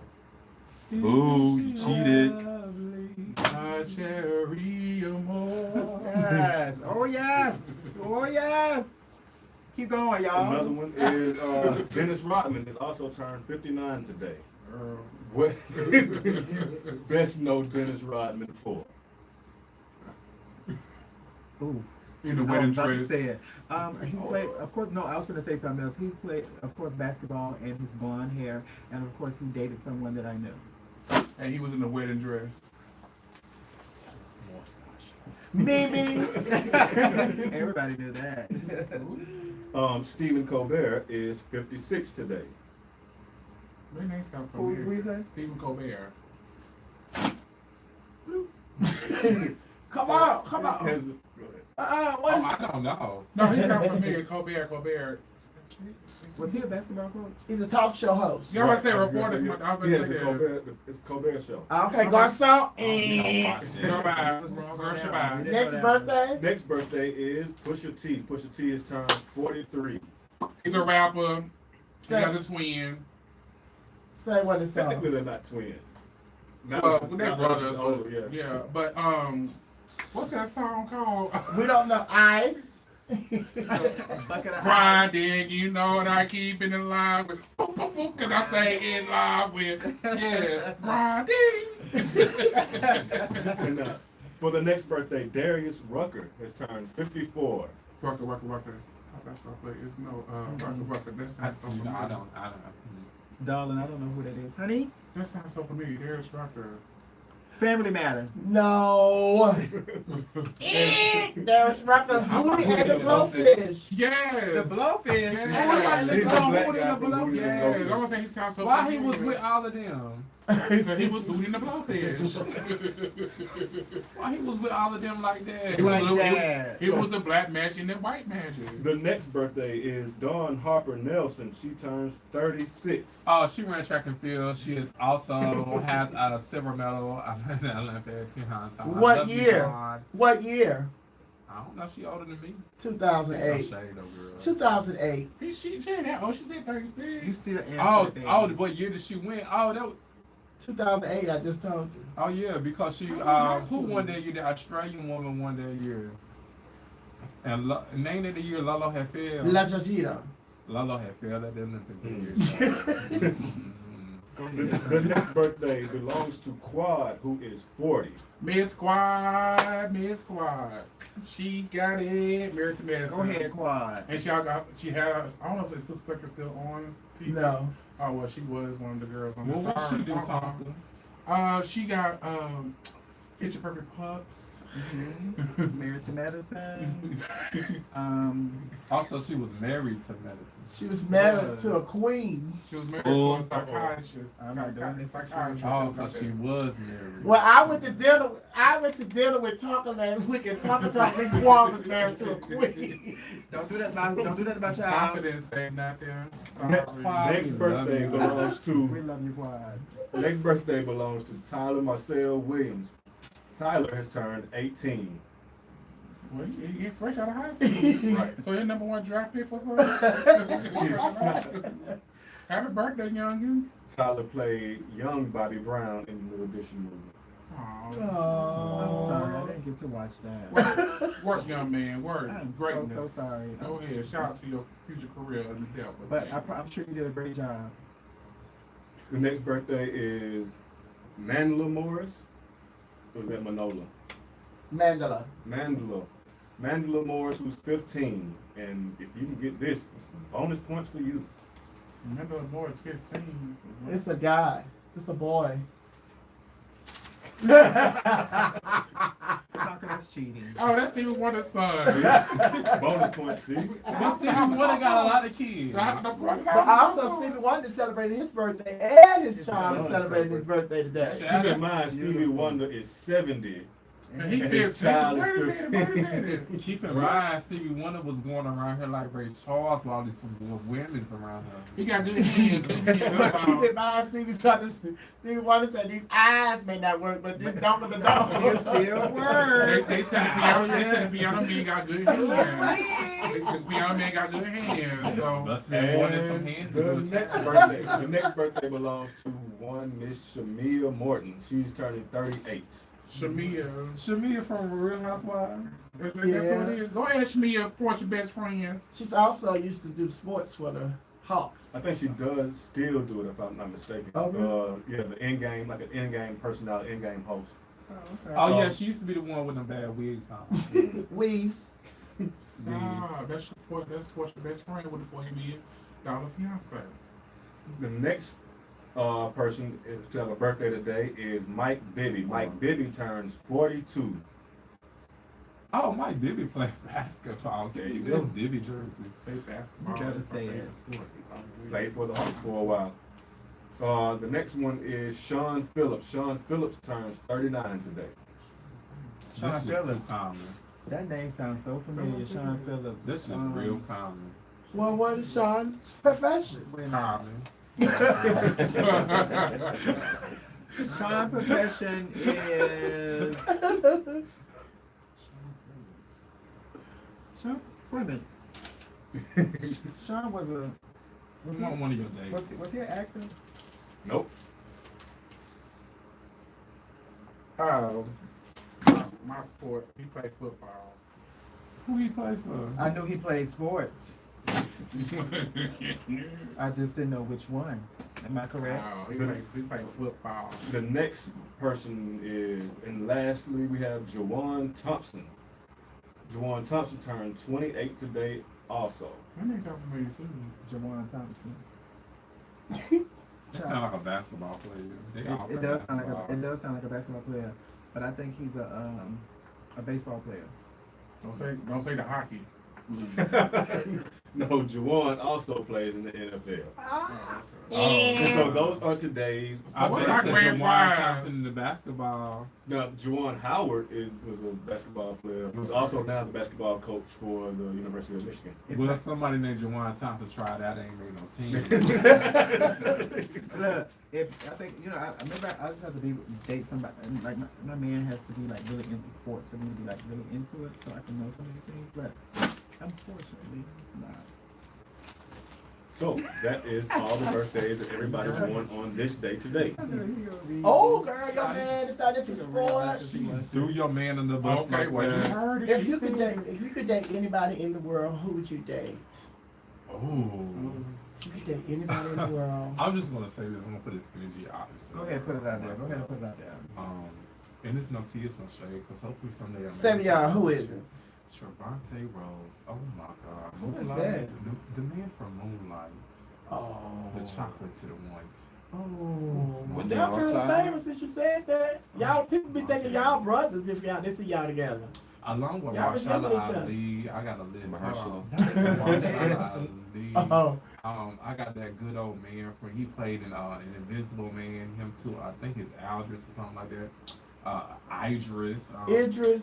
Ooh, you cheated. Yes. Oh yes. Oh yes. Keep going, y'all. Another one is Dennis Rodman has also turned 59 today. What best know Dennis Rodman for? Ooh. In the I wedding was about to dress. say it. He's played, of course, no, I was going to say something else. He's played, of course, basketball and his blonde hair. And, of course, he dated someone that I knew. And he was in the wedding dress. Mimi. Everybody knew that. Stephen Colbert is 56 today. Their name sounds Who familiar. you say? Stephen Colbert. Come on, come on. Go ahead. What is I don't know. No, he sounds familiar. Colbert. Was he a basketball coach? He's a talk show host. You always say I was gonna reporters. say, I was yeah, gonna the say Colbert, it's Colbert show. Okay, Garcon. Goodbye. Goodbye. Next birthday. Next birthday is Pusha T. Pusha T has turned 43. He's a rapper. He has a twin. Say what it's Technically, on. they're not twins. Well, they're brothers. Oh, yeah. Yeah, but what's that song called? We don't know eyes. Grinding, you know what I keep it in line with. Cause I stay in line with. Yeah, grinding. And for the next birthday, Darius Rucker has turned 54. Rucker. Oh, that's not play. It's no Rucker. That sounds so familiar. I don't. Darling, I don't know who that is. Honey? That sounds so familiar. There's Rucker. Family Matter. No. There's Rucker Hootie and the Blowfish. Yes. The Blowfish. Yeah. He's a black guy the from Blowfish. Hootie and Yeah, the I Blowfish. was saying he sounds so Why he familiar. was with all of them? He was Hootie and the Blowfish. Why he was with all of them like that? He was, Like that. he was a black magic and a white magic. The next birthday is Dawn Harper Nelson. She turns 36. Oh, she ran track and field. She is also has a silver medal in the Olympics. What year? What year? I don't know. She older than me. 2008. No shade, though, girl. 2008. She ain't that old. She said 36. You still answer Oh, that, baby. what year did she win? Oh, that was, 2008, I just told you. oh yeah, because she High who school. won that year? The Australian woman won that year. And name of the year Lolo had failed. La Chachita. Lolo had failed at the Olympics that year. So. The next birthday belongs to Quad, who is 40. Miss Quad. She got it. Married to Medicine. Go ahead, Quad. And she had, I don't know if it's Sister still on TV. No. Oh, well, she was one of the girls on What the was she doing talking? She got Picture Perfect Pups. Married to Medicine. Also, she was married to medicine. She was married to a queen. She was married to a psychiatrist. I'm not doing this. Psychiatrist. Oh, so she was married. Well, I went to dinner with Tucker last week, and Tucker told me Quad was married to a queen. Don't do that about your Tucker didn't say nothing. Next birthday belongs We to love you, Quad. next birthday belongs to Tyler Marcel Williams. Tyler has turned 18. Well, he fresh out of high school. Right. So your number 1 draft pick for something? Happy birthday, youngin. Tyler played young Bobby Brown in the New Edition movie. Aw. I'm sorry, I didn't get to watch that. Work, young man. Work. I'm Greatness. so sorry. Go ahead. Shout out to your future career in the devil. But I'm sure you did a great job. The next birthday is Mandela Morris. Or was that Manola? Mandela. Mandela Morris, who's 15. And if you can get this, bonus points for you. Remember, the boy is 15. It's a guy. It's a boy. Tucker, that's cheating. Oh, that's Stevie Wonder's son. Bonus points, see? But Stevie Wonder got a lot of kids. But also, Stevie Wonder celebrated his birthday, and his child is celebrating his birthday today. Keep in mind, Stevie Wonder is 70. And he And his 15. child Wait a is minute, wait a minute. Keep in mind, Stevie Wonder was going around here like Ray Charles while there's some women's around her. He got good hands. But keep in mind, Stevie Wonder said these eyes may not work, but this dump of the dog still work. They said the piano man got good hands. The piano man got good hands. So Must be more than some hands. to do The it. next birthday belongs to one Miss Shamia Morton. She's turning 38. Shamia from Real Housewives. That's what it is. Go ahead, Shamia, Portia best friend. She's also used to do sports for the Hawks. I think she does still do it, if I'm not mistaken. Oh, really? Yeah, the in-game, like an in-game personality, in-game host. Oh yeah, she used to be the one with them bad wigs on. Weave. That's Portia best friend with the $40 million fiance. The next person to have a birthday today is Mike Bibby. Mike Bibby turns 42. Oh, Mike Bibby played basketball. Okay, this Bibby jersey. Say basketball. You gotta That's my say favorite it. sport. Played for the Hawks for a while. The next one is Sean Phillips. Sean Phillips turns 39 today. Sean This is Phillips. too common. That name sounds so familiar, Sean Phillips. This is real common. Well, what is Sean's profession? Common. Sean's profession is Sean. Wait a minute. Sean was What's on one of your days? was he an actor? Nope. Oh, my sport. He played football. Who he play for? I knew he played sports. I just didn't know which one. Am I correct? Oh, he played football. The next person is, and lastly, we have Jawan Thompson. Jawan Thompson turned 28 today also. That makes sound familiar too. Jawan Thompson. That sound like a basketball player. They all It play does sound basketball. like a basketball player, but I think he's a baseball player. Don't say the hockey. No, Jawan also plays in the NFL. Oh. And so those are today's. I what's bet our you grand Jawan prize? Thompson in the basketball. Now, Juwan Howard was a basketball player. Who's also now the basketball coach for the University of Michigan. Well, somebody named Jawan Thompson tried out, ain't made no team. Look, if I think I remember I just have to date somebody like my man has to be like really into sports for me to be like really into it so I can know some of these things, but unfortunately it's not. So that is all the birthdays that everybody's born on this day today. Oh, girl, your man is not into sports. Threw your man in the bus Okay, like what you that. heard? If you could date anybody in the world, who would you date? Oh. You could date anybody in the world. I'm just gonna say this. I'm gonna put this energy out. Go ahead, put it out there. Go ahead and put it out there. And it's no tea, it's no shade, because hopefully someday I'm Savion, who is it? Trevante Rose. Oh my God. Who is Moonlight. that? The man from Moonlight. Oh. The chocolate to the white. Oh. When they Y'all are kind of child. famous since you said that. Y'all people be thinking y'all brothers if y'all they see y'all together. Along with Y'all resemble each other. Mahershala Ali, I got a list. Mahershala. Mahershala Ali. Oh. I got that good old man from he played in an Invisible Man. Him too. I think it's Aldris or something like that. Idris. Idris.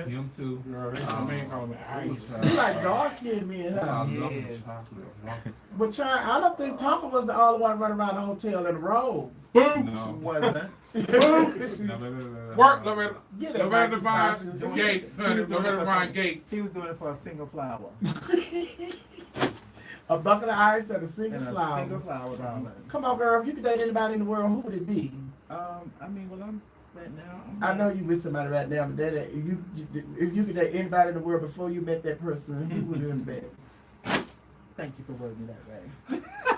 Him too. My man called me Irish. You like dark skinned men, I huh? love Yes. the chocolate. But I don't think Tonka was the only one running around the hotel in a robe. No. Wasn't. No. Work, Loretta. Get it, Loretta Mike Devine Tyson. Gates, honey. Loretta Devine Gates. He was doing it for a single flower. A bucket of ice and a single And a flower. single flower, darling. Come on, girl. If you could date anybody in the world, who would it be? I mean, well, I'm right now. I know you with somebody right now, but that if you could date anybody in the world before you met that person, who would you bet? Thank you for wording it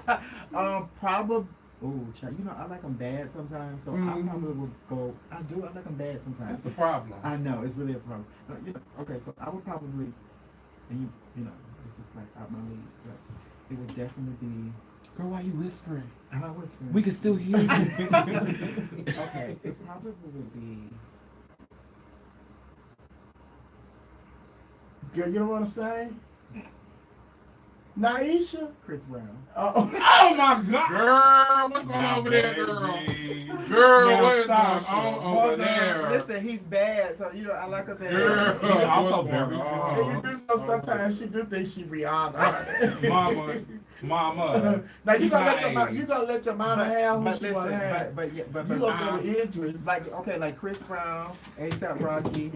that way. Probably. Oh, child, you know, I like them bad sometimes, so I probably would go. I like them bad sometimes. That's the problem. I know, it's really a problem. You know, okay, so I would probably, and you know, this is like out my league, but it would definitely be. Girl, why you whispering? I'm not whispering. We can still hear you. Okay, it probably would be. Girl, you don't want to say? Naisha? Chris Brown. Oh, Oh my God. Girl, what's going on over there, girl? Girl, Now, what is going Sasha, on hold over on. there? Listen, he's bad, so you know I like a bad. Girl, He also what's very going and you on? do know sometimes she do think she Rihanna. Mama. Now you gonna let Nice. you gonna let your mama have who But she wanna listen, have. but You gonna go to Idris. like okay, like Chris Brown, A$AP Rocky,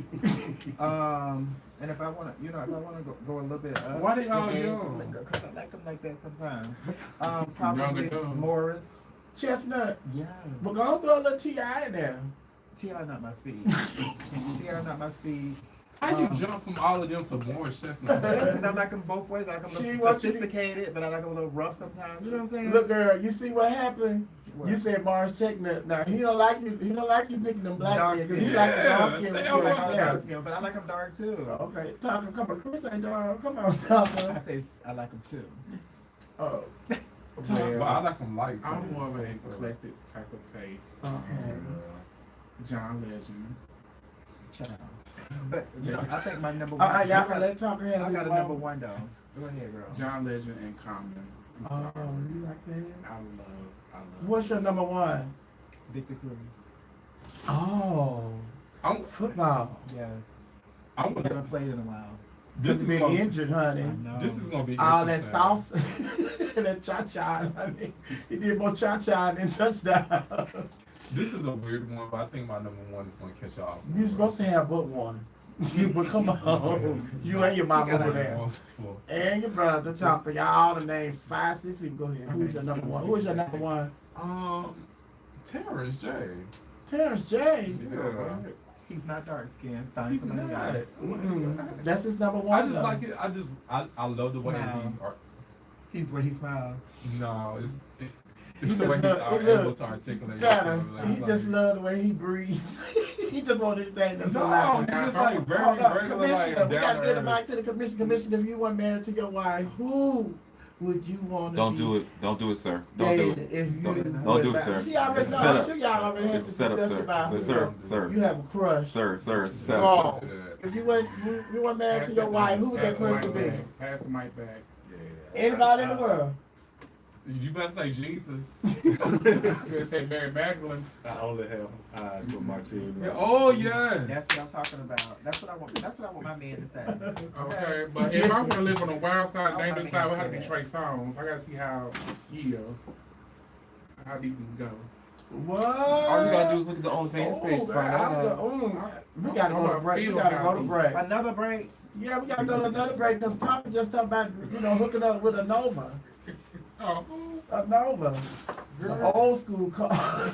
and if I wanna, you know, if I wanna go a little bit up, Why they all in age, young? Cause I like them like that sometimes. Probably Younger too. Morris. Chestnut. Yeah. We're gonna throw a little T.I. in there. T.I. not my speed. T.I. not my speed. How you jump from all of them to Morris Chestnut? Because I like them both ways. I like them She a wants little you to- sophisticated, but I like them a little rough sometimes. You know what I'm saying? Look, girl, you see what happened? What? You said Mars Chestnut. Now he don't like you. He don't like you picking them black Dark men. 'Cause skin. he like the dark skin. Yeah, with stay you away like from that. dark skin, but I like them dark too. Okay, Tonka, come on. Chris ain't dark. Come on, I Tonka. say I like them too. Oh. But I like them light. I'm too. more of an eclectic type of taste. Okay. John Legend. Child. But you know, I think my number one. Y'all can let Tonka have I his got a moment. number one though. Go ahead, girl. John Legend and Common. I'm Oh, sorry. you like that? I love. What's your number one? Victor Cruz. Oh, I'm, football. Yes. I'm He gonna, haven't played in a while. this He's is been gonna, injured, honey. I know. this is gonna be All that interesting. sauce and that cha-cha, honey. He did more cha-cha than touchdown. This is a weird one, but I think my number one is gonna catch y'all. You're supposed to have but one. But come on. You and your mom over there. And your brother, Chopper. Y'all all the name 5, 6 people. Go ahead. Who's your number one? Who's your number one? Terrence J. Terrence J. Yeah. He's not dark skinned. Find He's somebody not. else. That's his number I one. just though. like it. I love the way Smile. He's the way he smiles. no, He it's the way just he's look- able look, to articulate. Gotta, it. he just love the way he breathes. He just want anything that's No, alive. he's just like very Hold up, regular, like Commissioner, we down gotta to get a earth. mic to the commission. Commissioner, if you weren't married to your wife, who would you want to Don't be? do it. Don't do it, sir. Don't do it. If you Don't do it, sir. She already It's a know. setup. Sure, y'all already had It's a this setup, discussion sir. about who Sir. you have a crush. Sir, it's a Come setup. on. If you weren't married to your wife, who would that person be? Pass the mic back. Anybody in the world? You better say Jesus. You better say Mary Magdalene. I only have eyes for Martine. Yeah, oh yes. That's what I'm talking about. That's what I want. That's what I want my man to say. Okay, but if I want to live on the wild side, Oh, dangerous my side, it would man have to be said Trey Songz. I gotta see how deep he can go. What? All you gotta do is look at the OnlyFans page to find out. We gotta go to break. We gotta go to break. Another break. Yeah, we gotta go to another break because Tommy just talked about, hooking up with a Nova. Oh, A Nova. Some old school car.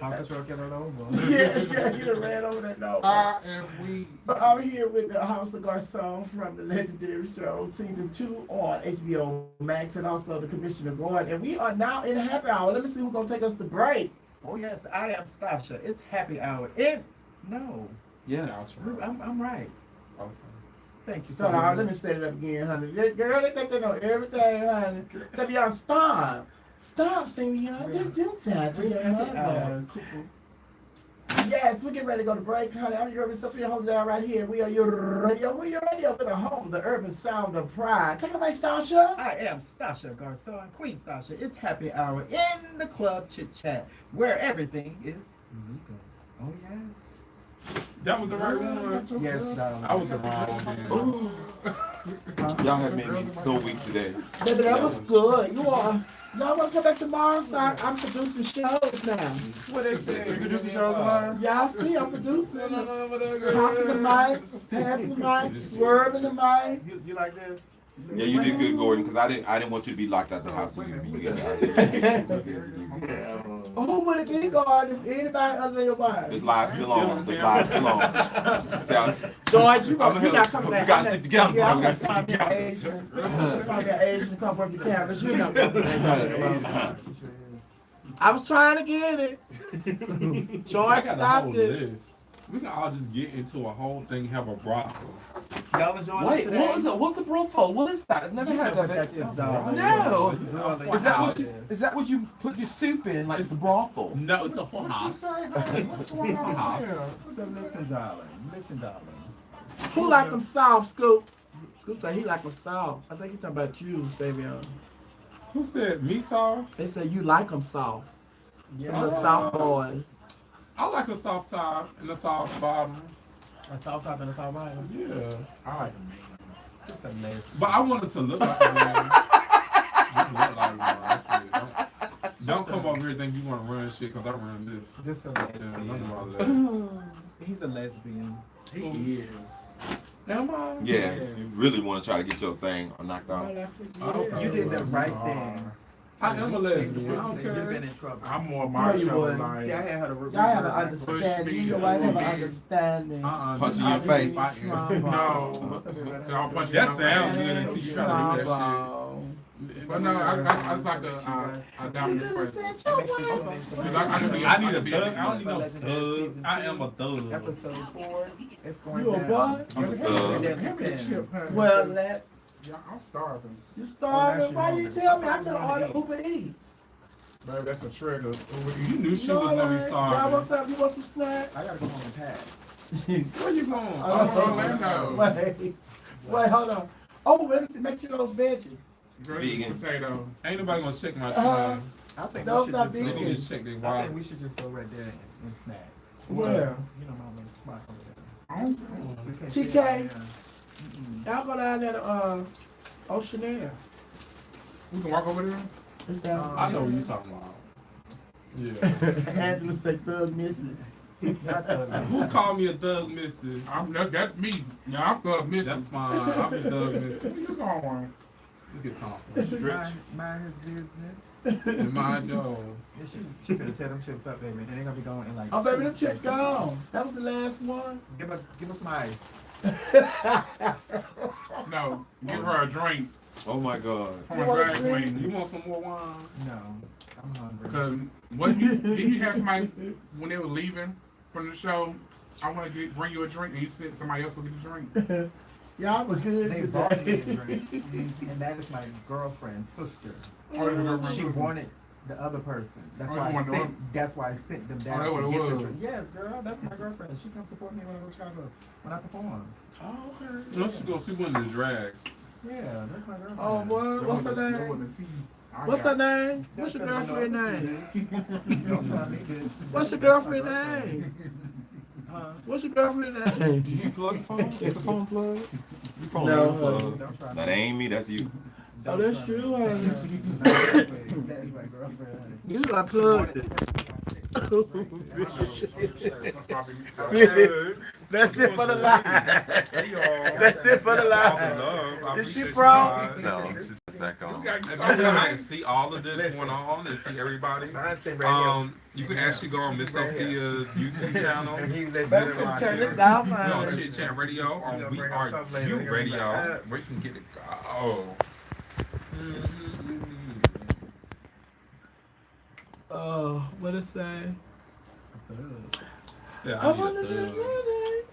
Tonka truck and it over. Yeah, you done ran over that note. And we. But I'm here with the House of Garcon from the legendary show, season 2 on HBO Max, and also the Commissioner Gordon. And we are now in happy hour. Let me see who's gonna take us to break. Oh yes, I am Stasha. It's happy hour. No. Yes. I'm right. Okay. Thank you. So let me set it up again, honey. Girl, they think they know everything, honey. Savion, stop. Stop, Savion. Don't do that to your mother. Yes, we're getting ready to go to break, honey. I'm your Miss Sophia M-F right here. We are your radio. We're your radio for the home of the urban sound of pride. Take it away, Stasha. I am Stasha Garcon, Queen Stasha. It's happy hour in the Club Chit Chat, where everything is legal. Oh yes. That was the right one. Yes, darling. I was the wrong one. Y'all have made me so weak today. Baby, that was good. Y'all want to come back tomorrow? So I'm producing shows now. What is it? You producing shows tomorrow? Y'all see, I'm producing. Tossing the mic, passing the mic, swerving the mic. You like this? Yeah, you did good, Gordon, because I didn't want you to be locked out the house when you was together. Who would it be, God, if anybody other than your wife? This live still on. This live still on. See, George, you're not coming back. We gotta sit together, Yeah, bro. We I'm gotta gonna sit find me an together. Asian. I'm gonna find me an Asian to come work the cameras. You're not gonna do that. I was trying to get it. I George got a stopped whole it. list. We can all just get into a whole thing, have a brothel. Y'all enjoying Wait, it today? what was it? What's the brothel? What is that? I've never heard of it. No. No. Is that what you put your soup in, like the brothel? No, it's a whole house. So listen, darling. Who like them soft, Scoop? Scoop said he like them soft. I think he's talking about you, Savion. Who said me soft? They said you like them soft. Yeah. Them little soft boys. I like a soft top and a soft bottom. A soft top and a soft bottom. Yeah. I like them. Just a lace. But I wanted to look like a man. Just look like one. That's it. Don't come over here think you want to run shit because I run this. Just a Yeah, none lesbian. of my legs. He's a lesbian. He is. Am I? Yeah, you really want to try to get your thing knocked out. Okay. You did the right thing. I am a lesbian. I don't You've been care. in trouble. I'm more No, my you show wouldn't. like. See, I had her to Y'all have an Push understanding. me. You and wife have an Push me. understanding. Punching you in the face. No. I'll punch you That in the sounds face. good until you try to do that shit. But no, I was like a dominant presence. I need a big. I don't need no thug. I am a thug. Episode 4. It's going You a down. what? I'm a thug. Give me the chip, honey. Well, let Yeah, I'm starving. you starving. Why you tell me I could order Uber Eats? Baby, that's a trigger. You knew she was No, gonna be Y'all, starving. what's up? You want some snacks? I gotta go home and pack. Where you going? Orlando. Wait, hold on. Oh, let me see. Make sure those veggies. Green Vegan. potato. Ain't nobody gonna check my Uh-huh. shit. I think Those we should not just They vegan. need to check their I think wallet. we should just go right there and snack. Where? You know, mama, spot over there. We can't TK. sit down there. Y'all go down there to Oceanair. We can walk over there. It's down. I know what you're talking about. Yeah. Angela said thug misses. Not the- Who called me a thug missus? That's me. Yeah, I'm thug missing. That's fine. I'm a thug missus. Where you going? You get something. Stretch Mind his business. and mind yours. Yeah, she could have tear them chips up, baby. And they're gonna be going in like. Oh, baby, them 2 chips seconds. gone. That was the last one. Give us some ice. No, give her a drink Oh my God. from You a want a drag drink? queen. You want some more wine? No, I'm hungry. Because didn't you have somebody when they were leaving from the show? I want to bring you a drink, and you said somebody else will get a drink. Y'all was good They bought me a today. drink, and that is my girlfriend's sister. Oh, your girlfriend. She wanted the other person. That's Oh, why you I wanted the sent. one? That's why I sent them down that what to it get the was? drink. Yes, girl, that's my girlfriend. She comes support me when I go to Chicago when I perform. Oh, okay. You know she gonna see one of the drags. Yeah, that's my girlfriend. Oh, what? What's her name? What's her name? What's your girlfriend name? Don't try me, bitch. What's your girlfriend name? Huh? What's your girlfriend name? Did you plug the phone? Is the phone plugged? Your phone No. ain't plugged. Don't try me. That ain't me, that's you. Oh, that's try true, me. honey. That is my girlfriend. honey. You got plugged it. That's it for the line. Hey, y'all. That's it for the All the line. love. I Is she appreciate you proud? guys. No, she's back on. If you want to see all of this going on and see everybody, you can actually go on Miss Sophia's YouTube channel. Turn this down, We're on man. Chit Chat Radio on We Are You Radio, where you can get it. Oh. Oh, what it say? Yeah, I I need wanna a do thug. it.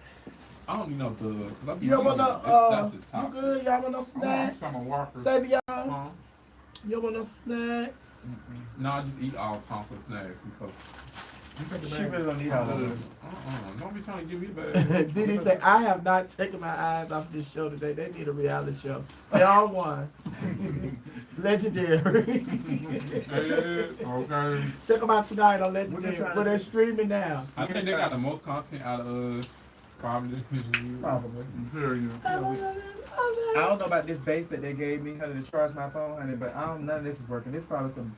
I don't need no thug. 'Cause I'm You don't want that's no, just you top. good? Y'all want no I'm snacks? some Walker. Save y'all. Huh? You want no snacks? No, I just eat all Tonka snacks because She really don't need all of it. don't be trying to give me bad. Did he say, I have not taken my eyes off this show today. They need a reality show. They all won. Legendary. Okay. Check them out tonight on What they Legendary. trying to But they're do? streaming now. I think they got the most content out of us. Probably. Probably. I don't know about this base that they gave me, honey, to charge my phone, honey, but none of this is working. This probably some.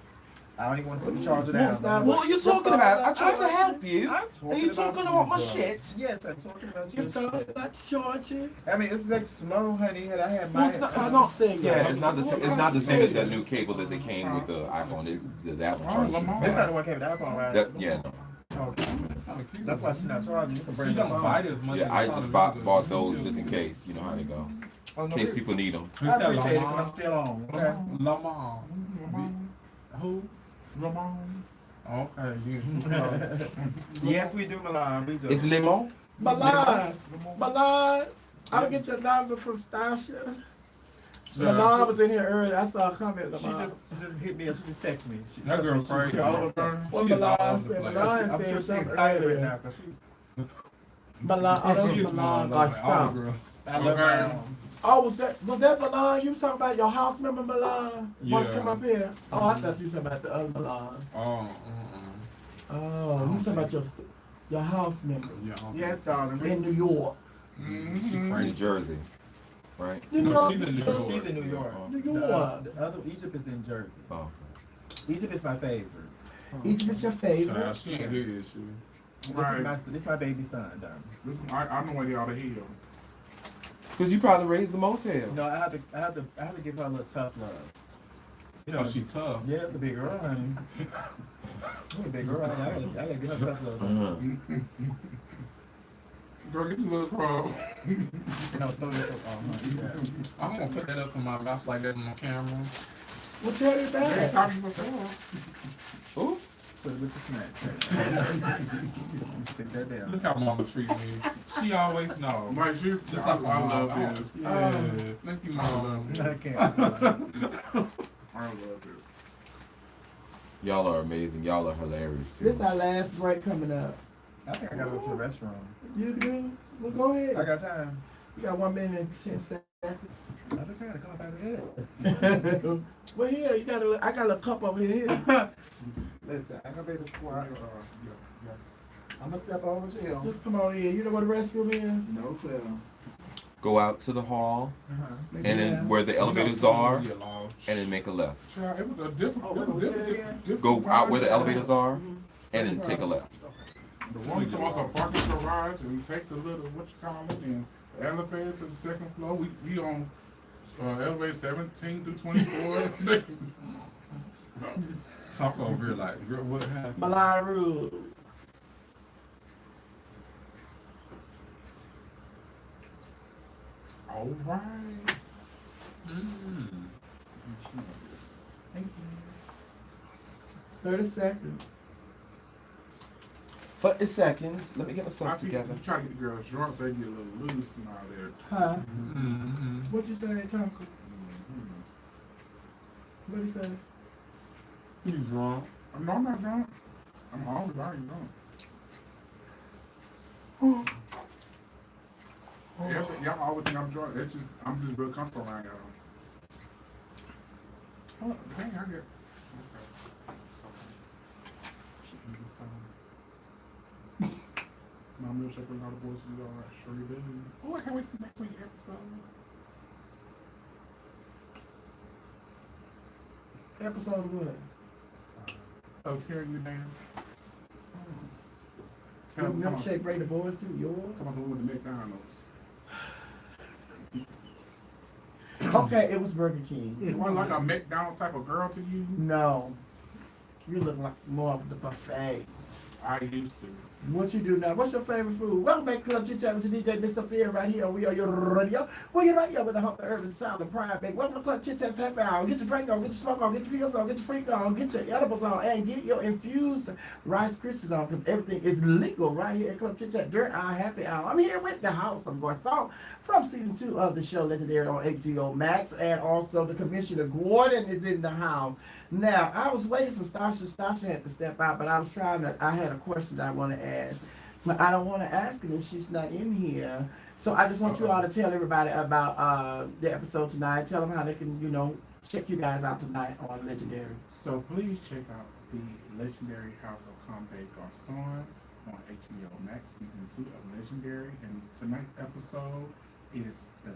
I don't even want to put the charger down. What are you talking about? I tried to help you. I'm Are you talking about my shit? Yes, I'm talking about Your your phone's shit. not charging. I mean, it's like slow, honey, and I had my. Well, it's not saying Yeah, that. it's not the same. It's not the same as that new cable that they came with the iPhone. That one charges super It's not the fast. one came with the iPhone, right? Yeah, no. Okay. That's why she's not charging. You can She bring the don't phone. bite as much. Yeah, as I the just phone bought is. those just in case. You know how they go. Oh, In no, case people need them. Who I said appreciate it, 'cause I'm Lamar? still on. Okay. Lamar. Who? Ramon. Okay, you. Yes, we do, Milan. We do. It's lemon. Milan. Milan. I'll get your number from Stasha. Milan was in here earlier. I saw a comment. She Milan. just hit me. She just texted me. She, That girl she- crazy. she all over. What She's all Milan over the said. place. Milan I'm said sure she's something excited right earlier. now because she. Milan. Oh, that was She's Milan like or all the something. girls. I love Okay. her. Oh, was that Milan? You was talking about your house member Milan? Want to Yeah. come up here? Oh, I thought you was talking about the other Milan. Oh, Oh, you was talking about your house member yeah. Okay. Yes, darling. in New York. She New crazy. Jersey, right? New No, York. she's in New York. She's in New York. New The York. other Egypt is in Jersey. Oh. Egypt is my favorite. Egypt is your Child, favorite. she ain't here, is she? This is my baby son, darling. I know where y'all to heal. Because you probably raised the most hell. No, I have to give her a little tough love. You know, she tough. Yeah, it's a big girl, honey. She's a big girl. I gotta give her tough love. Uh-huh. Girl, get the little crowd. No, throw this up on her. I'm gonna put that up to my mouth like that on my camera. Well, tell me Yeah, back. talking before. Ooh, Put it with the snack. Stick that down. look how mama treat me. She always knows. Like she, Just I like my love mama. this. Yeah, thank you, mama. I can't. I love this. Y'all are amazing. Y'all are hilarious too. This is our last break coming up. I think I gotta go to the restroom. You do? Well, go I ahead. got time. You got 1 minute and 10 seconds. I just gotta come back here. Well, here, I got a cup over here. Listen, I gotta be the squat. I'm gonna step over to you. Just come on in. You know where the restroom is? No clue. Go out to the hall, Uh-huh. and then where the elevators are, and then make a left. Child, it was a different, Oh, wait, it was wait, say that different, different Go out where the vibe. elevators are, and then take a left. The one who also parking garage and take the little, what you call it, and the elevator to the second floor. We on elevator 17 through 24. Talk over here like, girl, what happened? Milan Rouge. All right. Mm. Thank 30 seconds. 30 seconds. Let me get you. I myself see together. you try to get the girls drunk so they get a little loose and all that. Huh? Mm-hmm. What you say, Tonka? What you say? You drunk? No, I'm not drunk. I'm always already drunk. Y'all always think I'm drunk. It's just I'm just real comfortable around y'all. Oh, dang, I get. My milkshake and all the boys you are sure you do. Oh, I can't wait to see next week's episode. Episode of what? Oh, Terry, you damn. Tell Your them, milkshake bring the boys to yours? come on, we went to McDonald's. Okay, it was Burger King. It wasn't like a McDonald's type of girl to you. No. You look like more of the buffet. I used to. What you do now? What's your favorite food? Welcome back to Club Chit Chat with your DJ Miss Sophia right here. We are your radio. We're your radio with the hump, the urban sound, of pride, baby. Welcome to Club Chit Chat's happy hour. Get your drink on, get your smoke on, get your pills on, get your freak on, get your edibles on, and get your infused Rice Krispies on, because everything is legal right here at Club Chit Chat during our happy hour. I'm here with the house of Garcon from season 2 of the show, legendary on HBO Max, and also the Commissioner Gordon is in the house. Now, I was waiting for Stasha. Stasha had to step out, but I had a question that I want to ask. But I don't want to ask it if she's not in here. So I just want you all to tell everybody about the episode tonight. Tell them how they can, check you guys out tonight on Legendary. So please check out the legendary House of Combat Garcon on HBO Max season 2 of Legendary. And tonight's episode is the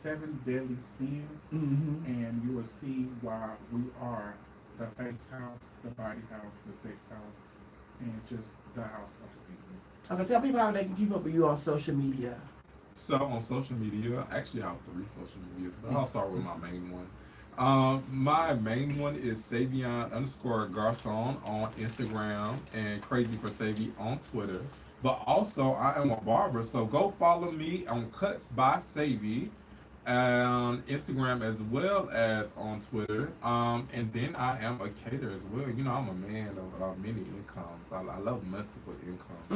seven deadly sins, and you will see why we are the face house, the body house, the sex house, and just the house of the secret. Okay, tell people how they can keep up with you on social media. So on social media, actually I have 3 social medias, but I'll start with my main one. My main one is Savion_Garcon on Instagram and Crazy for Savy on Twitter. But also I am a barber, so go follow me on Cuts by Savy on Instagram as well as on Twitter. And then I am a caterer as well. I'm a man of many incomes. I love multiple incomes.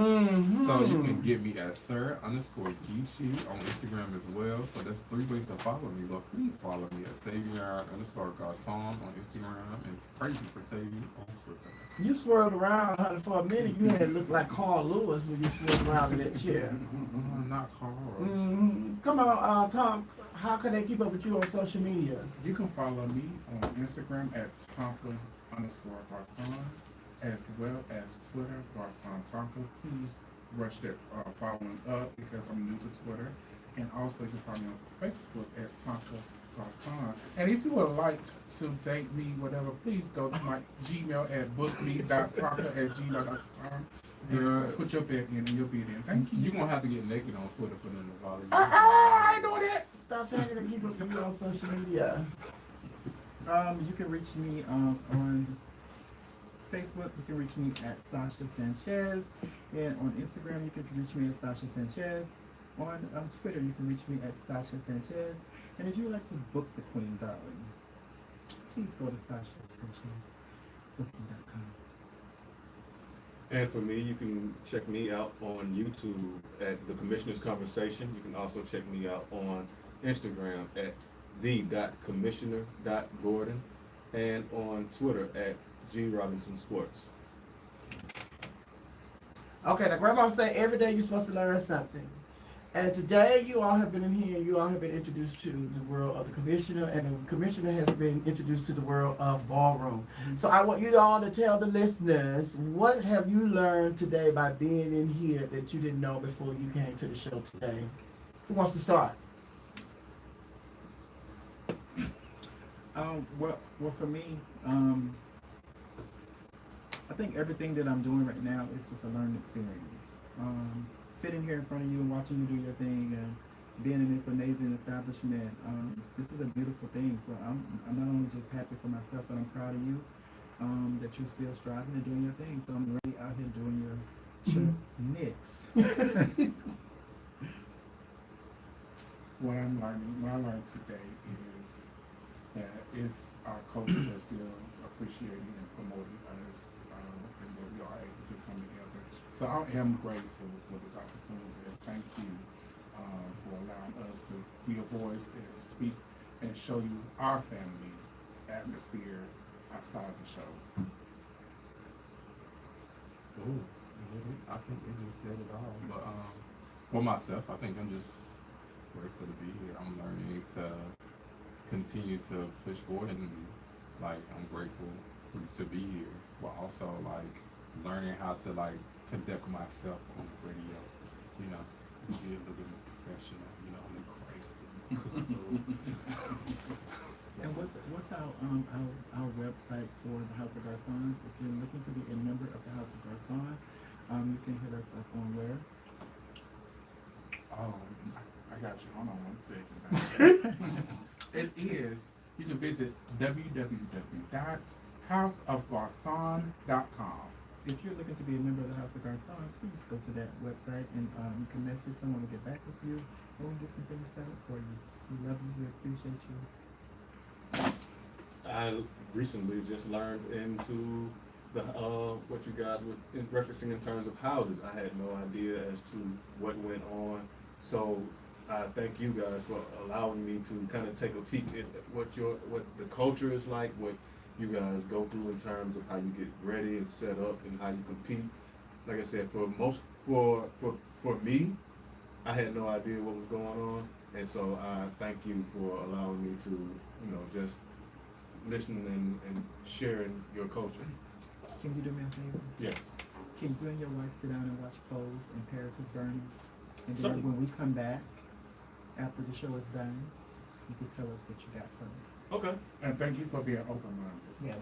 So you can get me at Sir_Geechee on Instagram as well. So that's 3 ways to follow me. But please follow me at Savion_Garcon on Instagram and it's Crazy for Savy on Twitter. You swirled around, honey, for a minute. You had looked like Carl Lewis when you swirled around in that chair. Not Carl. Come on, Tom. How can they keep up with you on social media? You can follow me on Instagram at Tonka_Garcon, as well as Twitter, Garcon Tonka. Please rush that following up because I'm new to Twitter. And also you can follow me on Facebook at Tonka Garcon. And if you would like to date me, whatever, please go to my Gmail at bookme.tonka@gmail.com. And put your bet in and you'll be there. Thank you. You're going to have to get naked on Twitter for them to follow you. I know that. Stop saying that. Keep up with you on social media. You can reach me on Facebook. You can reach me at Stasha Sanchez, and on Instagram you can reach me at Stasha Sanchez. On Twitter you can reach me at Stasha Sanchez. And if you would like to book the Queen, darling, please go to StashaSanchezBooking.com. And for me, you can check me out on YouTube at The Commissioner's Conversation. You can also check me out on Instagram at the.commissioner.gordon and on Twitter at GRobinsonSports. Okay, now Grandma say every day you're supposed to learn something. And today you all have been in here, you all have been introduced to the world of the Commissioner, and the Commissioner has been introduced to the world of ballroom. So I want you all to tell the listeners, what have you learned today by being in here that you didn't know before you came to the show today? Who wants to start? Well, for me, I think everything that I'm doing right now is just a learning experience. Sitting here in front of you and watching you do your thing and being in this amazing establishment, this is a beautiful thing. So I'm not only just happy for myself, but I'm proud of you that you're still striving and doing your thing. So I'm really out here doing your nicks. What I learned today is that it's our culture that's still appreciating and promoting us, and that we are able to come together. So I am grateful for this opportunity, and thank you for allowing us to be a voice and speak and show you our family atmosphere outside the show. Ooh, I think we just said it all. But for myself, I think I'm just grateful to be here. I'm learning to continue to push forward and I'm grateful to be here, but also learning how to conduct myself on the radio. Be a little bit more professional. I'm crazy. And what's our website for the House of Garcon? If you're looking to be a member of the House of Garcon, You can hit us up on where. Oh, I got you. Hold on 1 second. It is, you can visit www.houseofgarcon.com. If you're looking to be a member of the House of Garcon, please go to that website and you can message someone to get back with you, and we'll get some things set up for you. We love you. We appreciate you. I recently just learned into the what you guys were referencing in terms of houses. I had no idea as to what went on. So I thank you guys for allowing me to kind of take a peek at what the culture is like, what you guys go through in terms of how you get ready and set up and how you compete. Like I said, for me, I had no idea what was going on, and so I thank you for allowing me to, just listen and sharing your culture. Can you do me a favor? Yes. Can you and your wife sit down and watch Pose and Paris is Burning? And then Certainly. when we come back, after the show is done, you can tell us what you got from it. Okay. And thank you for being open-minded. Yes.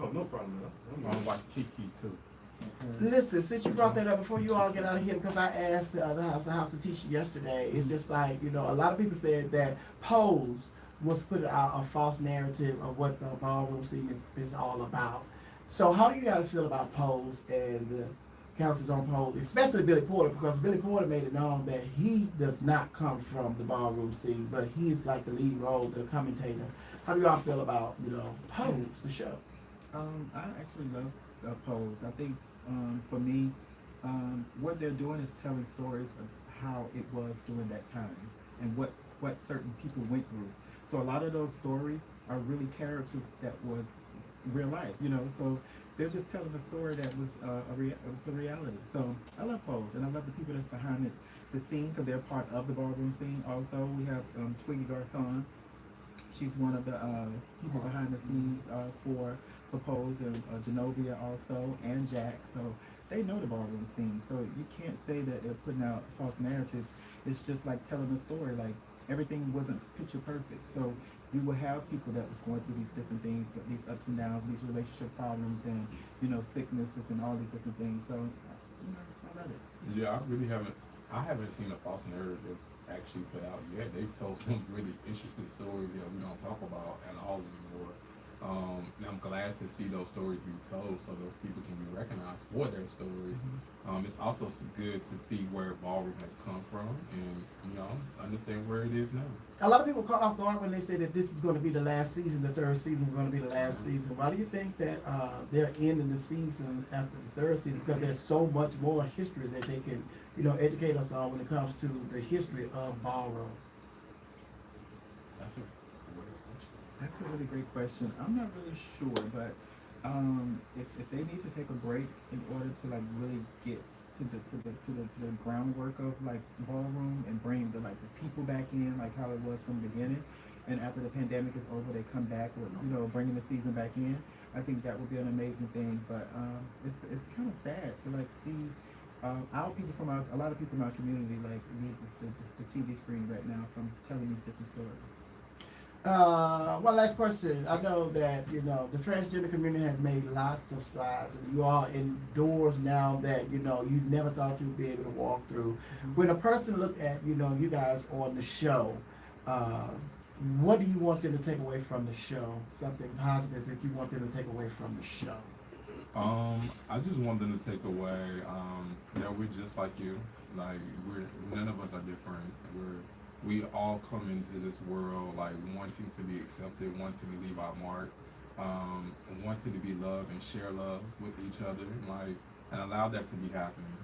Oh, no problem. I'm gonna watch Kiki too. Listen, since you brought that up, before you all get out of here, because I asked the house of teacher yesterday, it's just like, a lot of people said that Pose was putting out a false narrative of what the ballroom scene is all about. So how do you guys feel about Pose and the characters on Pose, especially Billy Porter, because Billy Porter made it known that he does not come from the ballroom scene, but he's like the lead role, the commentator. How do y'all feel about, Pose, the show? I actually love Pose. I think for me, what they're doing is telling stories of how it was during that time and what certain people went through. So a lot of those stories are really characters that was real life, so they're just telling a story that was a reality. So I love Pose, and I love the people that's behind the scene, because they're part of the ballroom scene. Also, we have Twiggy Garcon. She's one of the people behind the scenes for Pose, and Genovia also, and Jack. So they know the ballroom scene. So you can't say that they're putting out false narratives. It's just like telling a story. Like, everything wasn't picture perfect. So you will have people that was going through these different things, these ups and downs, these relationship problems, and sicknesses and all these different things. So I love it. Yeah, I haven't seen a false narrative actually put out yet. They've told some really interesting stories that we don't talk about at all anymore. And I'm glad to see those stories be told, so those people can be recognized for their stories. It's also good to see where ballroom has come from, and understand where it is now. A lot of people caught off guard when they say that this is going to be the last season, the third season is going to be the last season. Why do you think that they're ending the season after the third season? Because there's so much more history that they can, educate us on when it comes to the history of ballroom. That's a great question. That's a really great question. I'm not really sure, but if they need to take a break in order to really get to the groundwork of ballroom and bring the people back in how it was from the beginning, and after the pandemic is over they come back with bringing the season back in, I think that would be an amazing thing. But it's kind of sad to see a lot of people from our community need the TV screen right now from telling these different stories. One last question. I know that, the transgender community has made lots of strides, and you are indoors now that, you never thought you would be able to walk through. When a person look at, you guys on the show, what do you want them to take away from the show? Something positive that you want them to take away from the show? I just want them to take away that we're just like you. None of us are different. We all come into this world wanting to be accepted, wanting to leave our mark, wanting to be loved and share love with each other, and allow that to be happening.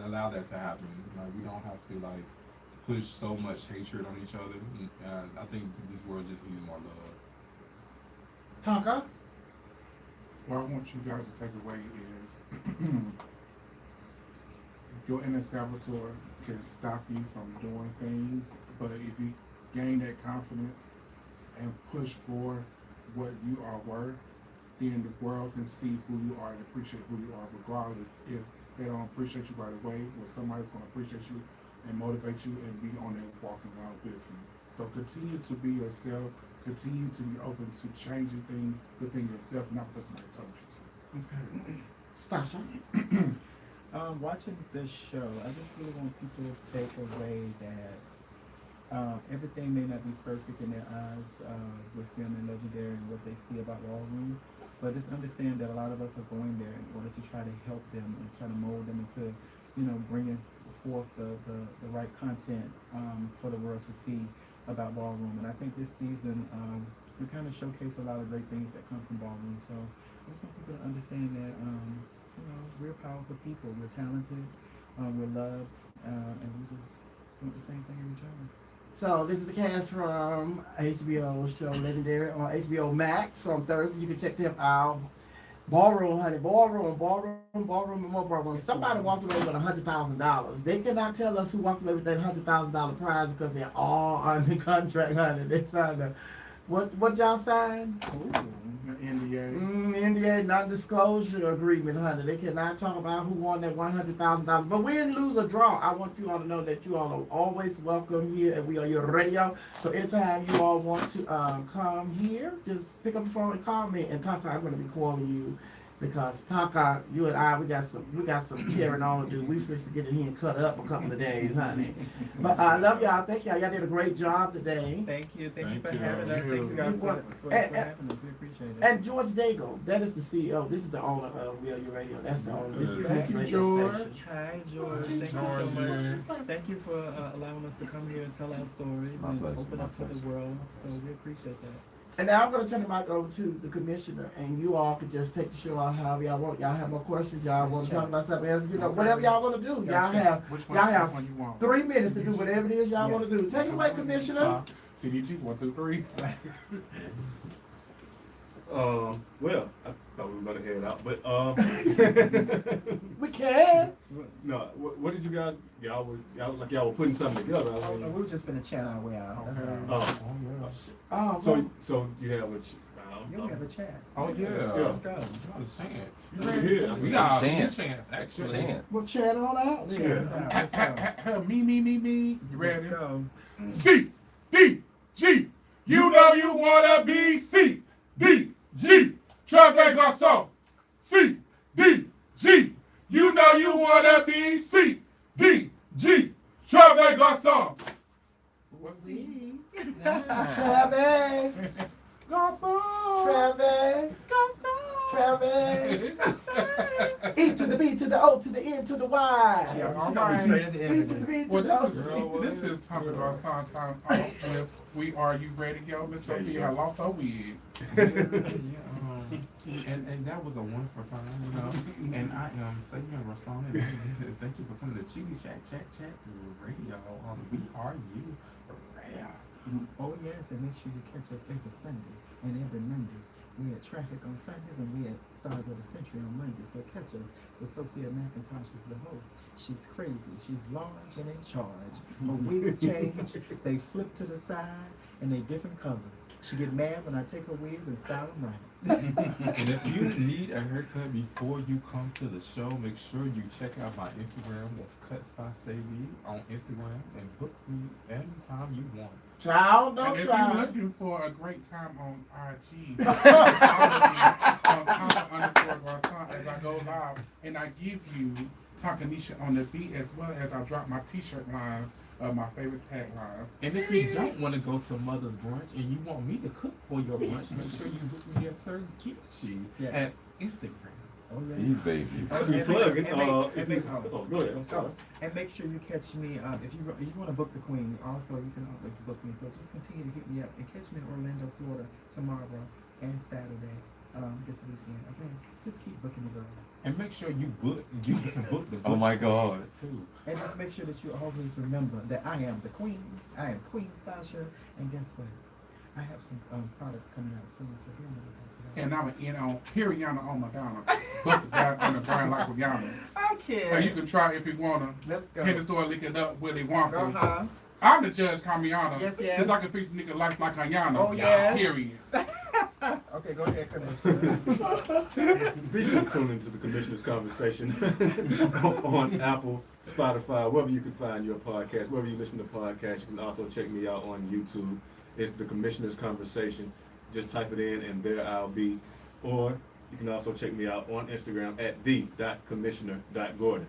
Allow that to happen. We don't have to push so much hatred on each other. I think this world just needs more love. Tonka? What I want you guys to take away is your inner saboteur can stop you from doing things, but if you gain that confidence and push for what you are worth, then the world can see who you are and appreciate who you are, regardless if they don't appreciate you right away. Well, somebody's going to appreciate you and motivate you and be on there walking around with you. So continue to be yourself. Continue to be open to changing things within yourself, not because somebody told you to. Okay. Stasha? Watching this show, I just really want people to take away that everything may not be perfect in their eyes with filming Legendary and what they see about ballroom, but just understand that a lot of us are going there in order to try to help them and try to mold them into, bringing forth the right content for the world to see about ballroom. And I think this season we kind of showcase a lot of great things that come from ballroom. So I just want people to understand that we're powerful people, we're talented, we're loved, and we just want the same thing in return. So this is the cast from HBO show Legendary on HBO Max on Thursday. You can check them out. Ballroom, honey, ballroom, and more ballroom. Somebody walked away with $100,000. They cannot tell us who walked away with that $100,000 prize because they're all under contract, honey. They signed a what y'all signed? NDA. NDA, non-disclosure agreement, honey. They cannot talk about who won that $100,000. But win, lose, or draw, I want you all to know that you all are always welcome here at We Are Your Radio. So anytime you all want to come here, just pick up the phone and call me. And Taka, I'm going to be calling you because Taka, you and I, we got some carrying on to do. We supposed to get in here and cut up a couple of days, honey. But I love y'all. Thank y'all. Y'all did a great job today. Thank you for Thank you. having us. Thank you guys for having us. We appreciate it. And George Daigle, that is the CEO. This is the owner of We Are Your Radio. That's the owner. This is Thank his you, radio George. station. Hi, George. Thank you so much. Thank you for allowing us to come here and tell our stories My and pleasure, open my up to the pleasure. world. So we appreciate that. And now I'm going to turn the mic over to the commissioner, and you all can just take the show out however y'all want. Y'all have more questions. Y'all want to talk about something else. Whatever y'all want to do. Y'all have Which y'all have one you want? 3 minutes to do whatever it is y'all want to do. Take it away, commissioner. CDG 1, 2, 3. Well, I thought we were gonna head out, but We can. no. What did you guys? Y'all were putting something together. I mean, We were just gonna chat our way out. That's Okay. all. Oh, so you have what? You'll have a chat. Oh yeah. Let's go. Not a chance. Yeah. We got a Chance. chance actually. Chance. we'll chat all out. Let's go. Me. You ready? Let's go. C, D, G. You know you wanna be C, D, G. Traffic Garcon. C, D, G. You know you wanna be C, D, G. Traffic Garcon. What's the Travis. Garcon? Travis. Travis. E to the B to the O to the N to the Y. Yeah, all she's gonna be right. straight at the E end to of the it. B to the O to the Well, N. this is talking about sound off with We Are You Radio. Miss Sophia had lost her wig. And that was a wonderful time, And I am Sophia M-F, and thank you for coming to Chitty Chat Radio on We Are You Radio. Oh yes, and make sure you catch us every Sunday and every Monday. We at Traffic on Sundays and we at Stars of the Century on Mondays. So catch us with Sophia McIntosh as the host. She's crazy. She's large and in charge. Her wigs change. They flip to the side and they different colors. She get mad when I take her wigs and style them right. And if you need a haircut before you come to the show, make sure you check out my Instagram. That's Cuts by Sadie on Instagram, and book me anytime you want. Child, don't And if try. you're looking for a great time on IG, follow me on Taka_Garcon as I go live, and I give you Takanisha on the beat as well as I drop my t-shirt lines of my favorite taglines. And if you don't want to go to Mother's Brunch and you want me to cook for your brunch, make sure you book me a certain kimchi Yes. at Instagram. Oh yeah. These babies. And You make- plug it. and make- Oh, go ahead. I'm sorry. And make sure you catch me if you want to book the Queen. Also, you can always book me. So just continue to hit me up and catch me in Orlando, Florida tomorrow and Saturday this weekend. Again, just keep booking the girl. And make sure you can book the Oh my brunch God. too. And just make sure that you always remember that I am the Queen. I am Queen Sasha. And guess what? I have some products coming out soon. So be on the lookout for that. And I'm in on Rihanna on Madonna. Bust it down on the ground like Rihanna. I Or can't. you can try if you wanna. Let's go. Hit the store, lick it up, Willy Wonka. Uh-huh. I'm the judge, Kamiana. Yes, yes. Cause I can fix a nigga life like Ayana. Oh, yes. Period. Okay, go ahead, Commissioner. Be sure to tune into the Commissioner's Conversation on Apple, Spotify, wherever you can find your podcast, wherever you listen to podcasts. You can also check me out on YouTube. It's the Commissioner's Conversation. Just type it in and there I'll be. Or you can also check me out on Instagram at the.commissioner.gordon.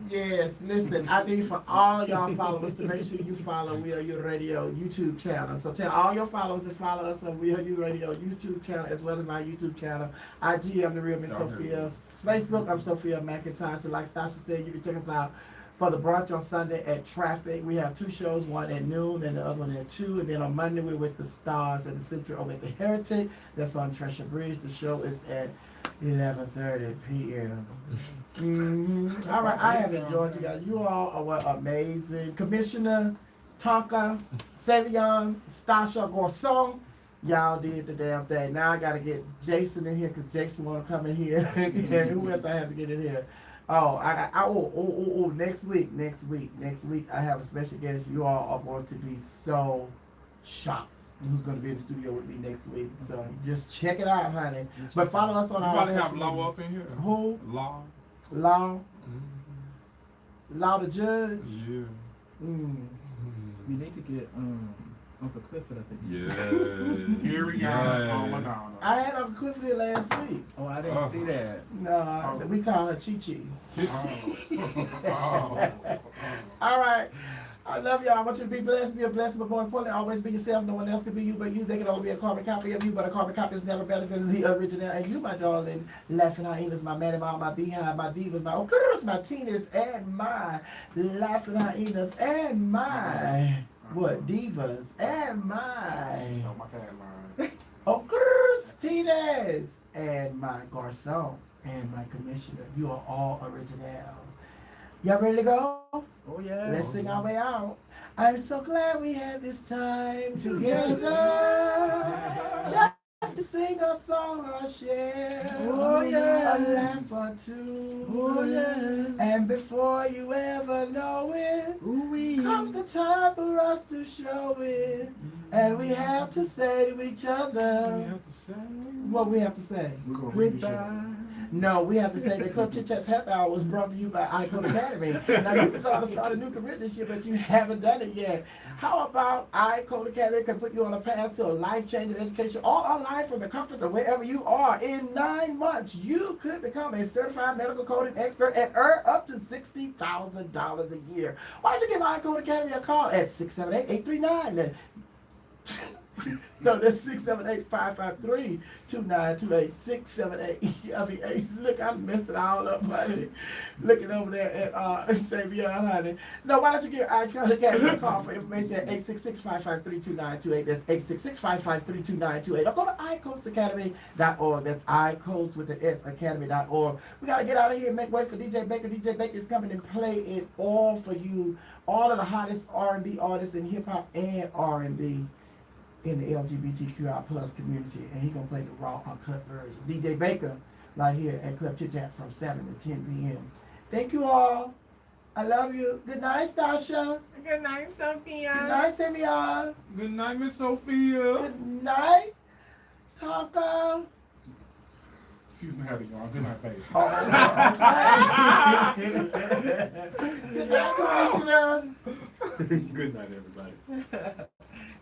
Yes, listen, I need for all y'all followers to make sure you follow We Are You Radio YouTube channel. So tell all your followers to follow us on We Are You Radio YouTube channel as well as my YouTube channel. IG, I'm the real Miss Sophia. Facebook, I'm Sophia McIntyre. So like Stasha said, you can check us out for the brunch on Sunday at Traffic. We have 2 shows, one at noon and the other one at 2. And then on Monday, we're with the Stars at the Center over at the Heritage. That's on Treasure Bridge. The show is at 11:30 p.m. All right, I have enjoyed you guys. You all were amazing. Commissioner, Tonka, Savion, Stasha, Garcon, y'all did the damn thing. Now I gotta get Jason in here because Jason wanna come in here. And who else I have to get in here? Next week, I have a special guest. You all are going to be so shocked. Who's going to be in the studio with me next week? So just check it out, honey. But follow us on our. You about to have Law up in here? Who? Law. Law. Law the judge. Yeah. You need to get Uncle Clifford up in here. Yeah. Here we go. Oh, Madonna. I had Uncle Clifford here last week. Oh, I didn't see that. No, we call her Chi Chi. Oh. All right. I love y'all. I want you to be blessed, be a blessing, but more importantly, always be yourself. No one else can be you but you. They can only be a carbon copy of you, but a carbon copy is never better than the original. And you, my darling, laughing hyenas, my man, my beehive, my divas, my okras, my teeners, and my laughing hyenas, and my what divas, and my Oh, my tagline. okras, teeners, and my garçon, and my commissioner. You are all original. Y'all ready to go? Oh, yeah. Let's sing our way out. I'm so glad we had this time together. Just to sing a song or share. Oh, yeah. A laugh or two. Oh, yeah. And before you ever know it, Ooh-wee. come the time for us to show it. And we have to say to each other what we have to say. Goodbye. No, we have to say that Club Chit Chat's Happy Hour was brought to you by iCode Academy. Now, you can start a new career this year, but you haven't done it yet. How about iCode Academy can put you on a path to a life-changing education all online from the comfort of wherever you are. In 9 months, you could become a certified medical coding expert and earn up to $60,000 a year. Why don't you give iCode Academy a call at 678-839? No, that's 678-553-2928. 678. Look, I messed it all up, honey. Looking over there at Savion, honey. No, why don't you give iCode Academy a call for information at 866-553-2928. That's 866-553-2928. Or go to iCoachacademy.org. That's iCoach with an S, academy.org. We got to get out of here and make way for DJ Baker. DJ Baker is coming and play it all for you. All of the hottest R&B artists in hip-hop and R&B. In the LGBTQI plus community, and he's gonna play the raw uncut version. DJ Baker, right here at Club Chit Chat from 7 to 10 p.m. Thank you all. I love you. Good night, Stasha. Good night, Sophia. Good night, Savion. Good night, Miss Sophia. Good night, Tonka. Excuse me, how to go. Good night, baby. Good night, Commissioner. Good night, everybody.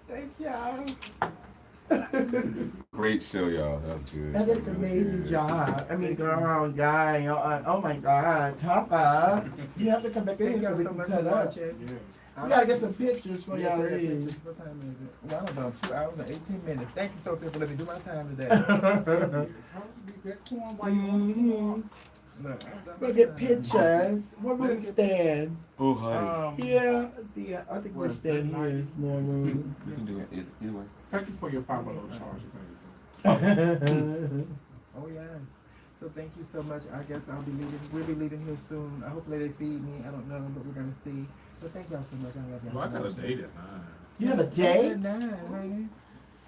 Thank y'all. Great show, y'all. That was good. That did an amazing job. I mean, girl, guy, oh my God, Tonka. You have to come back in Thank so y'all we so can much cut for up. watching. Yes. We gotta get some pictures for Yes, y'all. I got Ladies. pictures. What time is it? Well, I don't know, 2 hours and 18 minutes. Thank you, Sophia, for letting me do my time today. Look, We'll get pictures. What room stand? Oh, honey. Yeah, I think we'll stand here. It's more room. You can do it either way. Thank you for your $5 charge, baby. Oh yes. So thank you so much. I guess I'll be leaving. We'll be leaving here soon. Hopefully they feed me. I don't know, but we're gonna see. But thank y'all so much. I love y'all. Well, I so got a much. date at 9. You have a It's date? at 9, honey.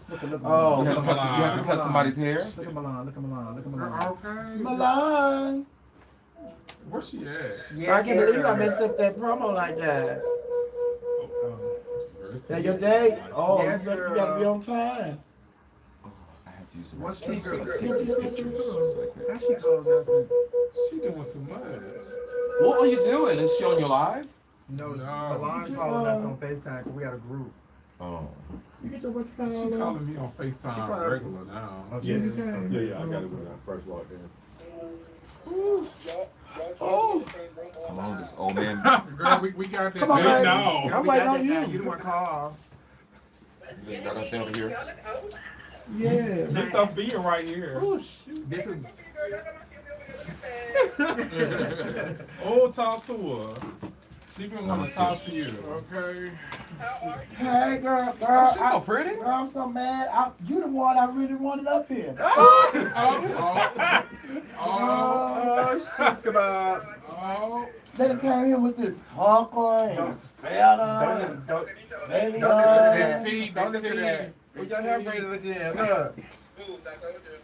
Look at Oh. You have to cut somebody's hair? Look at Milan. Look at Milan. Look at Milan. Okay. Milan. Where's she at? I can't believe I messed up that promo like that. Is that your date? Oh, Yes, you gotta be on time. I have to use the What's restroom. she girl? So let's take these pictures. How she calls us? She doing some mud. What are you doing? Is she on your live? No, No. Milan calling us on FaceTime because we got a group. Oh. You get your what you She call it? calling me on She FaceTime called- regular now. Yes. Okay. Yeah, I got it when I first walked in. Oh. How long does we got that. Come on, They baby. know. I'm waiting on You you. the one call. Y'all gonna stay over here? Yeah. Miss Sophia right here. Oh shoot. This is Oh, talk to her. She been wanting to talk to you. Okay. Hey girl, Oh, she's so pretty. girl, I'm so mad. You the one I really wanted up here. Oh, shit kebab. They done came here with this taco and feta. Don't Baby, listen to that. tea, Don't listen to that. Put your hair braided again. Look.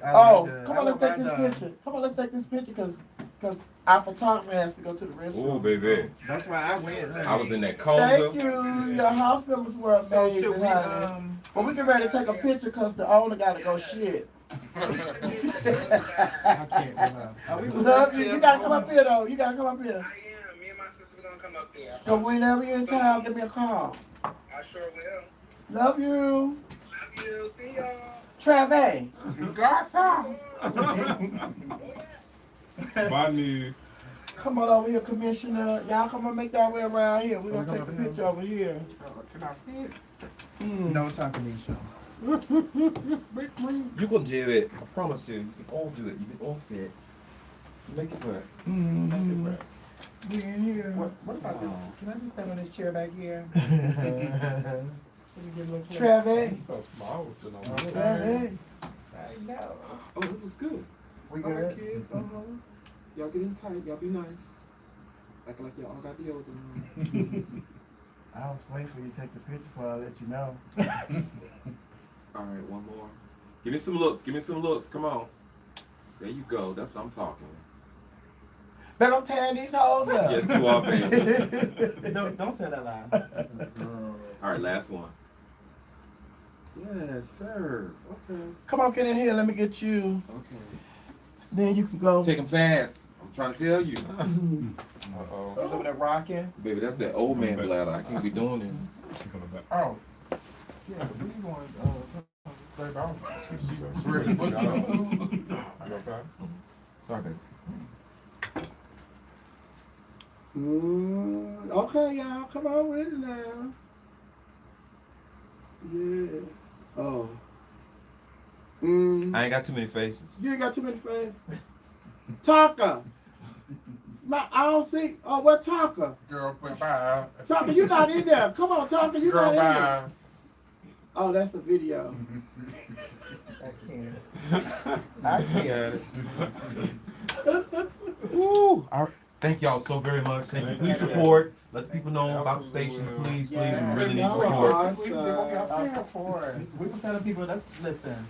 Oh, come on, let's take this picture. Come on, let's take this picture because our photographer has to go to the restroom. Oh, baby. That's why I went. I was in that Thank conga. you. Your house members were So amazing, should we honey. But we get ready to take a picture because the owner got to go shit. I can't. Love you. You got to come up here, though. You got to come up here. I am. Me and my sister gonna come up there. So whenever you're in town, give me a call. I sure will. Love you. Love you. See y'all. Travis. Garcon. Bye, niece. Come on over here, Commissioner. Y'all come on, make that way around here. We're going to take the picture over here. Can I see it? No talking, Nisha. You can do it. I promise you. You can all do it. You can all fit. Make it work. Mm-hmm. We in here. What about this? Can I just stand on this chair back here? Travis. So small with you know. Travis. I know. Oh, this is good. We All right, good? kids. Y'all get in tight. Y'all be nice. Act like y'all got the old one. I was waiting for you to take the picture before I let you know. All right, one more. Give me some looks. Give me some looks. Come on. There you go. That's what I'm talking. Babe, I'm tearing these hoes up. Yes, you are, baby. No, don't tell that lie. All right, last one. Yes, sir. Okay. Come on, get in here. Let me get you. Okay. Then you can go. Take them fast. I'm trying to tell you. Uh-oh. Go over there rocking. Baby, that's that old man bladder. I can't be doing this. She coming back. Oh. Yeah, where you going? Babe, I don't Really? What you okay? Sorry, baby. Okay, y'all. Come on with it now. Yes. Oh. I ain't got too many faces. You ain't got too many friends. Tonka. I don't see. Oh, what Tonka? Girl, bye. Tonka, you not in there. Come on, Tonka, you Girl, not in there. bye. Oh, that's the video. I can't. Woo! Thank y'all so very much. Thank you. Please support. Let people know about the station. Please, we really need support. We were telling people, listen.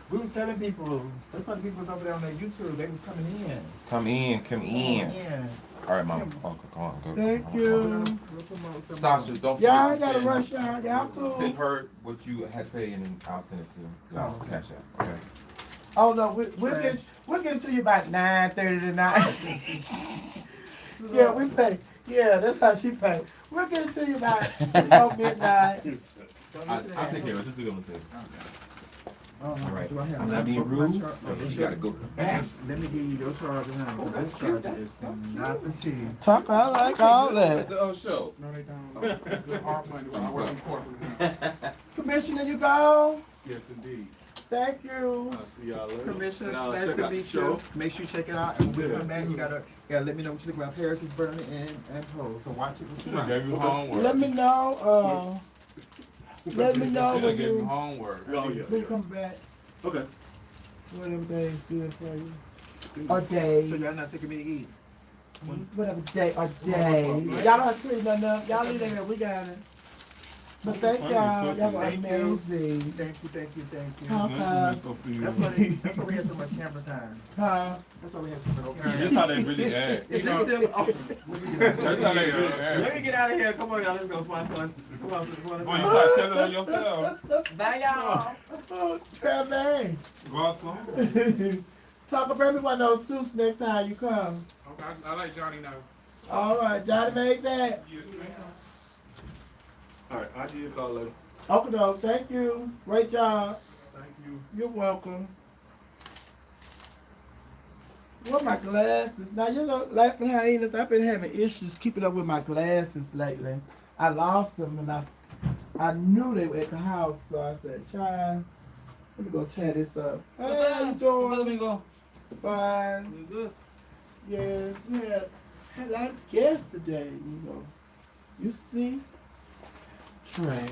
We were telling people, that's why the people was over there on their YouTube, they was coming in. Come in. Yeah. All right, Mom. Oh, come on. Go. Thank you. Sasha, don't forget Y'all to ain't gotta send, rush y'all. Y'all cool. send her what you had to pay, and then I'll send it to y'all. Oh. Cash out. Okay. Oh no, we'll get it to you about 9:30 tonight. Yeah, we pay. Yeah, that's how she pay. We'll get it to you about midnight. I'll take care of it. Just do it on the table. All right. Do I have I'm not being rude, but you gotta go. Let me give you your charger now. Oh, that's This cute. charger is not the tea. Talk, I like all that. The show. No, they don't. Our money. I work in corporate now. Commissioner, you go. Yes, indeed. Thank you. I'll see y'all later. Commissioner, And, nice check to out the meet show. you. Make sure you check it out. And when we come back, you gotta let me know what you think about Paris is burning and Pole. So watch it. What She you done like. gave you homework. Let me know. Let me know She done when gave you you homework. Oh, yeah. when you come back. Okay. Whatever day is good for you. Or So day. y'all not taking me to eat? Whatever day or day. Y'all don't have to clean nothing up. Y'all leave that. We got it. But thank y'all. Y'all were Thank you. amazing. Thank you. Huh? Miss Sophia. That's why we had so much camera time. Huh? That's why we had so much camera This how they really act. Is this still? Oh, That's how they really let act. me get out of here. Come on, y'all. Let's go find someone. Come on, Boy, you start telling on yourself. Bye, y'all. Oh, Travis. Garcon. Talk about me one of those suits next time you come. Okay, I like Johnny now. All right, Johnny made that. Yes, ma'am. All right. I'll give you a call later. Okay, though. Thank you. Great job. Thank you. You're welcome. Where my glasses? Now, you know, laughing hyenas, I've been having issues keeping up with my glasses lately. I lost them and I knew they were at the house, so I said, child, let me go tear this up. Hey, how you doing? Fine. You good? Yes, we had a lot of guests today, you know. You see? Trash.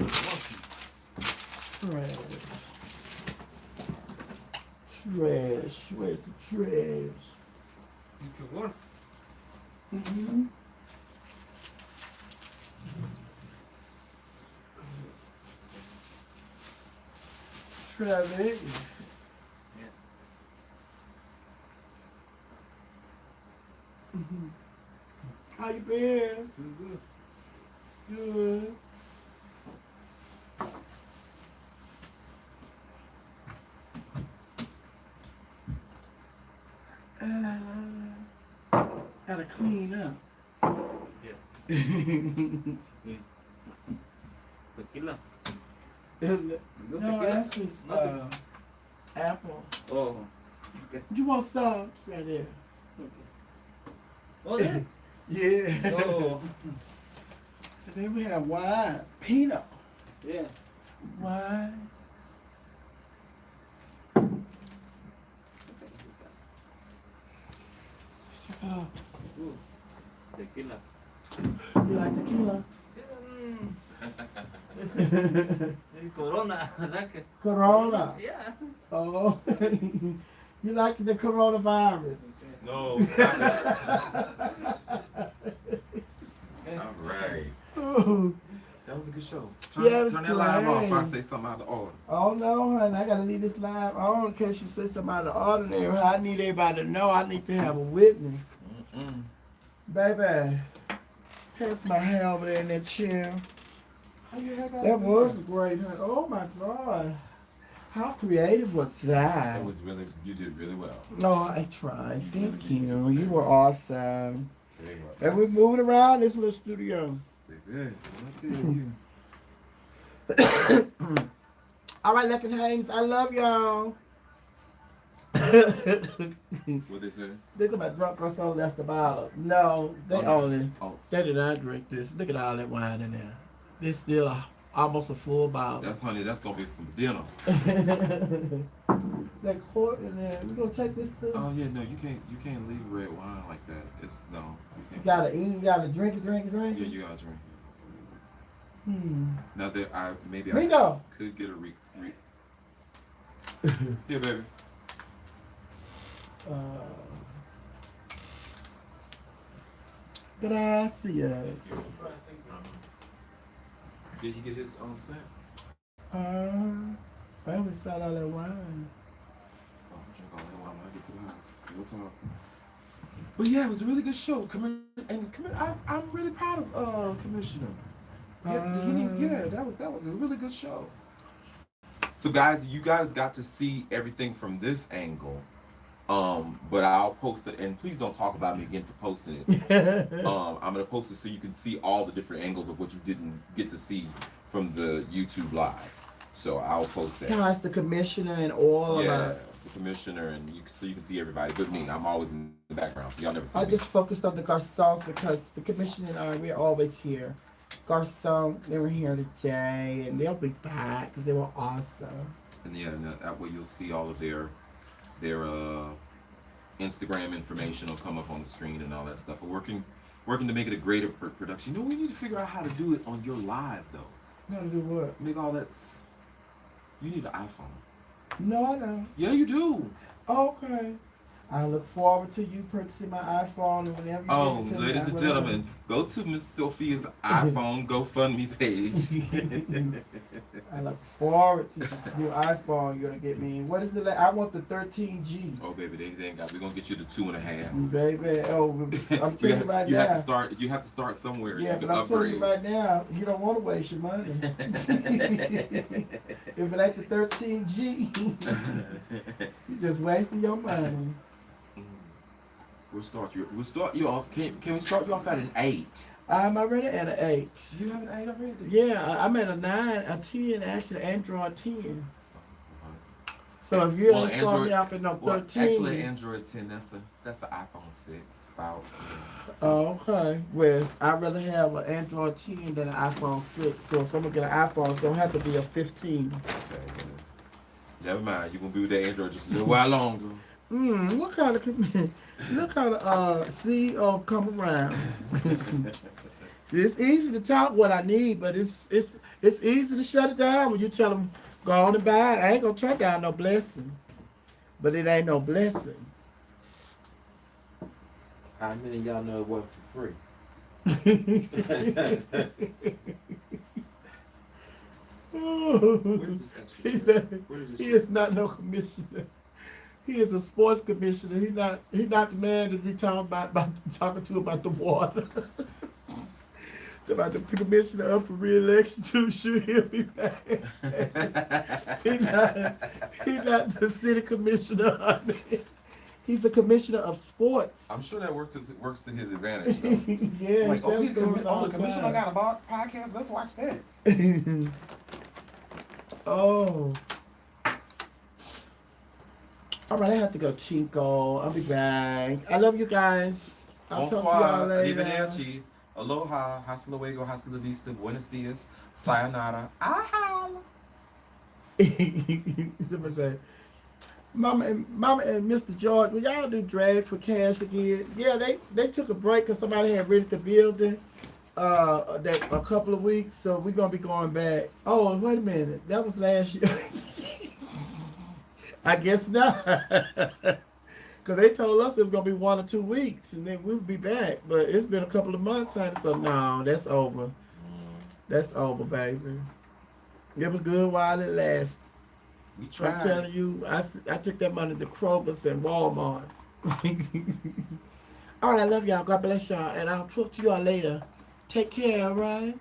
Trash. Trash. Where's the trash? You can work. Mm-hmm. Travis. Mm-hmm. How you been? You good? Good. Gotta clean up. Yes. Tequila. No, actually, apple. Oh. Okay. You want some? Right there. Oh, there. Yeah. Oh. And then we have wine. Pinot. Yeah. Wine. Oh, Ooh. Tequila. you like tequila? Corona. Like it. Corona. Yeah. Oh, you like the coronavirus? No. Stop it. All right. Oh, That was a good show. Yeah, it was Turn that live off. great. I say something out of order. oh no, honey, I gotta leave this live on in case you say something out of the ordinary. I need everybody to know. I need to have a witness. Mm-mm. Baby, here's my hair over there in that chair. How your hair got That up was there? great, honey. Oh my God. How creative was that? It was really, you did really well. No, I tried. Thank you. You were awesome. Very well. And we're moving around this little studio. Good. I tell you. All right, Left and Hangs, I love y'all. What they say? They talking about drunk us all left the bottle. No, they only. Oh. They did not drink this. Look at all that wine in there. There's still almost a full bottle. That's honey. That's gonna be from dinner. That quart in there. We gonna take this too. Oh yeah, no, you can't leave red wine like that. It's no. You You can't. gotta eat. You gotta drink it. Yeah, you gotta drink. Now that I Bingo. could get a re. Here, baby. Gracias. Did he get his set? I haven't saw all that wine. Oh, I'm drink all that wine when I get to the house. We'll talk. But yeah, it was a really good show. I'm really proud of Commissioner. Yeah, that was a really good show. So guys, you guys got to see everything from this angle. But I'll post it, and please don't talk about me again for posting it. I'm gonna post it so you can see all the different angles of what you didn't get to see from the YouTube live. So I'll post that. Guys, the commissioner and all of us. The commissioner, and so you can see everybody but me. I'm always in the background, so y'all never see I me. just focused on the Garcons because the commissioner and I, we're always here. Garcon, they were here today, and they'll be back because they were awesome. And yeah, and that way you'll see all of their Instagram information will come up on the screen and all that stuff. We're working to make it a greater production. You know, we need to figure out how to do it on your live though. How to do what? Make all that. You need an iPhone. No, I don't. Yeah, you do. Okay. I look forward to you purchasing my iPhone and whenever you Oh, get it to me, ladies I and will. gentlemen, go to Miss Sophia's iPhone GoFundMe page. I look forward to your iPhone you're gonna get me. What is I want the 13G. Oh, baby, they ain't got. We're gonna get you the 2.5. Baby, oh, I'm telling you right you now. You have to start somewhere. Yeah, you but can I'm telling upgrade. you right now, you don't want to waste your money. If it ain't the 13G, you're just wasting your money. We'll start you off. Can we start you off at an 8? I'm already at an 8. You have an 8 already? Yeah, I'm at a 9, a 10, actually, Android 10. So if you Well, ain't starting me Android- off at no Well, 13. actually, Android 10. That's an iPhone 6. About. Oh, okay. Well, I'd rather have an Android 10 than an iPhone 6. So if I'm gonna get an iPhone, it's gonna have to be a 15. Okay, well, never mind. You're gonna be with that Android just a little while longer. Look how the CEO come around. It's easy to talk what I need, but it's easy to shut it down when you tell them go on and buy it. I ain't gonna turn down no blessing, but it ain't no blessing. How many of y'all know it wasn't for free? He said he is not no commissioner. He is a sports commissioner. He not the man to be talking talking to about the water. About the commissioner up for re-election too. Sure, he'll be back. he not the city commissioner. Honey. He's the commissioner of sports. I'm sure that works to his advantage, though. Yeah, Like, he the does commissioner got a podcast. Let's watch that. Oh. All right, I have to go, Chico. I'll be back. I love you guys. I'll talk to y'all Bonsoir, later. arrivederci, aloha, hasta luego, hasta la vista, buenos dias, sayonara, aha. Somebody say, Mama and Mr. George, will y'all do drag for cash again? Yeah, they took a break because somebody had rented the building that a couple of weeks, so we're gonna be going back. Oh, wait a minute, that was last year. I guess not, because they told us it was gonna be 1 or 2 weeks, and then we'll be back. But it's been a couple of months, honey, so no, that's over. That's over, baby. It was good while it lasted. We tried. I'm telling you, I took that money to Kroger's and Walmart. All right, I love y'all. God bless y'all. And I'll talk to y'all later. Take care, all right?